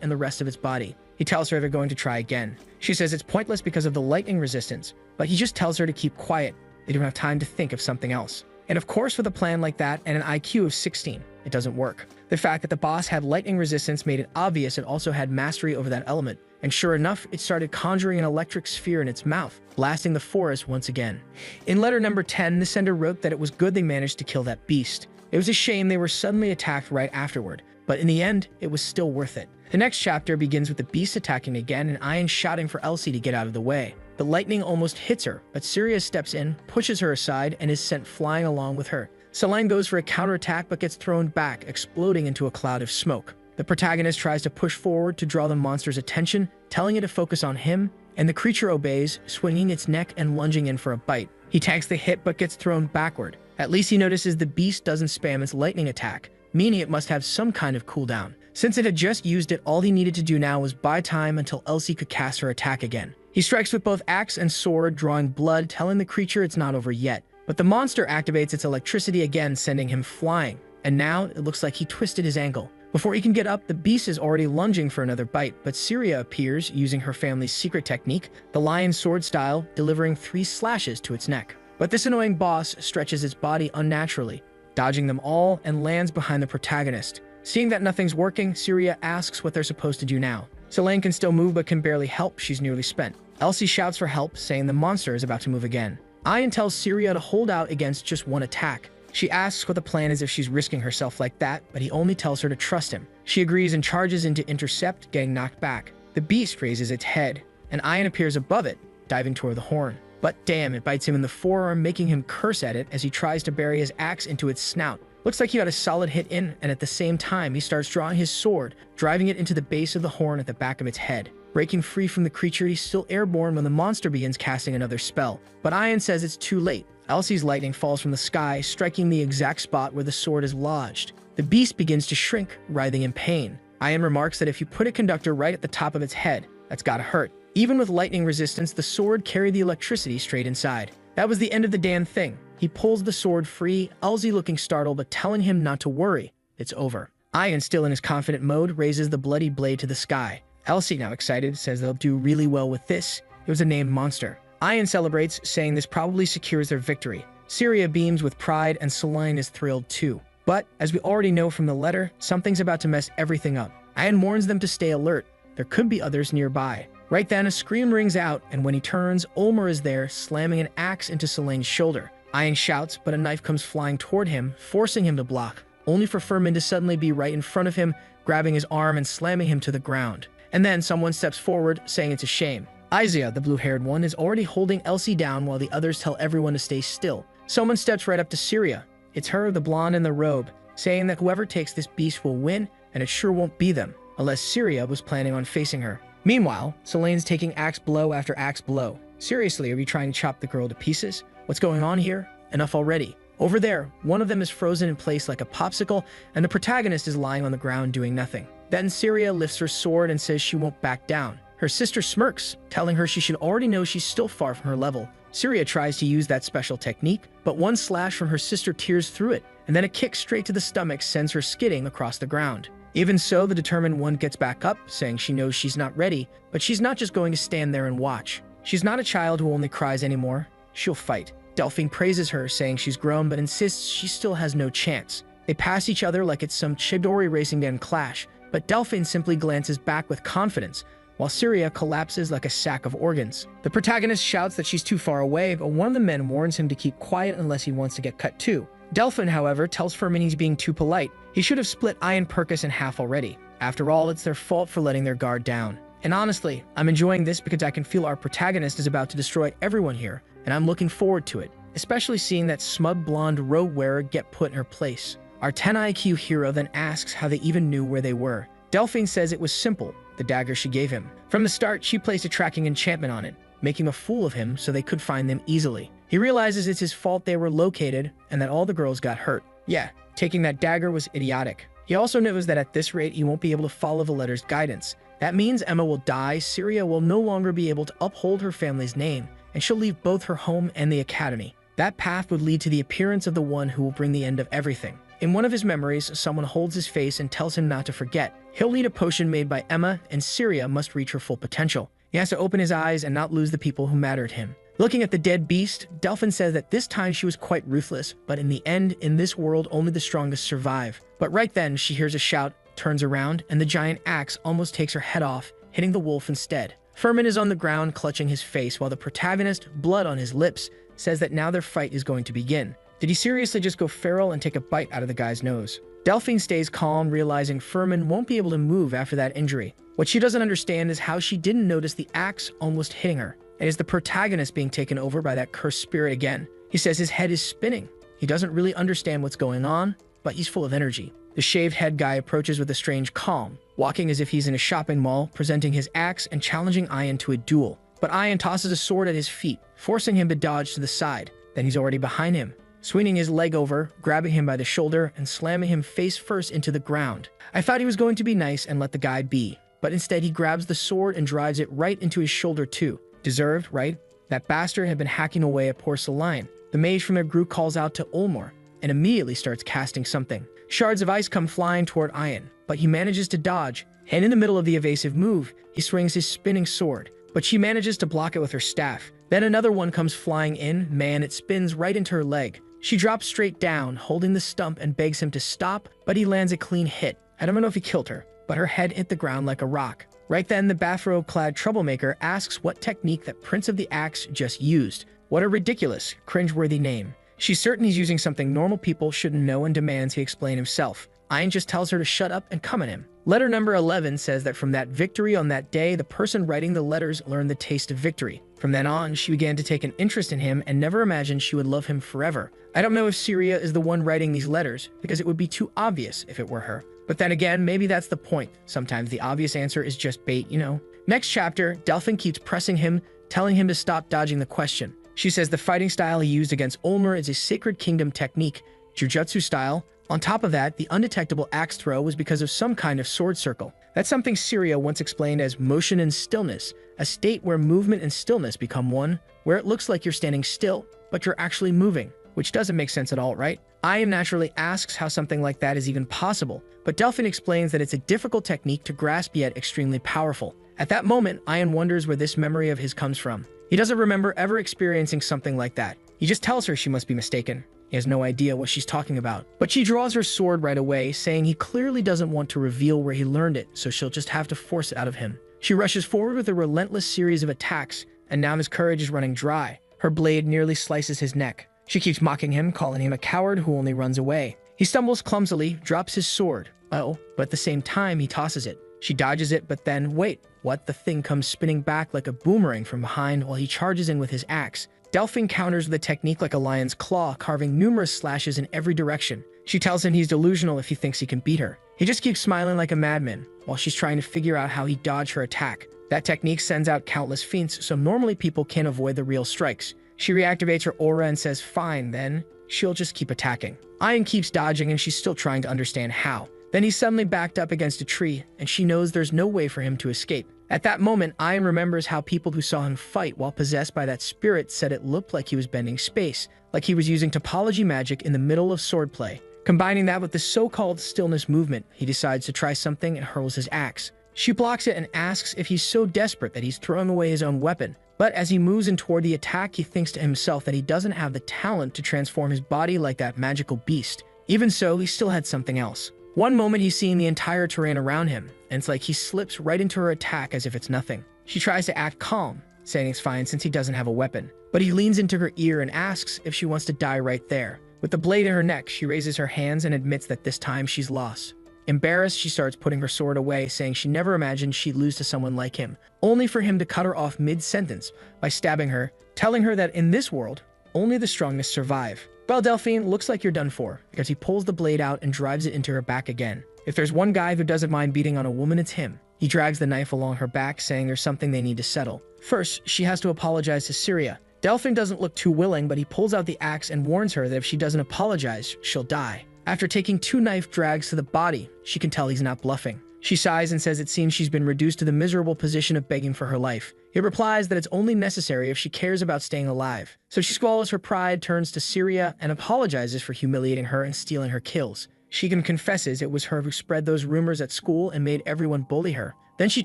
and the rest of its body. He tells her they're going to try again. She says it's pointless because of the lightning resistance, but he just tells her to keep quiet. They don't have time to think of something else. And of course, with a plan like that and an IQ of 16, it doesn't work. The fact that the boss had lightning resistance made it obvious it also had mastery over that element. and sure enough, it started conjuring an electric sphere in its mouth, blasting the forest once again. In letter number 10, the sender wrote that it was good they managed to kill that beast. It was a shame they were suddenly attacked right afterward, but in the end, it was still worth it. The next chapter begins with the beast attacking again and Ian shouting for Elsie to get out of the way. The lightning almost hits her, but Sirius steps in, pushes her aside, and is sent flying along with her. Selene goes for a counterattack but gets thrown back, exploding into a cloud of smoke. The protagonist tries to push forward to draw the monster's attention, telling it to focus on him, and the creature obeys, swinging its neck and lunging in for a bite. He tanks the hit but gets thrown backward. At least he notices the beast doesn't spam its lightning attack, meaning it must have some kind of cooldown. Since it had just used it, all he needed to do now was buy time until Elsie could cast her attack again. He strikes with both axe and sword, drawing blood, telling the creature it's not over yet. But the monster activates its electricity again, sending him flying. And now it looks like he twisted his ankle. Before he can get up, the beast is already lunging for another bite, but Syria appears, using her family's secret technique, the lion sword style, delivering 3 slashes to its neck. But this annoying boss stretches its body unnaturally, dodging them all and lands behind the protagonist. Seeing that nothing's working, Syria asks what they're supposed to do now. Selene can still move but can barely help, she's nearly spent. Elsie shouts for help, saying the monster is about to move again. Ian tells Syria to hold out against just one attack. She asks what the plan is if she's risking herself like that, but he only tells her to trust him. She agrees and charges in to intercept, getting knocked back. The beast raises its head, and Ian appears above it, diving toward the horn. But damn, it bites him in the forearm, making him curse at it as he tries to bury his axe into its snout. Looks like he got a solid hit in, and at the same time, he starts drawing his sword, driving it into the base of the horn at the back of its head. Breaking free from the creature, he's still airborne when the monster begins casting another spell. But Ian says it's too late. Elsie's lightning falls from the sky, striking the exact spot where the sword is lodged. The beast begins to shrink, writhing in pain. Ian remarks that if you put a conductor right at the top of its head, that's gotta hurt. Even with lightning resistance, the sword carried the electricity straight inside. That was the end of the damn thing. He pulls the sword free, Elsie looking startled but telling him not to worry. It's over. Ian, still in his confident mode, raises the bloody blade to the sky. Elsie, now excited, says they'll do really well with this. It was a named monster. Ian celebrates, saying this probably secures their victory. Syria beams with pride, and Selene is thrilled too. But, as we already know from the letter, something's about to mess everything up. Ian warns them to stay alert. There could be others nearby. Right then, a scream rings out, and when he turns, Ulmer is there, slamming an axe into Selene's shoulder. Ian shouts, but a knife comes flying toward him, forcing him to block, only for Furman to suddenly be right in front of him, grabbing his arm and slamming him to the ground. And then someone steps forward, saying it's a shame. Isaiah, the blue-haired one, is already holding Elsie down while the others tell everyone to stay still. Someone steps right up to Syria. It's her, the blonde in the robe, saying that whoever takes this beast will win, and it sure won't be them, unless Syria was planning on facing her. Meanwhile, Selene's taking axe blow after axe blow. Seriously, are you trying to chop the girl to pieces? What's going on here? Enough already. Over there, one of them is frozen in place like a popsicle, and the protagonist is lying on the ground doing nothing. Then Syria lifts her sword and says she won't back down. Her sister smirks, telling her she should already know she's still far from her level. Syria tries to use that special technique, but one slash from her sister tears through it, and then a kick straight to the stomach sends her skidding across the ground. Even so, the determined one gets back up, saying she knows she's not ready, but she's not just going to stand there and watch. She's not a child who only cries anymore. She'll fight. Delphine praises her, saying she's grown, but insists she still has no chance. They pass each other like it's some Chidori Racing Band clash, but Delphine simply glances back with confidence, while Syria collapses like a sack of organs. The protagonist shouts that she's too far away, but one of the men warns him to keep quiet unless he wants to get cut too. Delphine, however, tells Furman he's being too polite. He should have split Ian Purkis in half already. After all, it's their fault for letting their guard down. And honestly, I'm enjoying this because I can feel our protagonist is about to destroy everyone here, and I'm looking forward to it, especially seeing that smug blonde robe wearer get put in her place. Our 10 IQ hero then asks how they even knew where they were. Delphine says it was simple, the dagger she gave him. From the start, she placed a tracking enchantment on it, making a fool of him so they could find them easily. He realizes it's his fault they were located and that all the girls got hurt. Yeah, taking that dagger was idiotic. He also knows that at this rate, he won't be able to follow the letter's guidance. That means Emma will die, Syria will no longer be able to uphold her family's name, and she'll leave both her home and the academy. That path would lead to the appearance of the one who will bring the end of everything. In one of his memories, someone holds his face and tells him not to forget. He'll need a potion made by Emma, and Syria must reach her full potential. He has to open his eyes and not lose the people who mattered to him. Looking at the dead beast, Delphine says that this time she was quite ruthless, but in the end, in this world, only the strongest survive. But right then, she hears a shout, turns around, and the giant axe almost takes her head off, hitting the wolf instead. Furman is on the ground clutching his face while the protagonist, blood on his lips, says that now their fight is going to begin. Did he seriously just go feral and take a bite out of the guy's nose? Delphine stays calm, realizing Furman won't be able to move after that injury. What she doesn't understand is how she didn't notice the axe almost hitting her. It is the protagonist being taken over by that cursed spirit again. He says his head is spinning. He doesn't really understand what's going on, but he's full of energy. The shaved head guy approaches with a strange calm, walking as if he's in a shopping mall, presenting his axe and challenging Ian to a duel. But Ian tosses a sword at his feet, forcing him to dodge to the side. Then he's already behind him, swinging his leg over, grabbing him by the shoulder, and slamming him face first into the ground. I thought he was going to be nice and let the guy be, but instead he grabs the sword and drives it right into his shoulder too. Deserved, right? That bastard had been hacking away at poor Celine. The mage from their group calls out to Olmor and immediately starts casting something. Shards of ice come flying toward Ian, but he manages to dodge, and in the middle of the evasive move, he swings his spinning sword, but she manages to block it with her staff. Then another one comes flying in, man, it spins right into her leg. She drops straight down, holding the stump and begs him to stop, but he lands a clean hit. I don't know if he killed her, but her head hit the ground like a rock. Right then, the bathrobe-clad troublemaker asks what technique that Prince of the Axe just used. What a ridiculous, cringeworthy name. She's certain he's using something normal people shouldn't know and demands he explain himself. Ian just tells her to shut up and come at him. Letter number 11 says that from that victory on that day, the person writing the letters learned the taste of victory. From then on, she began to take an interest in him and never imagined she would love him forever. I don't know if Syria is the one writing these letters, because it would be too obvious if it were her. But then again, maybe that's the point. Sometimes the obvious answer is just bait, you know. Next chapter, Delphine keeps pressing him, telling him to stop dodging the question. She says the fighting style he used against Olmor is a Sacred Kingdom technique, Jujutsu style. On top of that, the undetectable axe throw was because of some kind of sword circle. That's something Syria once explained as motion and stillness, a state where movement and stillness become one, where it looks like you're standing still, but you're actually moving, which doesn't make sense at all, right? Ian naturally asks how something like that is even possible, but Delphine explains that it's a difficult technique to grasp yet extremely powerful. At that moment, Ian wonders where this memory of his comes from. He doesn't remember ever experiencing something like that. He just tells her she must be mistaken. He has no idea what she's talking about. But she draws her sword right away, saying he clearly doesn't want to reveal where he learned it, so she'll just have to force it out of him. She rushes forward with a relentless series of attacks, and now his courage is running dry. Her blade nearly slices his neck. She keeps mocking him, calling him a coward who only runs away. He stumbles clumsily, drops his sword. Oh, but at the same time, he tosses it. She dodges it, but then, wait, what? The thing comes spinning back like a boomerang from behind while he charges in with his axe. Delphine counters with a technique like a lion's claw, carving numerous slashes in every direction. She tells him he's delusional if he thinks he can beat her. He just keeps smiling like a madman, while she's trying to figure out how he dodged her attack. That technique sends out countless feints, so normally people can't avoid the real strikes. She reactivates her aura and says, fine, then. She'll just keep attacking. Ian keeps dodging and she's still trying to understand how. Then he's suddenly backed up against a tree, and she knows there's no way for him to escape. At that moment, Ian remembers how people who saw him fight while possessed by that spirit said it looked like he was bending space, like he was using topology magic in the middle of swordplay. Combining that with the so-called stillness movement, he decides to try something and hurls his axe. She blocks it and asks if he's so desperate that he's throwing away his own weapon. But as he moves in toward the attack, he thinks to himself that he doesn't have the talent to transform his body like that magical beast. Even so, he still had something else. One moment he's seeing the entire terrain around him, and it's like he slips right into her attack as if it's nothing. She tries to act calm, saying it's fine since he doesn't have a weapon. But he leans into her ear and asks if she wants to die right there. With the blade in her neck, she raises her hands and admits that this time she's lost. Embarrassed, she starts putting her sword away, saying she never imagined she'd lose to someone like him, only for him to cut her off mid-sentence by stabbing her, telling her that in this world, only the strongest survive. Well, Delphine, looks like you're done for, because he pulls the blade out and drives it into her back again. If there's one guy who doesn't mind beating on a woman, it's him. He drags the knife along her back, saying there's something they need to settle. First, she has to apologize to Syria. Delphine doesn't look too willing, but he pulls out the axe and warns her that if she doesn't apologize, she'll die. After taking 2 knife drags to the body, she can tell he's not bluffing. She sighs and says it seems she's been reduced to the miserable position of begging for her life. He replies that it's only necessary if she cares about staying alive. So she swallows her pride, turns to Syria, and apologizes for humiliating her and stealing her kills. Shegan confesses it was her who spread those rumors at school and made everyone bully her. Then she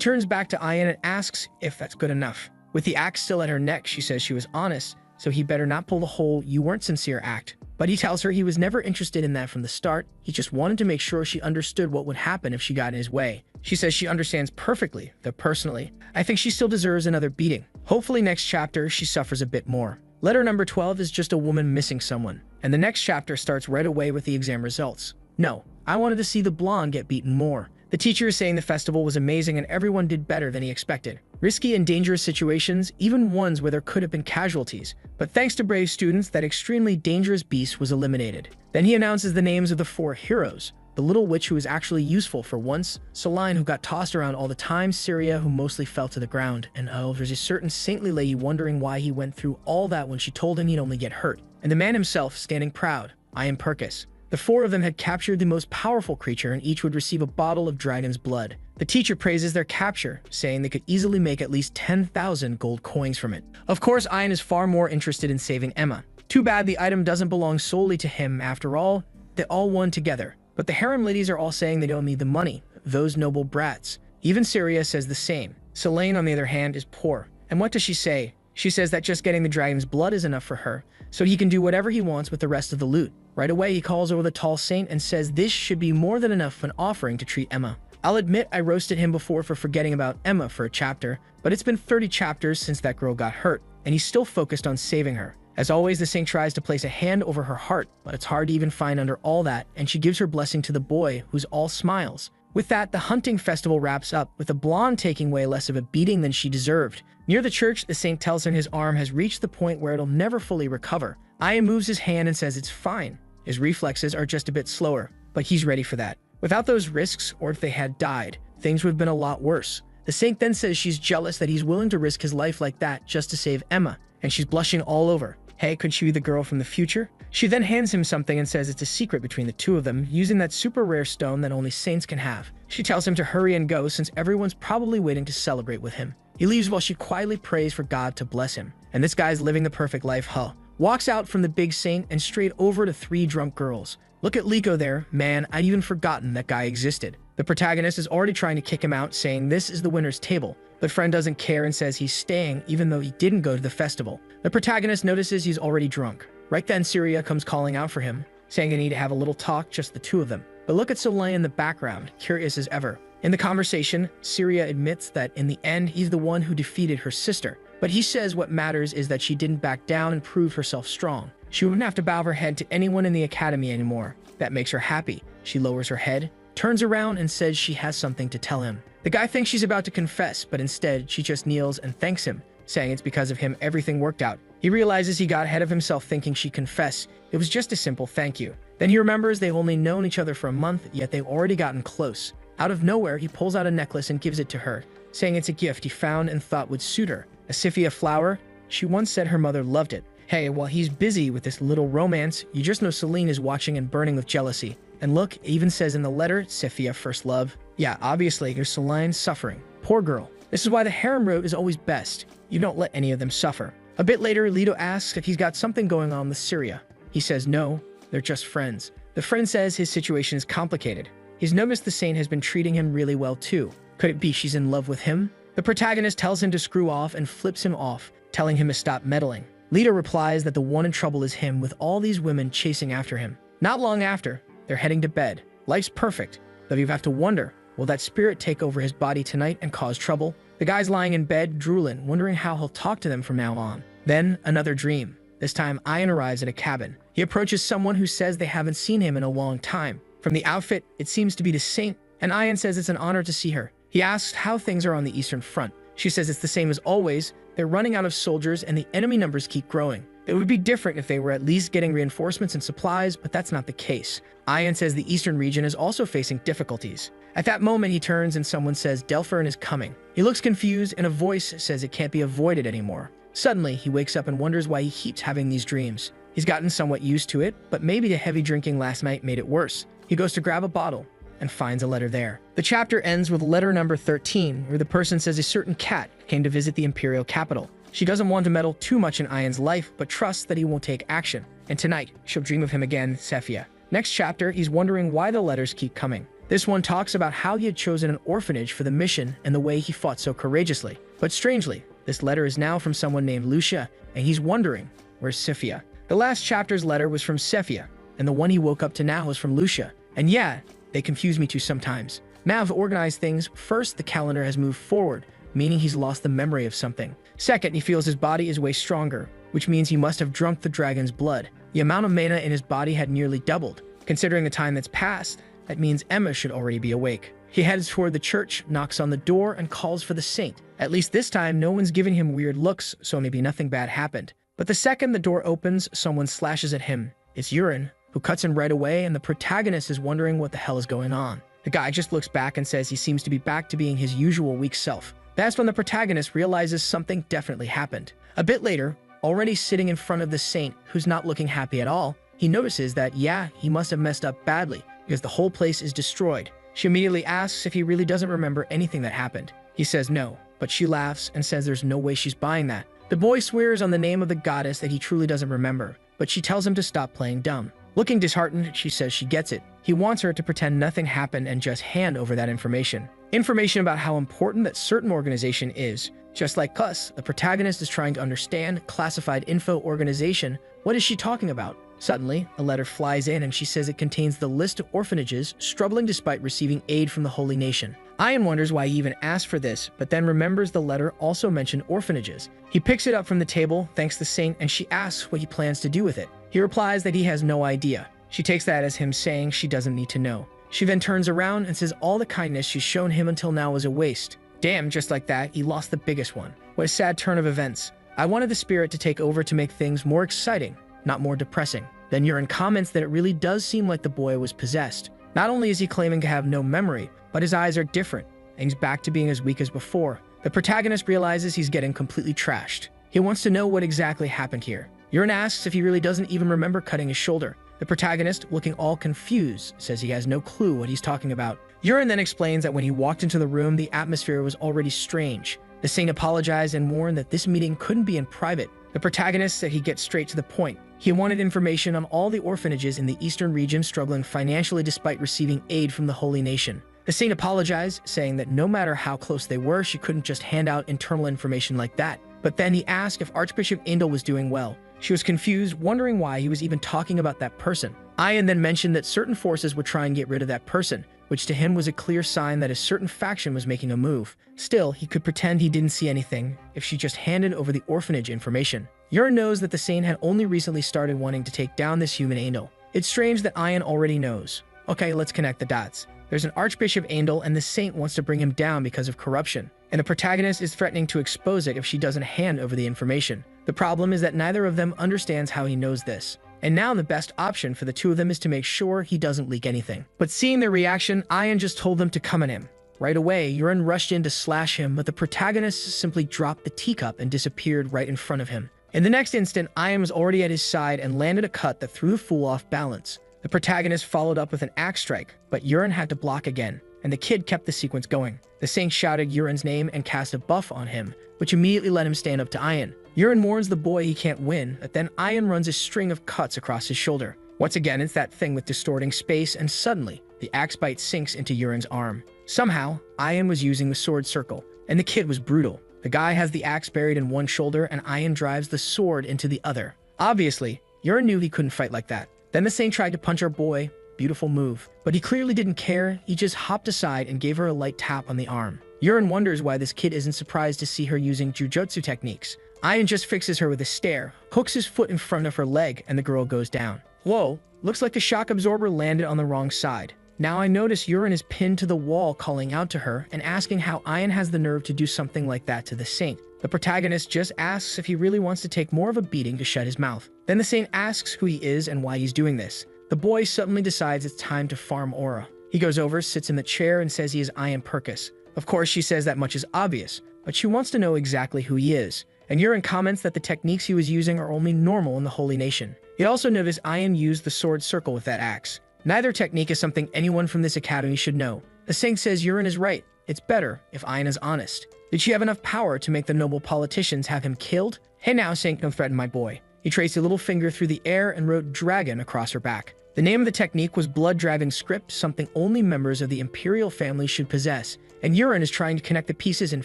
turns back to Ian and asks if that's good enough. With the axe still at her neck, she says she was honest, so he better not pull the whole "you weren't sincere" act. But he tells her he was never interested in that from the start. He just wanted to make sure she understood what would happen if she got in his way. She says she understands perfectly, though personally, I think she still deserves another beating. Hopefully next chapter, she suffers a bit more. Letter number 12 is just a woman missing someone, and the next chapter starts right away with the exam results. No, I wanted to see the blonde get beaten more. The teacher is saying the festival was amazing and everyone did better than he expected. Risky and dangerous situations, even ones where there could have been casualties. But thanks to brave students, that extremely dangerous beast was eliminated. Then he announces the names of the 4 heroes. The little witch who is actually useful for once, Celine who got tossed around all the time, Syria who mostly fell to the ground, and there's a certain saintly lady wondering why he went through all that when she told him he'd only get hurt. And the man himself standing proud, I am Perkis. The 4 of them had captured the most powerful creature and each would receive a bottle of dragon's blood. The teacher praises their capture, saying they could easily make at least 10,000 gold coins from it. Of course, Ian is far more interested in saving Emma. Too bad the item doesn't belong solely to him after all, they all won together. But the harem ladies are all saying they don't need the money, those noble brats. Even Syria says the same. Selene, on the other hand, is poor. And what does she say? She says that just getting the dragon's blood is enough for her, so he can do whatever he wants with the rest of the loot. Right away, he calls over the tall saint and says this should be more than enough of an offering to treat Emma. I'll admit I roasted him before for forgetting about Emma for a chapter, but it's been 30 chapters since that girl got hurt, and he's still focused on saving her. As always, the saint tries to place a hand over her heart, but it's hard to even find under all that, and she gives her blessing to the boy, who's all smiles. With that, the hunting festival wraps up, with the blonde taking way less of a beating than she deserved. Near the church, the saint tells him his arm has reached the point where it'll never fully recover. Ian moves his hand and says it's fine. His reflexes are just a bit slower, but he's ready for that. Without those risks, or if they had died, things would have been a lot worse. The saint then says she's jealous that he's willing to risk his life like that just to save Emma, and she's blushing all over. Hey, could she be the girl from the future? She then hands him something and says it's a secret between the two of them, using that super rare stone that only saints can have. She tells him to hurry and go since everyone's probably waiting to celebrate with him. He leaves while she quietly prays for God to bless him. And this guy's living the perfect life, huh? Walks out from the big saint and straight over to 3 drunk girls. Look at Liko there. Man, I'd even forgotten that guy existed. The protagonist is already trying to kick him out, saying this is the winner's table. But friend doesn't care and says he's staying even though he didn't go to the festival. The protagonist notices he's already drunk. Right then, Syria comes calling out for him, saying they need to have a little talk, just the 2 of them. But look at Soleil in the background, curious as ever. In the conversation, Syria admits that in the end, he's the one who defeated her sister. But he says what matters is that she didn't back down and prove herself strong. She wouldn't have to bow her head to anyone in the academy anymore. That makes her happy. She lowers her head, turns around and says she has something to tell him. The guy thinks she's about to confess, but instead she just kneels and thanks him, saying it's because of him everything worked out. He realizes he got ahead of himself thinking she'd confess. It was just a simple thank you. Then he remembers they've only known each other for a month, yet they've already gotten close. Out of nowhere, he pulls out a necklace and gives it to her, saying it's a gift he found and thought would suit her. A Scyphia flower? She once said her mother loved it. Hey, while he's busy with this little romance, you just know Celine is watching and burning with jealousy. And look, it even says in the letter, Scyphia first love. Yeah, obviously, here's Celine suffering. Poor girl. This is why the harem route is always best. You don't let any of them suffer. A bit later, Leto asks if he's got something going on with Syria. He says no, they're just friends. The friend says his situation is complicated. He's noticed the saint has been treating him really well too. Could it be she's in love with him? The protagonist tells him to screw off and flips him off, telling him to stop meddling. Leto replies that the one in trouble is him, with all these women chasing after him. Not long after, they're heading to bed. Life's perfect, though you have to wonder, will that spirit take over his body tonight and cause trouble? The guy's lying in bed, drooling, wondering how he'll talk to them from now on. Then, another dream. This time, Ian arrives at a cabin. He approaches someone who says they haven't seen him in a long time. From the outfit, it seems to be the saint, and Ian says it's an honor to see her. He asks how things are on the Eastern Front. She says it's the same as always. They're running out of soldiers and the enemy numbers keep growing. It would be different if they were at least getting reinforcements and supplies, but that's not the case. Ian says the Eastern region is also facing difficulties. At that moment, he turns and someone says Delphine is coming. He looks confused and a voice says it can't be avoided anymore. Suddenly, he wakes up and wonders why he keeps having these dreams. He's gotten somewhat used to it, but maybe the heavy drinking last night made it worse. He goes to grab a bottle and finds a letter there. The chapter ends with letter number 13, where the person says a certain cat came to visit the imperial capital. She doesn't want to meddle too much in Ian's life, but trusts that he won't take action. And tonight, she'll dream of him again, Scyphia. Next chapter, he's wondering why the letters keep coming. This one talks about how he had chosen an orphanage for the mission and the way he fought so courageously. But strangely, this letter is now from someone named Lucia, and he's wondering, where's Scyphia? The last chapter's letter was from Sephia, and the one he woke up to now was from Lucia. And yeah, they confuse me too sometimes. Mav organized things. First, the calendar has moved forward, meaning he's lost the memory of something. Second, he feels his body is way stronger, which means he must have drunk the dragon's blood. The amount of mana in his body had nearly doubled. Considering the time that's passed, that means Emma should already be awake. He heads toward the church, knocks on the door, and calls for the saint. At least this time, no one's giving him weird looks, so maybe nothing bad happened. But the second the door opens, someone slashes at him. It's Yurin, who cuts him right away, and the protagonist is wondering what the hell is going on. The guy just looks back and says he seems to be back to being his usual weak self. That's when the protagonist realizes something definitely happened. A bit later, already sitting in front of the saint, who's not looking happy at all, he notices that, yeah, he must have messed up badly, because the whole place is destroyed. She immediately asks if he really doesn't remember anything that happened. He says no, but she laughs and says there's no way she's buying that. The boy swears on the name of the goddess that he truly doesn't remember, but she tells him to stop playing dumb. Looking disheartened, she says she gets it. He wants her to pretend nothing happened and just hand over that information. Information about how important that certain organization is. Just like us, the protagonist is trying to understand classified info organization. What is she talking about? Suddenly, a letter flies in and she says it contains the list of orphanages struggling despite receiving aid from the Holy Nation. Ian wonders why he even asked for this, but then remembers the letter also mentioned orphanages. He picks it up from the table, thanks the saint, and she asks what he plans to do with it. He replies that he has no idea. She takes that as him saying she doesn't need to know. She then turns around and says all the kindness she's shown him until now was a waste. Damn, just like that, he lost the biggest one. What a sad turn of events. I wanted the spirit to take over to make things more exciting, not more depressing. Then Yurin comments that it really does seem like the boy was possessed. Not only is he claiming to have no memory, but his eyes are different, and he's back to being as weak as before. The protagonist realizes he's getting completely trashed. He wants to know what exactly happened here. Yurin asks if he really doesn't even remember cutting his shoulder. The protagonist, looking all confused, says he has no clue what he's talking about. Yurin then explains that when he walked into the room, the atmosphere was already strange. The saint apologized and warned that this meeting couldn't be in private. The protagonist said he'd get straight to the point. He wanted information on all the orphanages in the eastern region struggling financially despite receiving aid from the Holy Nation. The saint apologized, saying that no matter how close they were, she couldn't just hand out internal information like that. But then he asked if Archbishop Indel was doing well. She was confused, wondering why he was even talking about that person. Ian then mentioned that certain forces would try and get rid of that person, which to him was a clear sign that a certain faction was making a move. Still, he could pretend he didn't see anything if she just handed over the orphanage information. Yurin knows that the saint had only recently started wanting to take down this human angel. It's strange that Ian already knows. Okay, let's connect the dots. There's an Archbishop Angel and the saint wants to bring him down because of corruption, and the protagonist is threatening to expose it if she doesn't hand over the information. The problem is that neither of them understands how he knows this. And now the best option for the two of them is to make sure he doesn't leak anything. But seeing their reaction, Ian just told them to come at him. Right away, Yurin rushed in to slash him, but the protagonist simply dropped the teacup and disappeared right in front of him. In the next instant, Ian was already at his side and landed a cut that threw the fool off balance. The protagonist followed up with an axe strike, but Yurin had to block again, and the kid kept the sequence going. The saint shouted Yurin's name and cast a buff on him, which immediately let him stand up to Ian. Yurin warns the boy he can't win, but then Ian runs a string of cuts across his shoulder. Once again, it's that thing with distorting space, and suddenly, the axe bite sinks into Yurin's arm. Somehow, Ian was using the sword circle, and the kid was brutal. The guy has the axe buried in one shoulder, and Ian drives the sword into the other. Obviously, Yurin knew he couldn't fight like that. Then the saint tried to punch our boy. Beautiful move. But he clearly didn't care. He just hopped aside and gave her a light tap on the arm. Yurin wonders why this kid isn't surprised to see her using jujutsu techniques. Ian just fixes her with a stare, hooks his foot in front of her leg, and the girl goes down. Whoa, looks like the shock absorber landed on the wrong side. Now I notice Yurin is pinned to the wall, calling out to her and asking how Ian has the nerve to do something like that to the saint. The protagonist just asks if he really wants to take more of a beating to shut his mouth. Then the saint asks who he is and why he's doing this. The boy suddenly decides it's time to farm aura. He goes over, sits in the chair, and says he is Ian Purkis. Of course, she says that much is obvious, but she wants to know exactly who he is. And Yurin comments that the techniques he was using are only normal in the Holy Nation. He also noticed Ian used the sword circle with that axe. Neither technique is something anyone from this academy should know. The saint says Yurin is right. It's better if Ian is honest. Did she have enough power to make the noble politicians have him killed? Hey now, saint, don't threaten my boy. He traced a little finger through the air and wrote dragon across her back. The name of the technique was Blood Dragon Script, something only members of the imperial family should possess. And Yurin is trying to connect the pieces and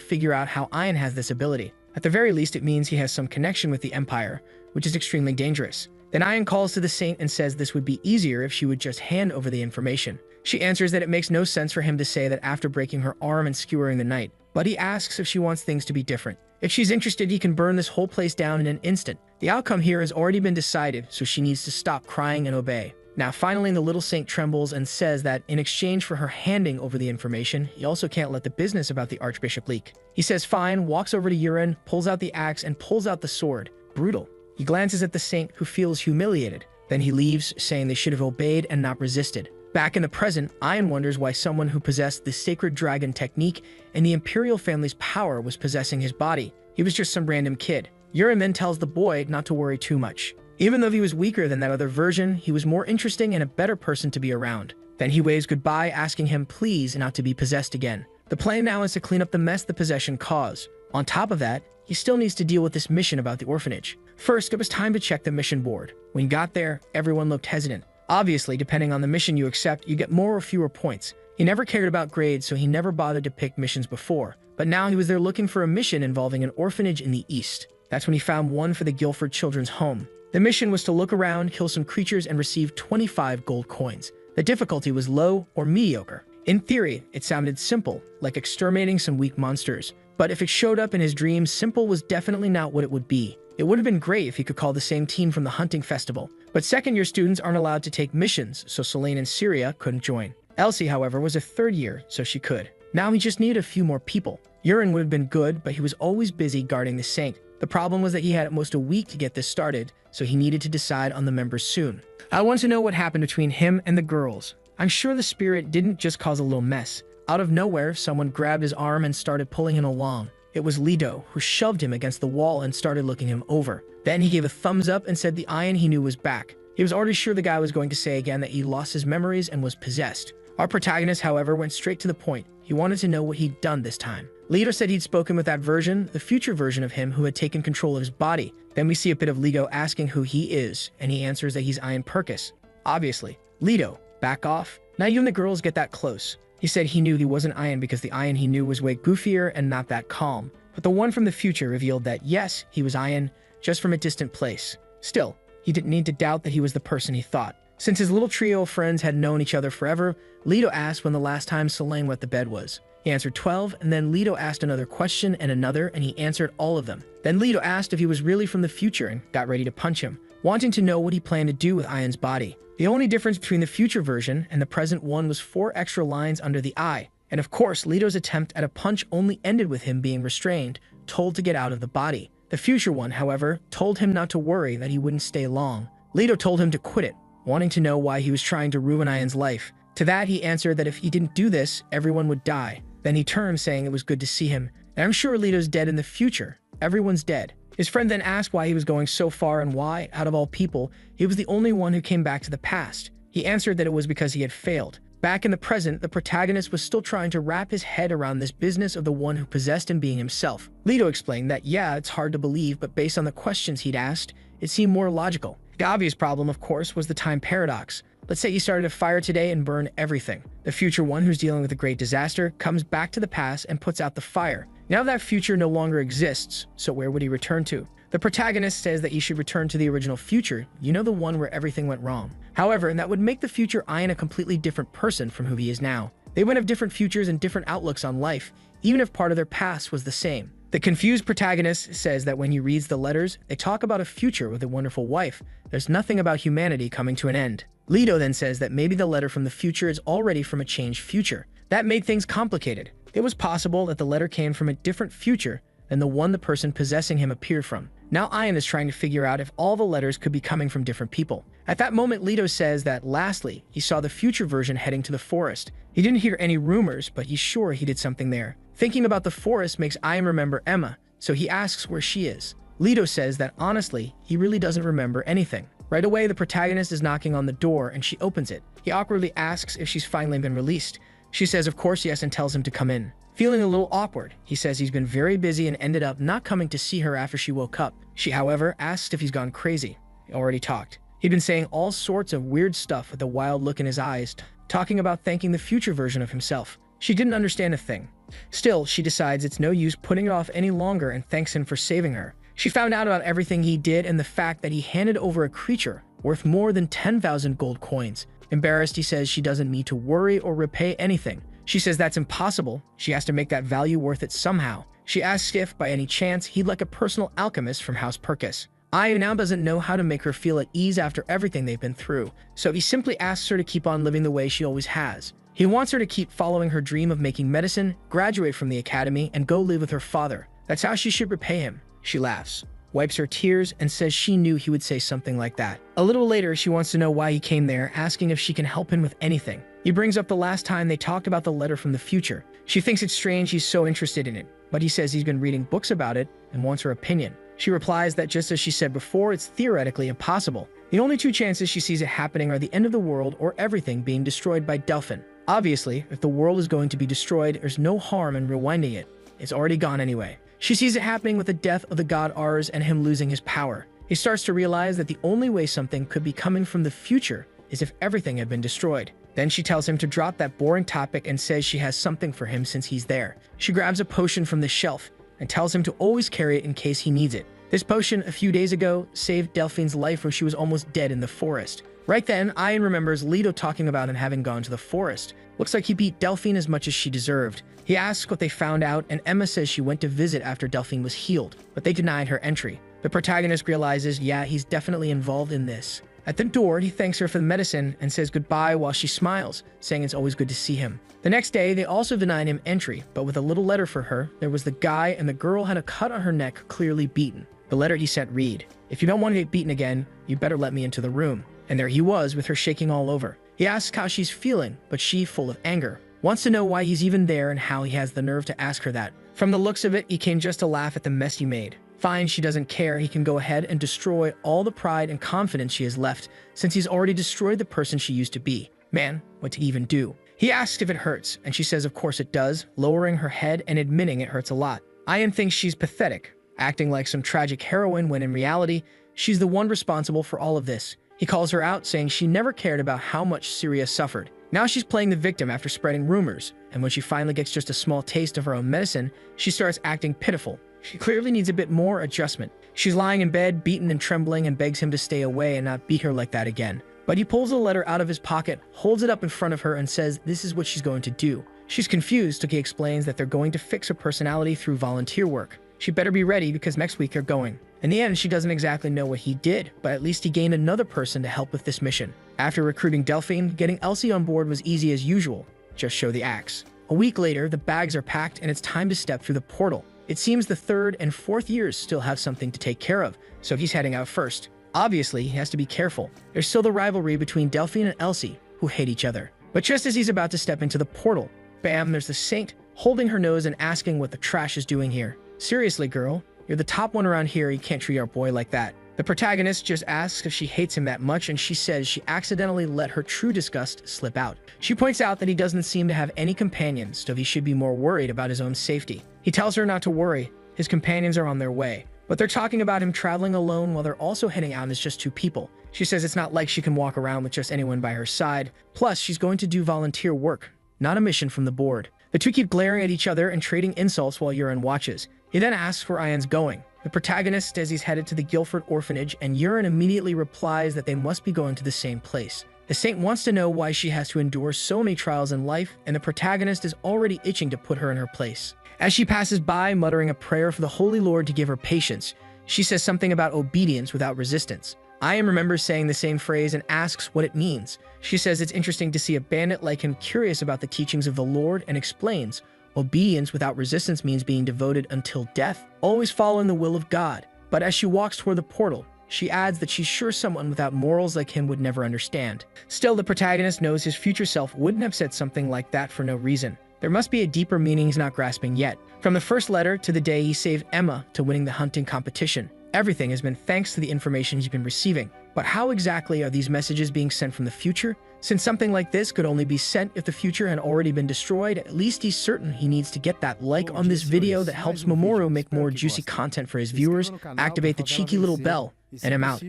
figure out how Ian has this ability. At the very least, it means he has some connection with the Empire, which is extremely dangerous. Then Ian calls to the saint and says this would be easier if she would just hand over the information. She answers that it makes no sense for him to say that after breaking her arm and skewering the night, but he asks if she wants things to be different. If she's interested, he can burn this whole place down in an instant. The outcome here has already been decided, so she needs to stop crying and obey. Now, finally, the little saint trembles and says that in exchange for her handing over the information, he also can't let the business about the archbishop leak. He says fine, walks over to Yurin, pulls out the axe, and pulls out the sword. Brutal. He glances at the saint, who feels humiliated. Then he leaves, saying they should have obeyed and not resisted. Back in the present, Ian wonders why someone who possessed the sacred dragon technique and the imperial family's power was possessing his body. He was just some random kid. Yurin then tells the boy not to worry too much. Even though he was weaker than that other version, he was more interesting and a better person to be around. Then he waves goodbye, asking him please not to be possessed again. The plan now is to clean up the mess the possession caused. On top of that, he still needs to deal with this mission about the orphanage. First, it was time to check the mission board. When he got there, everyone looked hesitant. Obviously, depending on the mission you accept, you get more or fewer points. He never cared about grades, so he never bothered to pick missions before. But now he was there looking for a mission involving an orphanage in the east. That's when he found one for the Guilford Children's Home. The mission was to look around, kill some creatures, and receive 25 gold coins. The difficulty was low or mediocre. In theory, it sounded simple, like exterminating some weak monsters. But if it showed up in his dreams, simple was definitely not what it would be. It would have been great if he could call the same team from the hunting festival. But second-year students aren't allowed to take missions, so Selene and Syria couldn't join. Elsie, however, was a third year, so she could. Now he just needed a few more people. Yurin would have been good, but he was always busy guarding the saint. The problem was that he had at most a week to get this started, so he needed to decide on the members soon. I want to know what happened between him and the girls. I'm sure the spirit didn't just cause a little mess. Out of nowhere, someone grabbed his arm and started pulling him along. It was Lido, who shoved him against the wall and started looking him over. Then he gave a thumbs up and said the Ian he knew was back. He was already sure the guy was going to say again that he lost his memories and was possessed. Our protagonist, however, went straight to the point. He wanted to know what he'd done this time. Lido said he'd spoken with that version, the future version of him who had taken control of his body. Then we see a bit of Lido asking who he is, and he answers that he's Ian Purkis. Obviously. Lido, back off. Not even the girls get that close. He said he knew he wasn't Ian because the Ian he knew was way goofier and not that calm. But the one from the future revealed that yes, he was Ian, just from a distant place. Still, he didn't need to doubt that he was the person he thought. Since his little trio of friends had known each other forever, Lido asked when the last time Selene wet the bed was. He answered 12, and then Lido asked another question and another, and he answered all of them. Then Lido asked if he was really from the future and got ready to punch him, wanting to know what he planned to do with Ian's body. The only difference between the future version and the present one was 4 extra lines under the eye. And of course, Lido's attempt at a punch only ended with him being restrained, told to get out of the body. The future one, however, told him not to worry, that he wouldn't stay long. Lido told him to quit it, wanting to know why he was trying to ruin Ian's life. To that, he answered that if he didn't do this, everyone would die. Then he turned, saying it was good to see him. And I'm sure Lido's dead in the future. Everyone's dead. His friend then asked why he was going so far and why, out of all people, he was the only one who came back to the past. He answered that it was because he had failed. Back in the present, the protagonist was still trying to wrap his head around this business of the one who possessed him being himself. Lido explained that, yeah, it's hard to believe, but based on the questions he'd asked, it seemed more logical. The obvious problem, of course, was the time paradox. Let's say you started a fire today and burned everything. The future one, who's dealing with a great disaster, comes back to the past and puts out the fire. Now that future no longer exists, so where would he return to? The protagonist says that he should return to the original future, you know, the one where everything went wrong. However, that would make the future Ian a completely different person from who he is now. They would have different futures and different outlooks on life, even if part of their past was the same. The confused protagonist says that when he reads the letters, they talk about a future with a wonderful wife. There's nothing about humanity coming to an end. Lido then says that maybe the letter from the future is already from a changed future. That made things complicated. It was possible that the letter came from a different future than the one the person possessing him appeared from. Now Ian is trying to figure out if all the letters could be coming from different people. At that moment, Lido says that lastly, he saw the future version heading to the forest. He didn't hear any rumors, but he's sure he did something there. Thinking about the forest makes Ian remember Emma, so he asks where she is. Lido says that honestly, he really doesn't remember anything. Right away, the protagonist is knocking on the door and she opens it. He awkwardly asks if she's finally been released. She says of course yes and tells him to come in. Feeling a little awkward, he says he's been very busy and ended up not coming to see her after she woke up. She, however, asks if he's gone crazy. He already talked. He'd been saying all sorts of weird stuff with a wild look in his eyes, talking about thanking the future version of himself. She didn't understand a thing. Still, she decides it's no use putting it off any longer and thanks him for saving her. She found out about everything he did and the fact that he handed over a creature worth more than 10,000 gold coins. Embarrassed, he says she doesn't need to worry or repay anything. She says that's impossible. She has to make that value worth it somehow. She asks if, by any chance, he'd like a personal alchemist from House Purkis. Aya now doesn't know how to make her feel at ease after everything they've been through, so he simply asks her to keep on living the way she always has. He wants her to keep following her dream of making medicine, graduate from the academy, and go live with her father. That's how she should repay him. She laughs, wipes her tears, and says she knew he would say something like that. A little later, she wants to know why he came there, asking if she can help him with anything. He brings up the last time they talked about the letter from the future. She thinks it's strange he's so interested in it, but he says he's been reading books about it and wants her opinion. She replies that just as she said before, it's theoretically impossible. The only two chances she sees it happening are the end of the world or everything being destroyed by Delphin. Obviously, if the world is going to be destroyed, there's no harm in rewinding it. It's already gone anyway. She sees it happening with the death of the god Ars and him losing his power. He starts to realize that the only way something could be coming from the future is if everything had been destroyed. Then she tells him to drop that boring topic and says she has something for him since he's there. She grabs a potion from the shelf and tells him to always carry it in case he needs it. This potion, a few days ago, saved Delphine's life when she was almost dead in the forest. Right then, Ian remembers Leto talking about him having gone to the forest. Looks like he beat Delphine as much as she deserved. He asks what they found out, and Emma says she went to visit after Delphine was healed, but they denied her entry. The protagonist realizes, yeah, he's definitely involved in this. At the door, he thanks her for the medicine and says goodbye while she smiles, saying it's always good to see him. The next day, they also denied him entry, but with a little letter for her. There was the guy, and the girl had a cut on her neck, clearly beaten. The letter he sent read, "If you don't want to get beaten again, you better let me into the room." And there he was, with her shaking all over. He asks how she's feeling, but she, full of anger, wants to know why he's even there and how he has the nerve to ask her that. From the looks of it, he came just to laugh at the mess he made. Fine, she doesn't care. He can go ahead and destroy all the pride and confidence she has left, since he's already destroyed the person she used to be. Man, what to even do? He asks if it hurts, and she says of course it does, lowering her head and admitting it hurts a lot. Ian thinks she's pathetic, acting like some tragic heroine when in reality, she's the one responsible for all of this. He calls her out, saying she never cared about how much Syria suffered. Now she's playing the victim after spreading rumors, and when she finally gets just a small taste of her own medicine, she starts acting pitiful. She clearly needs a bit more adjustment. She's lying in bed, beaten and trembling, and begs him to stay away and not beat her like that again. But he pulls the letter out of his pocket, holds it up in front of her, and says this is what she's going to do. She's confused, so he explains that they're going to fix her personality through volunteer work. She better be ready because next week they're going. In the end, she doesn't exactly know what he did, but at least he gained another person to help with this mission. After recruiting Delphine, getting Elsie on board was easy as usual. Just show the axe. A week later, the bags are packed and it's time to step through the portal. It seems the third and fourth years still have something to take care of, so he's heading out first. Obviously, he has to be careful. There's still the rivalry between Delphine and Elsie, who hate each other. But just as he's about to step into the portal, bam, there's the saint, holding her nose and asking what the trash is doing here. Seriously, girl, you're the top one around here, you can't treat our boy like that. The protagonist just asks if she hates him that much, and she says she accidentally let her true disgust slip out. She points out that he doesn't seem to have any companions, so he should be more worried about his own safety. He tells her not to worry, his companions are on their way. But they're talking about him traveling alone while they're also heading out as just two people. She says it's not like she can walk around with just anyone by her side. Plus, she's going to do volunteer work, not a mission from the board. The two keep glaring at each other and trading insults while Urine watches. He then asks where Ian's going. The protagonist says he's headed to the Guilford orphanage, and Urine immediately replies that they must be going to the same place. The saint wants to know why she has to endure so many trials in life, and the protagonist is already itching to put her in her place. As she passes by, muttering a prayer for the Holy Lord to give her patience, she says something about obedience without resistance. Ian remembers saying the same phrase and asks what it means. She says it's interesting to see a bandit like him curious about the teachings of the Lord and explains, obedience without resistance means being devoted until death, always following the will of God. But as she walks toward the portal, she adds that she's sure someone without morals like him would never understand. Still, the protagonist knows his future self wouldn't have said something like that for no reason. There must be a deeper meaning he's not grasping yet. From the first letter to the day he saved Emma to winning the hunting competition, everything has been thanks to the information he's been receiving. But how exactly are these messages being sent from the future? Since something like this could only be sent if the future had already been destroyed, at least he's certain he needs to get that like on this video that helps Mamoru make more juicy content for his viewers, activate the cheeky little bell, and I'm out.